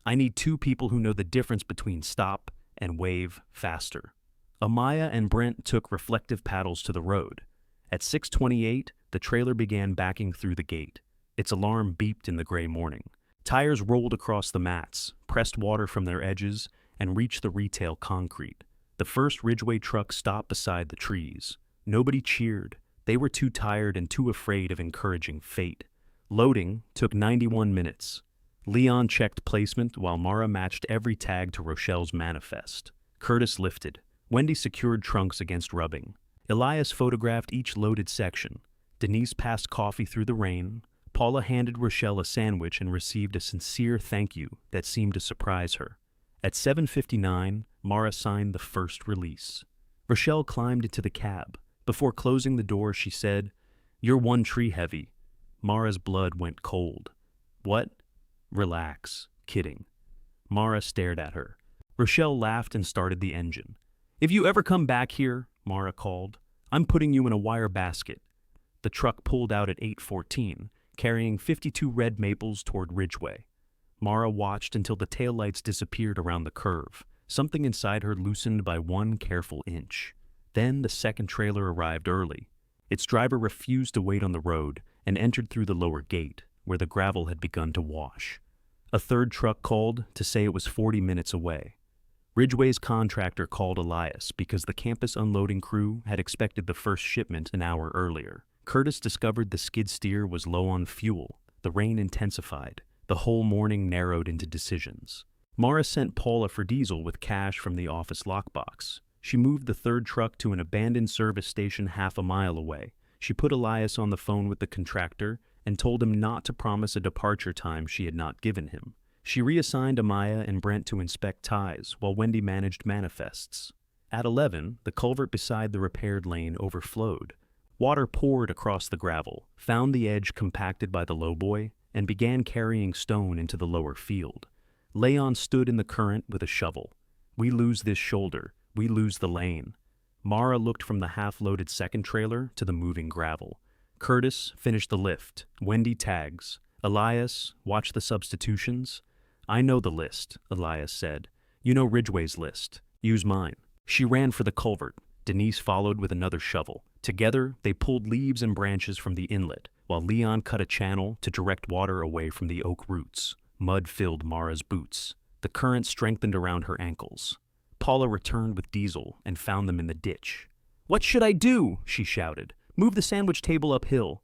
I need 2 people who know the difference between stop and wave faster. Amaya and Brent took reflective paddles to the road. At 6:28, the trailer began backing through the gate. Its alarm beeped in the gray morning. Tires rolled across the mats, pressed water from their edges, and reached the retail concrete. The first Ridgeway truck stopped beside the trees. Nobody cheered. They were too tired and too afraid of encouraging fate. Loading took 91 minutes. Leon checked placement while Mara matched every tag to Rochelle's manifest. Curtis lifted. Wendy secured trunks against rubbing. Elias photographed each loaded section. Denise passed coffee through the rain. Paula handed Rochelle a sandwich and received a sincere thank you that seemed to surprise her. At 7:59, Mara signed the first release. Rochelle climbed into the cab. Before closing the door, she said, You're 1 tree heavy. Mara's blood went cold. What? Relax. Kidding. Mara stared at her. Rochelle laughed and started the engine. If you ever come back here, Mara called, I'm putting you in a wire basket. The truck pulled out at 8:14, carrying 52 red maples toward Ridgeway. Mara watched until the taillights disappeared around the curve. Something inside her loosened by 1 careful inch. Then the second trailer arrived early. Its driver refused to wait on the road and entered through the lower gate, where the gravel had begun to wash. A third truck called to say it was 40 minutes away. Ridgeway's contractor called Elias because the campus unloading crew had expected the first shipment an hour earlier. Curtis discovered the skid steer was low on fuel. The rain intensified. The whole morning narrowed into decisions. Mara sent Paula for diesel with cash from the office lockbox. She moved the third truck to an abandoned service station half a mile away. She put Elias on the phone with the contractor and told him not to promise a departure time she had not given him. She reassigned Amaya and Brent to inspect ties while Wendy managed manifests. At 11, the culvert beside the repaired lane overflowed. Water poured across the gravel, found the edge compacted by the lowboy, and began carrying stone into the lower field. Leon stood in the current with a shovel. We lose this shoulder. We lose the lane. Mara looked from the half-loaded second trailer to the moving gravel. Curtis finished the lift. Wendy tags. Elias, watch the substitutions. I know the list, Elias said. You know Ridgeway's list. Use mine. She ran for the culvert. Denise followed with another shovel. Together, they pulled leaves and branches from the inlet, while Leon cut a channel to direct water away from the oak roots. Mud filled Mara's boots. The current strengthened around her ankles. Paula returned with diesel and found them in the ditch. What should I do? She shouted. Move the sandwich table uphill.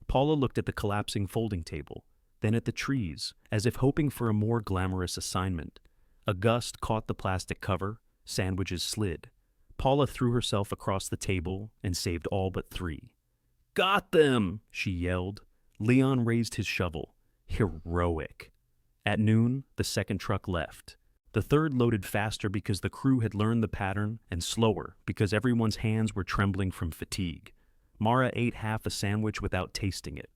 Paula looked at the collapsing folding table, then at the trees, as if hoping for a more glamorous assignment. A gust caught the plastic cover. Sandwiches slid. Paula threw herself across the table and saved all but 3. Got them, she yelled. Leon raised his shovel. Heroic. At noon, the second truck left. The third loaded faster because the crew had learned the pattern, and slower because everyone's hands were trembling from fatigue. Mara ate half a sandwich without tasting it.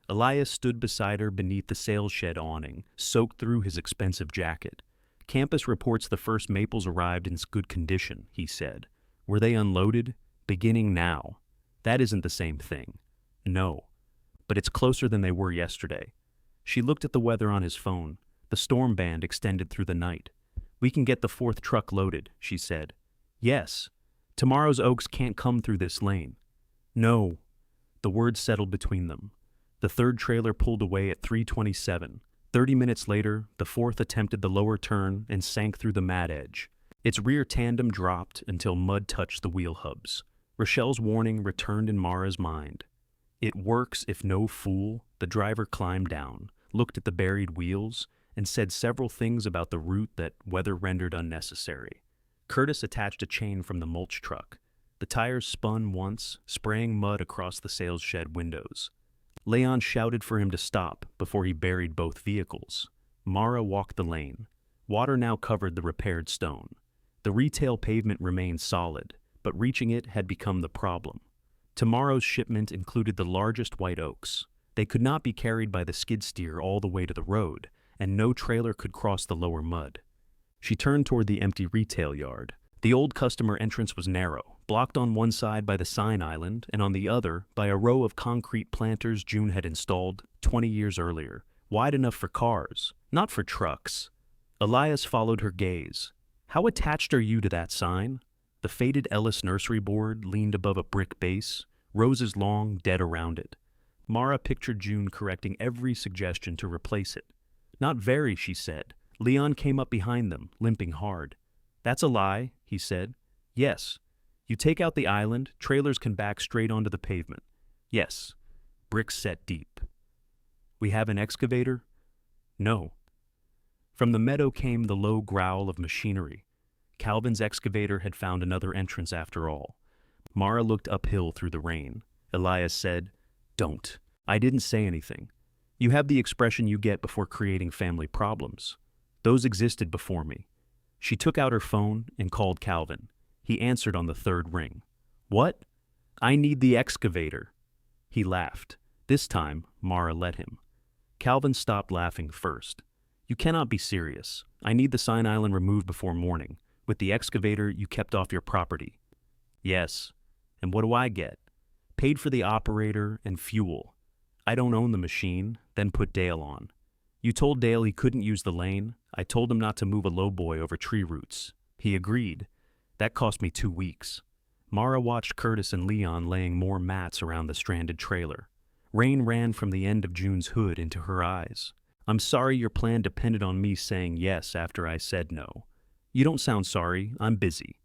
Elias stood beside her beneath the sales shed awning, soaked through his expensive jacket. Campus reports the first maples arrived in good condition, he said. Were they unloaded? Beginning now. That isn't the same thing. No. But it's closer than they were yesterday. She looked at the weather on his phone. The storm band extended through the night. We can get the fourth truck loaded, she said. Yes. Tomorrow's oaks can't come through this lane. No. The words settled between them. The third trailer pulled away at 3:27. 30 minutes later, the fourth attempted the lower turn and sank through the mat edge. Its rear tandem dropped until mud touched the wheel hubs. Rochelle's warning returned in Mara's mind. It works if no fool. The driver climbed down, looked at the buried wheels, and said several things about the route that weather rendered unnecessary. Curtis attached a chain from the mulch truck. The tires spun once, spraying mud across the sales shed windows. Leon shouted for him to stop before he buried both vehicles. Mara walked the lane. Water now covered the repaired stone. The retail pavement remained solid, but reaching it had become the problem. Tomorrow's shipment included the largest white oaks. They could not be carried by the skid steer all the way to the road, and no trailer could cross the lower mud. She turned toward the empty retail yard. The old customer entrance was narrow, blocked on one side by the sign island and on the other by a row of concrete planters June had installed 20 years earlier, wide enough for cars, not for trucks. Elias followed her gaze. How attached are you to that sign? The faded Ellis nursery board leaned above a brick base, roses long, dead around it. Mara pictured June correcting every suggestion to replace it. Not very, she said. Leon came up behind them, limping hard. That's a lie, he said. Yes. You take out the island, trailers can back straight onto the pavement. Yes. Bricks set deep. We have an excavator? No. From the meadow came the low growl of machinery. Calvin's excavator had found another entrance after all. Mara looked uphill through the rain. Elias said, Don't. I didn't say anything. You have the expression you get before creating family problems. Those existed before me. She took out her phone and called Calvin. He answered on the third ring. What? I need the excavator. He laughed. This time, Mara let him. Calvin stopped laughing first. You cannot be serious. I need the sign island removed before morning. With the excavator, you kept off your property. Yes. And what do I get? Paid for the operator and fuel. I don't own the machine, then put Dale on. You told Dale he couldn't use the lane. I told him not to move a lowboy over tree roots. He agreed. That cost me 2 weeks. Mara watched Curtis and Leon laying more mats around the stranded trailer. Rain ran from the end of June's hood into her eyes. I'm sorry your plan depended on me saying yes after I said no. You don't sound sorry. I'm busy.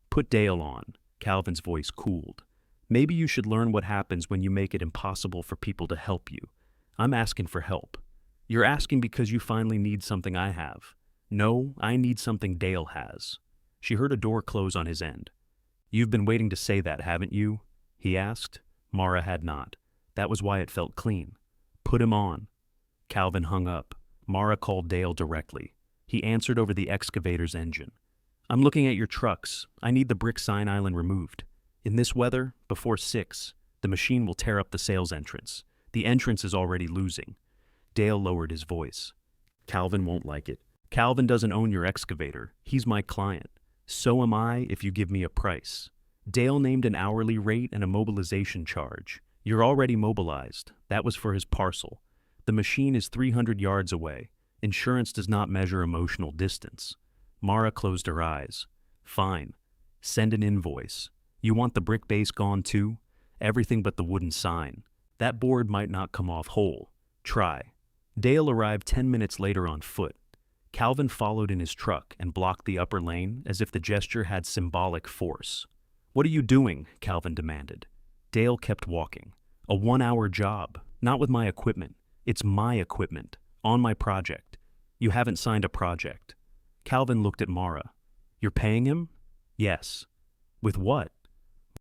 Put Dale on. Calvin's voice cooled. Maybe you should learn what happens when you make it impossible for people to help you. I'm asking for help. You're asking because you finally need something I have. No, I need something Dale has. She heard a door close on his end. You've been waiting to say that, haven't you? He asked. Mara had not. That was why it felt clean. Put him on. Calvin hung up. Mara called Dale directly. He answered over the excavator's engine. I'm looking at your trucks. I need the brick sign island removed. In this weather, before 6, the machine will tear up the sales entrance. The entrance is already losing. Dale lowered his voice. Calvin won't like it. Calvin doesn't own your excavator. He's my client. So am I if you give me a price. Dale named an hourly rate and a mobilization charge. You're already mobilized. That was for his parcel. The machine is 300 yards away. Insurance does not measure emotional distance. Mara closed her eyes. Fine. Send an invoice. You want the brick base gone too? Everything but the wooden sign. That board might not come off whole. Try. Dale arrived 10 minutes later on foot. Calvin followed in his truck and blocked the upper lane as if the gesture had symbolic force. What are you doing? Calvin demanded. Dale kept walking. A 1-hour job. Not with my equipment. It's my equipment. On my project. You haven't signed a project. Calvin looked at Mara. You're paying him? Yes. With what?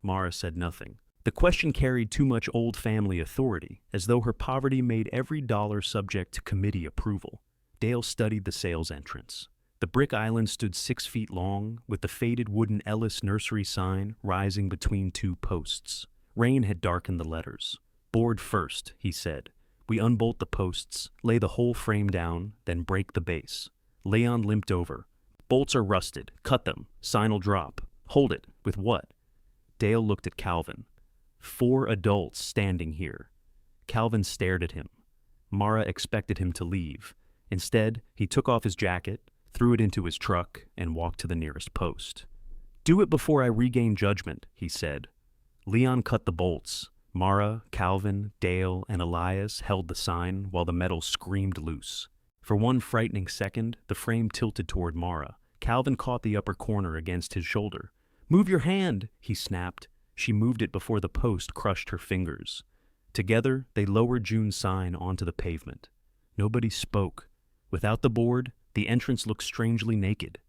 Mara said nothing. The question carried too much old family authority, as though her poverty made every dollar subject to committee approval. Dale studied the sales entrance. The brick island stood 6 feet long, with the faded wooden Ellis Nursery sign rising between two posts. Rain had darkened the letters. "Board first," he said. "We unbolt the posts, lay the whole frame down, then break the base." Leon limped over. "Bolts are rusted. Cut them. Sign'll drop." "Hold it. With what?" Dale looked at Calvin. 4 adults standing here. Calvin stared at him. Mara expected him to leave. Instead, he took off his jacket, threw it into his truck, and walked to the nearest post. "Do it before I regain judgment," he said. Leon cut the bolts. Mara, Calvin, Dale, and Elias held the sign while the metal screamed loose. For one frightening second, the frame tilted toward Mara. Calvin caught the upper corner against his shoulder. "Move your hand," he snapped. She moved it before the post crushed her fingers. Together, they lowered June's sign onto the pavement. Nobody spoke. Without the board, the entrance looked strangely naked.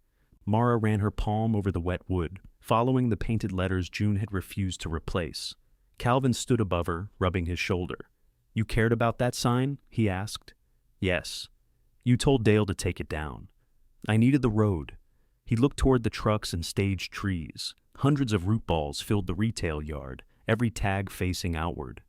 Mara ran her palm over the wet wood, following the painted letters June had refused to replace. Calvin stood above her, rubbing his shoulder. "You cared about that sign?" he asked. "Yes." "You told Dale to take it down." "I needed the road." He looked toward the trucks and staged trees. Hundreds of root balls filled the retail yard, every tag facing outward.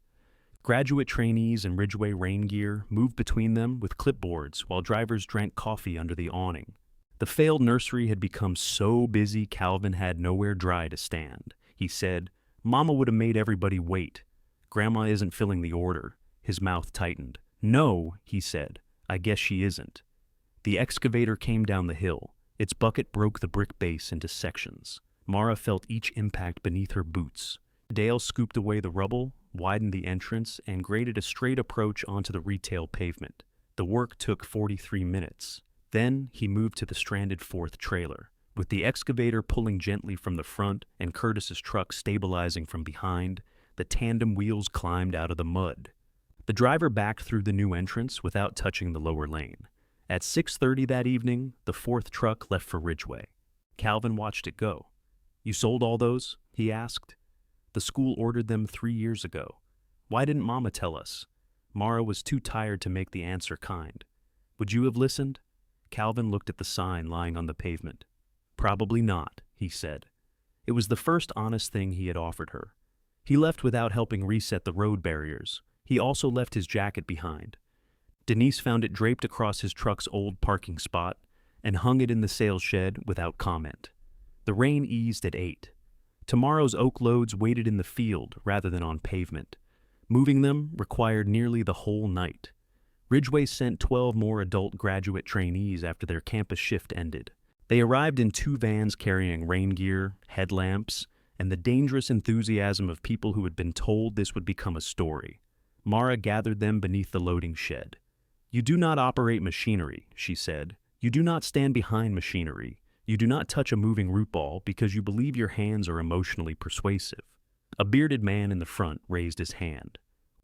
Graduate trainees in Ridgeway rain gear moved between them with clipboards while drivers drank coffee under the awning. The failed nursery had become so busy Calvin had nowhere dry to stand. He said, "Mama would have made everybody wait. Grandma isn't filling the order." His mouth tightened. "No," he said, "I guess she isn't." The excavator came down the hill. Its bucket broke the brick base into sections. Mara felt each impact beneath her boots. Dale scooped away the rubble, widened the entrance, and graded a straight approach onto the retail pavement. The work took 43 minutes. Then he moved to the stranded fourth trailer. With the excavator pulling gently from the front and Curtis's truck stabilizing from behind, the tandem wheels climbed out of the mud. The driver backed through the new entrance without touching the lower lane. At 6:30 that evening, the fourth truck left for Ridgeway. Calvin watched it go. "You sold all those?" he asked. "The school ordered them 3 years ago." "Why didn't Mama tell us?" Mara was too tired to make the answer kind. "Would you have listened?" Calvin looked at the sign lying on the pavement. "Probably not," he said. It was the first honest thing he had offered her. He left without helping reset the road barriers. He also left his jacket behind. Denise found it draped across his truck's old parking spot and hung it in the sales shed without comment. The rain eased at 8. Tomorrow's oak loads waited in the field rather than on pavement. Moving them required nearly the whole night. Ridgeway sent 12 more adult graduate trainees after their campus shift ended. They arrived in 2 vans carrying rain gear, headlamps, and the dangerous enthusiasm of people who had been told this would become a story. Mara gathered them beneath the loading shed. "You do not operate machinery," she said. "You do not stand behind machinery. You do not touch a moving root ball because you believe your hands are emotionally persuasive." A bearded man in the front raised his hand.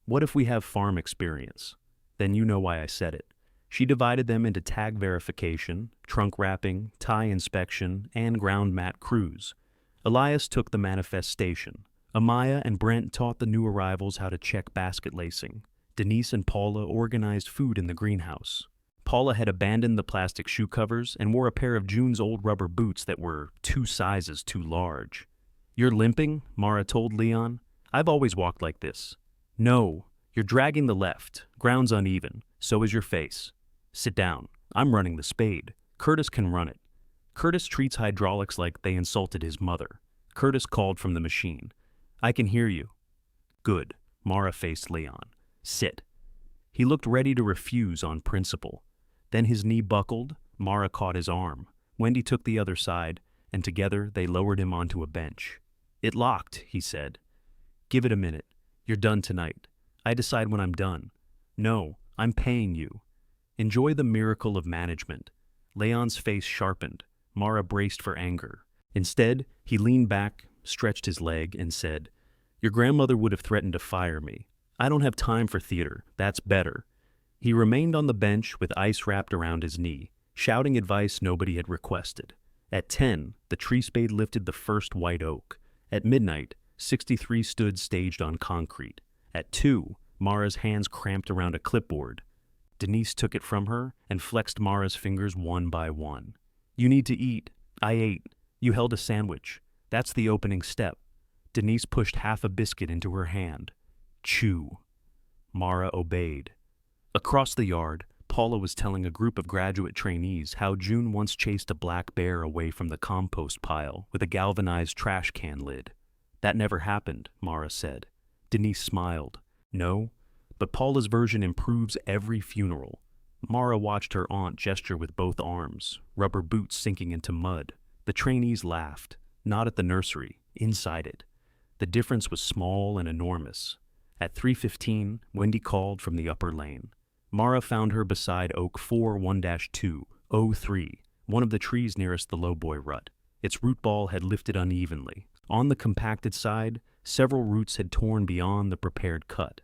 "What if we have farm experience?" "Then you know why I said it." She divided them into tag verification, trunk wrapping, tie inspection, and ground mat crews. Elias took the manifestation. Amaya and Brent taught the new arrivals how to check basket lacing. Denise and Paula organized food in the greenhouse. Paula had abandoned the plastic shoe covers and wore a pair of June's old rubber boots that were 2 sizes too large. "You're limping," Mara told Leon. "I've always walked like this." "No, you're dragging the left. Ground's uneven. So is your face." "Sit down. I'm running the spade. Curtis can run it." "Curtis treats hydraulics like they insulted his mother." Curtis called from the machine. "I can hear you." "Good." Mara faced Leon. "Sit." He looked ready to refuse on principle. Then his knee buckled. Mara caught his arm. Wendy took the other side, and together they lowered him onto a bench. "It locked," he said. "Give it a minute. You're done tonight. I decide when I'm done." "No, I'm paying you." "Enjoy the miracle of management." Leon's face sharpened. Mara braced for anger. Instead, he leaned back, stretched his leg, and said, "Your grandmother would have threatened to fire me. I don't have time for theater. That's better." He remained on the bench with ice wrapped around his knee, shouting advice nobody had requested. At 10, the tree spade lifted the first white oak. At midnight, 63 stood staged on concrete. At 2, Mara's hands cramped around a clipboard. Denise took it from her and flexed Mara's fingers one by one. You need to eat. I ate. You held a sandwich. That's the opening step. Denise pushed half a biscuit into her hand. Chew. Mara obeyed. Across the yard, Paula was telling a group of graduate trainees how June once chased a black bear away from the compost pile with a galvanized trash can lid. That never happened, Mara said. Denise smiled. No, but Paula's version improves every funeral. Mara watched her aunt gesture with both arms, rubber boots sinking into mud. The trainees laughed, not at the nursery, inside it. The difference was small and enormous. At 3:15, Wendy called from the upper lane. Mara found her beside Oak 41-203, one of the trees nearest the lowboy rut. Its root ball had lifted unevenly. On the compacted side, several roots had torn beyond the prepared cut.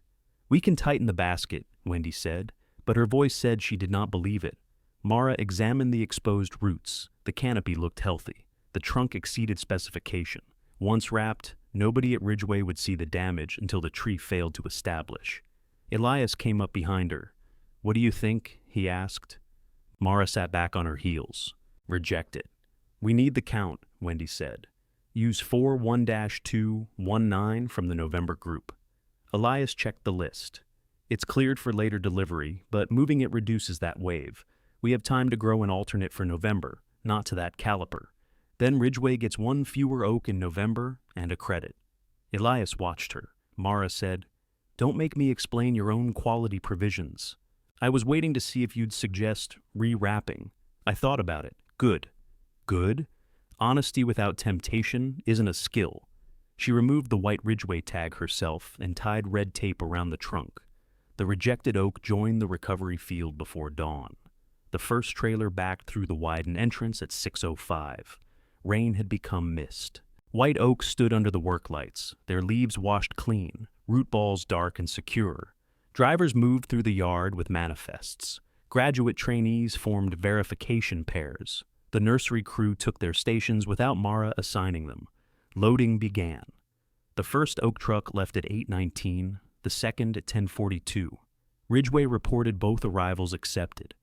We can tighten the basket, Wendy said, but her voice said she did not believe it. Mara examined the exposed roots. The canopy looked healthy. The trunk exceeded specification. Once wrapped, nobody at Ridgeway would see the damage until the tree failed to establish. Elias came up behind her. What do you think? He asked. Mara sat back on her heels. Reject it. We need the count, Wendy said. Use 41-219 from the November group. Elias checked the list. It's cleared for later delivery, but moving it reduces that wave. We have time to grow an alternate for November, not to that caliper. Then Ridgeway gets one fewer oak in November and a credit. Elias watched her. Mara said, Don't make me explain your own quality provisions. I was waiting to see if you'd suggest rewrapping. I thought about it. Good. Good? Honesty without temptation isn't a skill. She removed the white Ridgeway tag herself and tied red tape around the trunk. The rejected oak joined the recovery field before dawn. The first trailer backed through the widened entrance at 6:05. Rain had become mist. White oaks stood under the work lights, their leaves washed clean, root balls dark and secure. Drivers moved through the yard with manifests. Graduate trainees formed verification pairs. The nursery crew took their stations without Mara assigning them. Loading began. The first oak truck left at 8:19, the second at 10:42. Ridgeway reported both arrivals accepted.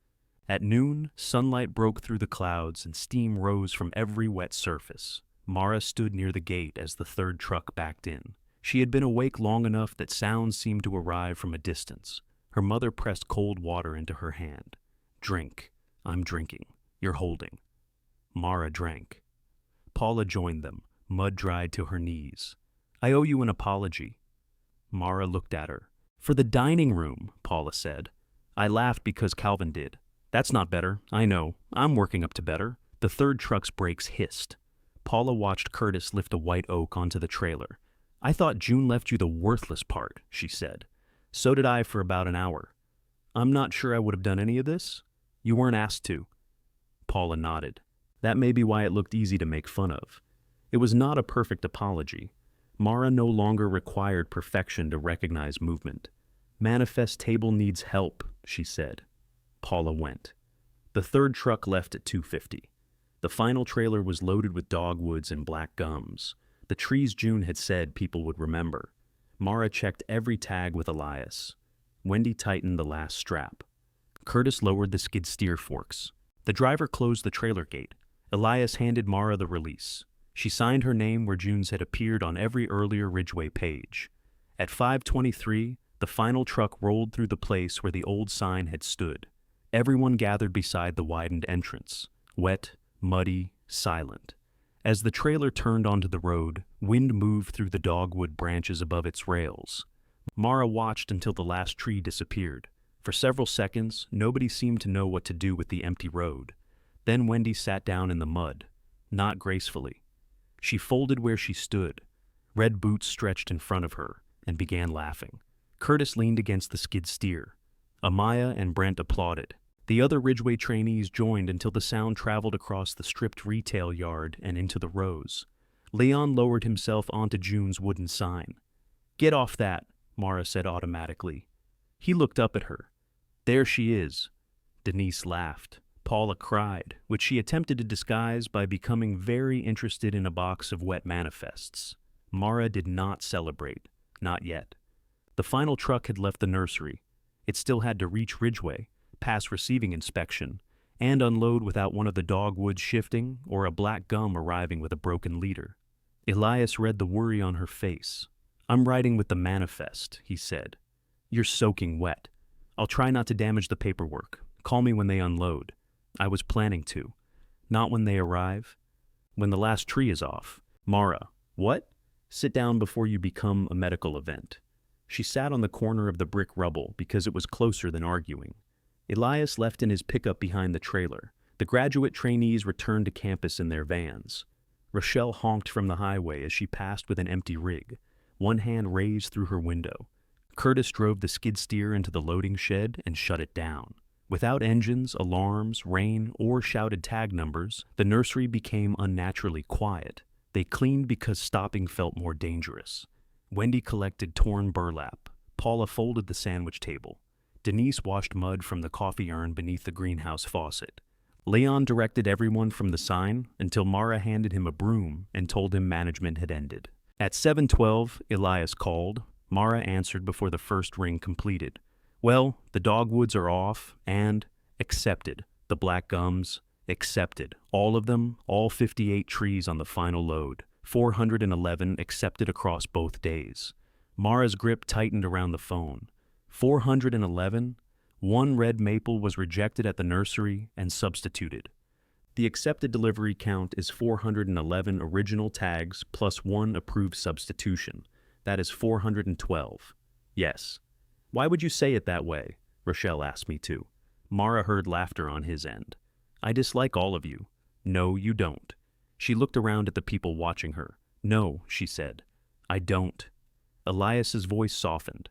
At noon, sunlight broke through the clouds and steam rose from every wet surface. Mara stood near the gate as the third truck backed in. She had been awake long enough that sounds seemed to arrive from a distance. Her mother pressed cold water into her hand. Drink. I'm drinking. You're holding. Mara drank. Paula joined them, mud-dried to her knees. I owe you an apology. Mara looked at her. For the dining room, Paula said. I laughed because Calvin did. That's not better. I know. I'm working up to better. The third truck's brakes hissed. Paula watched Curtis lift a white oak onto the trailer. I thought June left you the worthless part, she said. So did I for about an hour. I'm not sure I would have done any of this. You weren't asked to. Paula nodded. That may be why it looked easy to make fun of. It was not a perfect apology. Mara no longer required perfection to recognize movement. Manifest table needs help, she said. Paula went. The third truck left at 2:50. The final trailer was loaded with dogwoods and black gums. The trees June had said people would remember. Mara checked every tag with Elias. Wendy tightened the last strap. Curtis lowered the skid steer forks. The driver closed the trailer gate. Elias handed Mara the release. She signed her name where June's had appeared on every earlier Ridgeway page. At 5:23, the final truck rolled through the place where the old sign had stood. Everyone gathered beside the widened entrance, wet, muddy, silent. As the trailer turned onto the road, wind moved through the dogwood branches above its rails. Mara watched until the last tree disappeared. For several seconds, nobody seemed to know what to do with the empty road. Then Wendy sat down in the mud, not gracefully. She folded where she stood. Red boots stretched in front of her, and began laughing. Curtis leaned against the skid steer. Amaya and Brent applauded. The other Ridgeway trainees joined until the sound traveled across the stripped retail yard and into the rows. Leon lowered himself onto June's wooden sign. Get off that, Mara said automatically. He looked up at her. There she is. Denise laughed. Paula cried, which she attempted to disguise by becoming very interested in a box of wet manifests. Mara did not celebrate, not yet. The final truck had left the nursery. It still had to reach Ridgeway. pass receiving inspection, and unload without one of the dogwoods shifting or a black gum arriving with a broken leader. Elias read the worry on her face. "I'm riding with the manifest," he said. "You're soaking wet. I'll try not to damage the paperwork. Call me when they unload." "I was planning to. Not when they arrive. When the last tree is off." "Mara, what?" "Sit down before you become a medical event." She sat on the corner of the brick rubble because it was closer than arguing. Elias left in his pickup behind the trailer. The graduate trainees returned to campus in their vans. Rochelle honked from the highway as she passed with an empty rig, one hand raised through her window. Curtis drove the skid steer into the loading shed and shut it down. Without engines, alarms, rain, or shouted tag numbers, the nursery became unnaturally quiet. They cleaned because stopping felt more dangerous. Wendy collected torn burlap. Paula folded the sandwich table. Denise washed mud from the coffee urn beneath the greenhouse faucet. Leon directed everyone from the sign until Mara handed him a broom and told him management had ended. At 7:12, Elias called. Mara answered before the first ring completed. "Well, the dogwoods are off and accepted. The black gums, accepted. All of them, all 58 trees on the final load. 411 accepted across both days." Mara's grip tightened around the phone. 411? One red maple was rejected at the nursery and substituted. The accepted delivery count is 411 original tags plus one approved substitution. That is 412. Yes. "Why would you say it that way?" Rochelle asked me to. Mara heard laughter on his end. "I dislike all of you." "No, you don't." She looked around at the people watching her. "No," she said. "I don't." Elias's voice softened.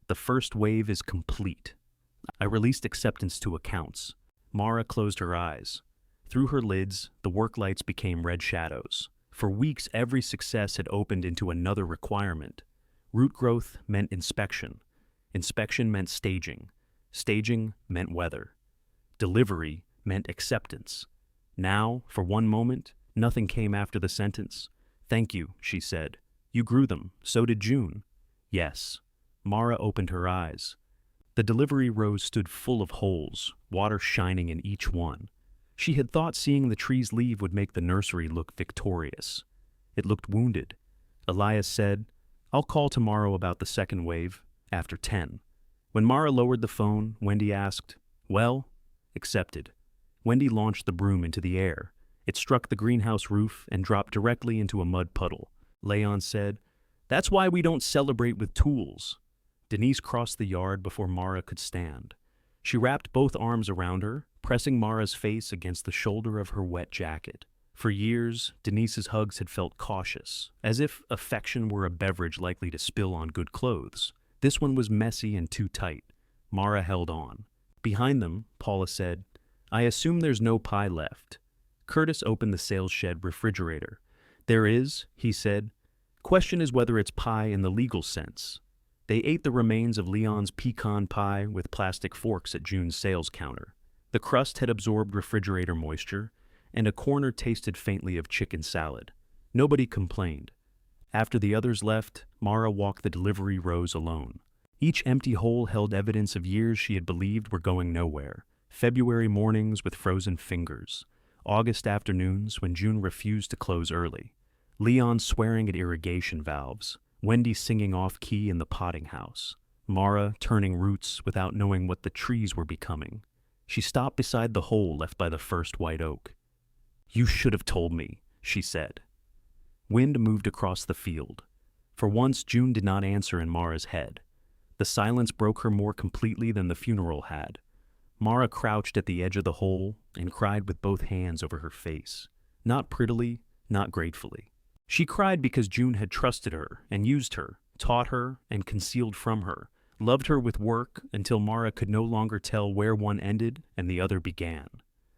"The first wave is complete. I released acceptance to accounts." Mara closed her eyes. Through her lids, the work lights became red shadows. For weeks, every success had opened into another requirement. Root growth meant inspection. Inspection meant staging. Staging meant weather. Delivery meant acceptance. Now, for one moment, nothing came after the sentence. "Thank you," she said. "You grew them. So did June." "Yes." Mara opened her eyes. The delivery rows stood full of holes, water shining in each one. She had thought seeing the trees leave would make the nursery look victorious. It looked wounded. Elias said, "I'll call tomorrow about the second wave, after 10. When Mara lowered the phone, Wendy asked, "Well?" "Accepted." Wendy launched the broom into the air. It struck the greenhouse roof and dropped directly into a mud puddle. Leon said, "That's why we don't celebrate with tools." Denise crossed the yard before Mara could stand. She wrapped both arms around her, pressing Mara's face against the shoulder of her wet jacket. For years, Denise's hugs had felt cautious, as if affection were a beverage likely to spill on good clothes. This one was messy and too tight. Mara held on. Behind them, Paula said, "I assume there's no pie left." Curtis opened the sales shed refrigerator. "There is," he said. "Question is whether it's pie in the legal sense." They ate the remains of Leon's pecan pie with plastic forks at June's sales counter. The crust had absorbed refrigerator moisture, and a corner tasted faintly of chicken salad. Nobody complained. After the others left, Mara walked the delivery rows alone. Each empty hole held evidence of years she had believed were going nowhere. February mornings with frozen fingers. August afternoons when June refused to close early. Leon swearing at irrigation valves. Wendy singing off-key in the potting house. Mara turning roots without knowing what the trees were becoming. She stopped beside the hole left by the first white oak. "You should have told me," she said. Wind moved across the field. For once, June did not answer in Mara's head. The silence broke her more completely than the funeral had. Mara crouched at the edge of the hole and cried with both hands over her face. Not prettily, not gratefully. She cried because June had trusted her and used her, taught her and concealed from her, loved her with work until Mara could no longer tell where one ended and the other began.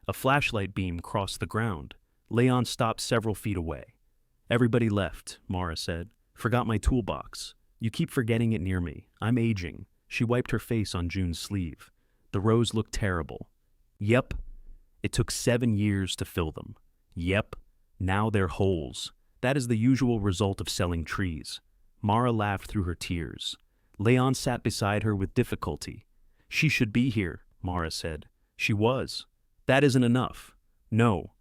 A flashlight beam crossed the ground. Leon stopped several feet away. "Everybody left," Mara said. "Forgot my toolbox. You keep forgetting it near me. I'm aging." She wiped her face on June's sleeve. The rows looked terrible. "Yep. It took 7 years to fill them. Yep. Now they're holes. That is the usual result of selling trees." Mara laughed through her tears. Leon sat beside her with difficulty. "She should be here," Mara said. She was. That isn't enough. No.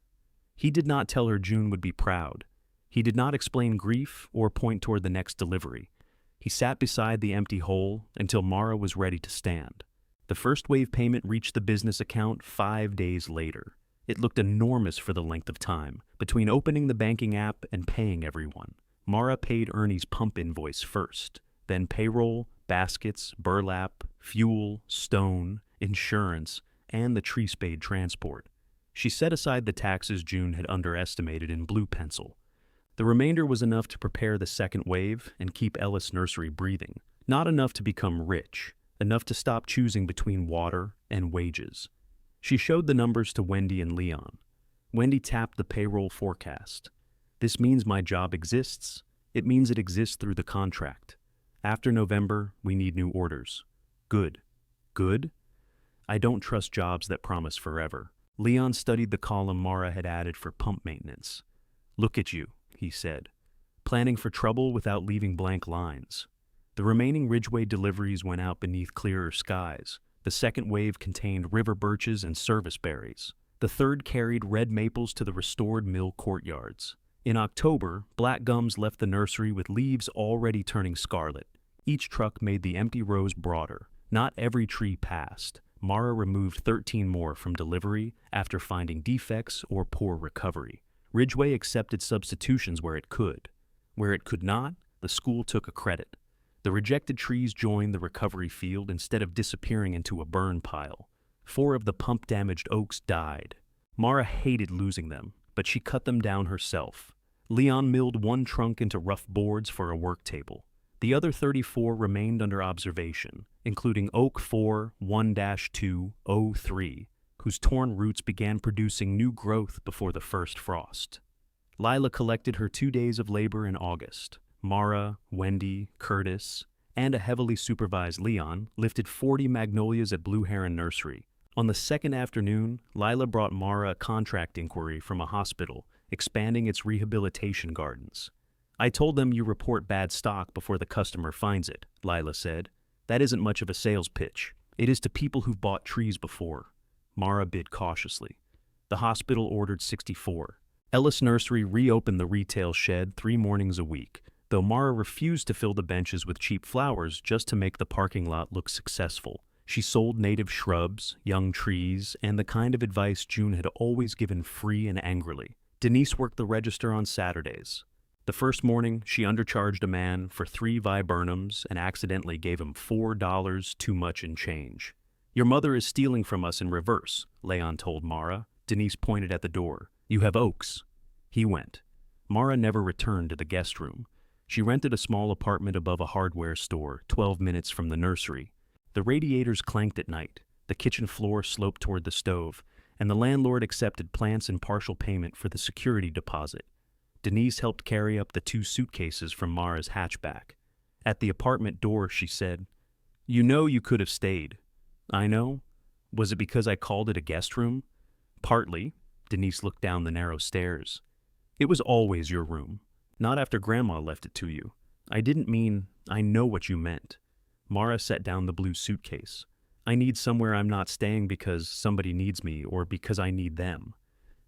He did not tell her June would be proud. He did not explain grief or point toward the next delivery. He sat beside the empty hole until Mara was ready to stand. The first wave payment reached the business account 5 days later. It looked enormous for the length of time, between opening the banking app and paying everyone. Mara paid Ernie's pump invoice first, then payroll, baskets, burlap, fuel, stone, insurance, and the tree spade transport. She set aside the taxes June had underestimated in blue pencil. The remainder was enough to prepare the second wave and keep Ellis Nursery breathing. Not enough to become rich, enough to stop choosing between water and wages. She showed the numbers to Wendy and Leon. Wendy tapped the payroll forecast. This means my job exists. It means it exists through the contract. After November, we need new orders. Good. Good? I don't trust jobs that promise forever. Leon studied the column Mara had added for pump maintenance. Look at you, he said, planning for trouble without leaving blank lines. The remaining Ridgeway deliveries went out beneath clearer skies. The second wave contained river birches and service berries. The third carried red maples to the restored mill courtyards. In October, black gums left the nursery with leaves already turning scarlet. Each truck made the empty rows broader. Not every tree passed. Mara removed 13 more from delivery after finding defects or poor recovery. Ridgeway accepted substitutions where it could. Where it could not, the school took a credit. The rejected trees joined the recovery field instead of disappearing into a burn pile. 4 of the pump-damaged oaks died. Mara hated losing them, but she cut them down herself. Leon milled 1 trunk into rough boards for a work table. The other 34 remained under observation, including Oak 4-1-2-03, whose torn roots began producing new growth before the first frost. Lila collected her 2 days of labor in August. Mara, Wendy, Curtis, and a heavily supervised Leon lifted 40 magnolias at Blue Heron Nursery. On the second afternoon, Lila brought Mara a contract inquiry from a hospital, expanding its rehabilitation gardens. I told them you report bad stock before the customer finds it, Lila said. That isn't much of a sales pitch. It is to people who've bought trees before. Mara bid cautiously. The hospital ordered 64. Ellis Nursery reopened the retail shed 3 mornings a week, though Mara refused to fill the benches with cheap flowers just to make the parking lot look successful. She sold native shrubs, young trees, and the kind of advice June had always given free and angrily. Denise worked the register on Saturdays. The first morning, she undercharged a man for 3 viburnums and accidentally gave him $4 too much in change. Your mother is stealing from us in reverse, Leon told Mara. Denise pointed at the door. You have oaks. He went. Mara never returned to the guest room. She rented a small apartment above a hardware store, 12 minutes from the nursery. The radiators clanked at night. The kitchen floor sloped toward the stove, and the landlord accepted plants in partial payment for the security deposit. Denise helped carry up the 2 suitcases from Mara's hatchback. At the apartment door, she said, You know you could have stayed. I know. Was it because I called it a guest room? Partly. Denise looked down the narrow stairs. It was always your room. Not after Grandma left it to you. I didn't mean, I know what you meant. Mara set down the blue suitcase. I need somewhere I'm not staying because somebody needs me or because I need them.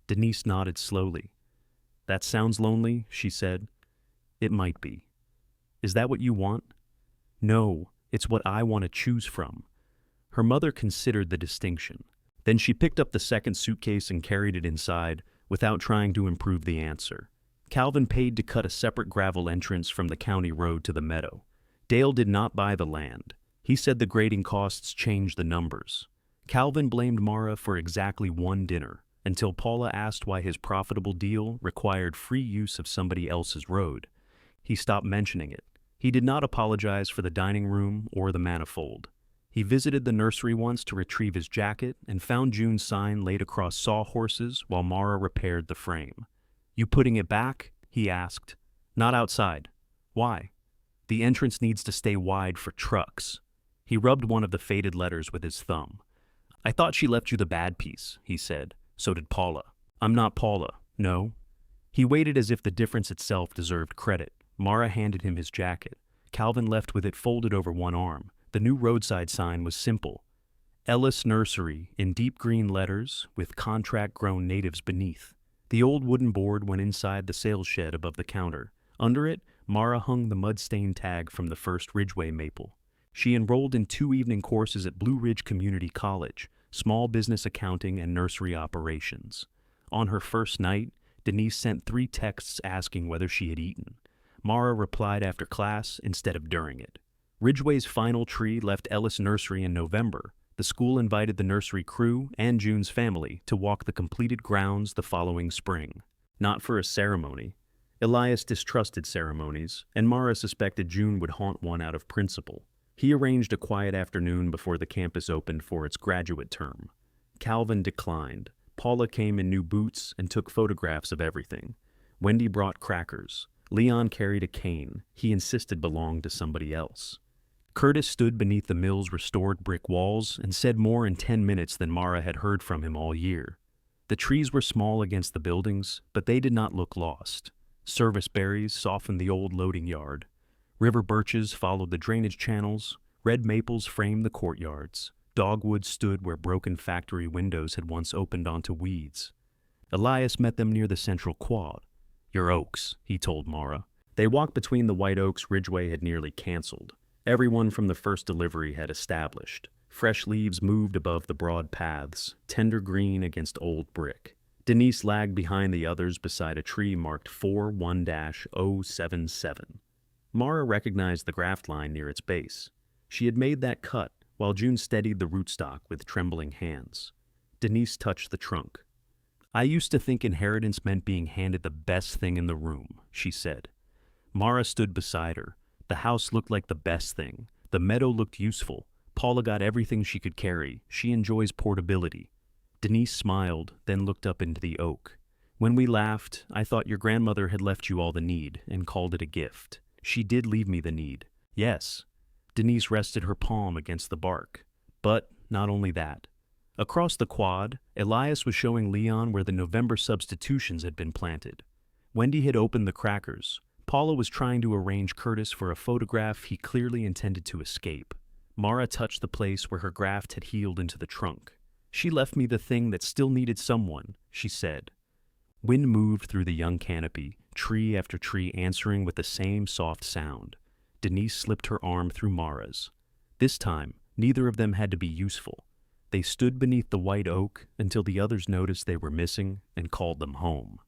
Denise nodded slowly. That sounds lonely, she said. It might be. Is that what you want? No, it's what I want to choose from. Her mother considered the distinction. Then she picked up the second suitcase and carried it inside without trying to improve the answer. Calvin paid to cut a separate gravel entrance from the county road to the meadow. Dale did not buy the land. He said the grading costs changed the numbers. Calvin blamed Mara for exactly 1 dinner, until Paula asked why his profitable deal required free use of somebody else's road. He stopped mentioning it. He did not apologize for the dining room or the manifold. He visited the nursery once to retrieve his jacket and found June's sign laid across sawhorses while Mara repaired the frame. You putting it back? He asked. Not outside. Why? The entrance needs to stay wide for trucks. He rubbed one of the faded letters with his thumb. I thought she left you the bad piece, he said. So did Paula. I'm not Paula, no. He waited as if the difference itself deserved credit. Mara handed him his jacket. Calvin left with it folded over one arm. The new roadside sign was simple. Ellis Nursery in deep green letters with contract-grown natives beneath. The old wooden board went inside the sales shed above the counter. Under it, Mara hung the mud-stained tag from the first Ridgeway maple. She enrolled in 2 evening courses at Blue Ridge Community College, small business accounting and nursery operations. On her first night, Denise sent 3 texts asking whether she had eaten. Mara replied after class instead of during it. Ridgeway's final tree left Ellis Nursery in November. The school invited the nursery crew and June's family to walk the completed grounds the following spring. Not for a ceremony. Elias distrusted ceremonies, and Mara suspected June would haunt one out of principle. He arranged a quiet afternoon before the campus opened for its graduate term. Calvin declined. Paula came in new boots and took photographs of everything. Wendy brought crackers. Leon carried a cane he insisted belonged to somebody else. Curtis stood beneath the mill's restored brick walls and said more in 10 minutes than Mara had heard from him all year. The trees were small against the buildings, but they did not look lost. Service berries softened the old loading yard. River birches followed the drainage channels. Red maples framed the courtyards. Dogwood stood where broken factory windows had once opened onto weeds. Elias met them near the central quad. "Your oaks," he told Mara. They walked between the white oaks Ridgeway had nearly canceled. Everyone from the first delivery had established. Fresh leaves moved above the broad paths, tender green against old brick. Denise lagged behind the others beside a tree marked 41-077. Mara recognized the graft line near its base. She had made that cut, while June steadied the rootstock with trembling hands. Denise touched the trunk. "I used to think inheritance meant being handed the best thing in the room," she said. Mara stood beside her. The house looked like the best thing. The meadow looked useful. Paula got everything she could carry. She enjoys portability. Denise smiled, then looked up into the oak. "When we laughed, I thought your grandmother had left you all the need and called it a gift. She did leave me the need." "Yes." Denise rested her palm against the bark. "But not only that." Across the quad, Elias was showing Leon where the November substitutions had been planted. Wendy had opened the crackers. Paula was trying to arrange Curtis for a photograph he clearly intended to escape. Mara touched the place where her graft had healed into the trunk. "She left me the thing that still needed someone," she said. Wind moved through the young canopy, tree after tree answering with the same soft sound. Denise slipped her arm through Mara's. This time, neither of them had to be useful. They stood beneath the white oak until the others noticed they were missing and called them home.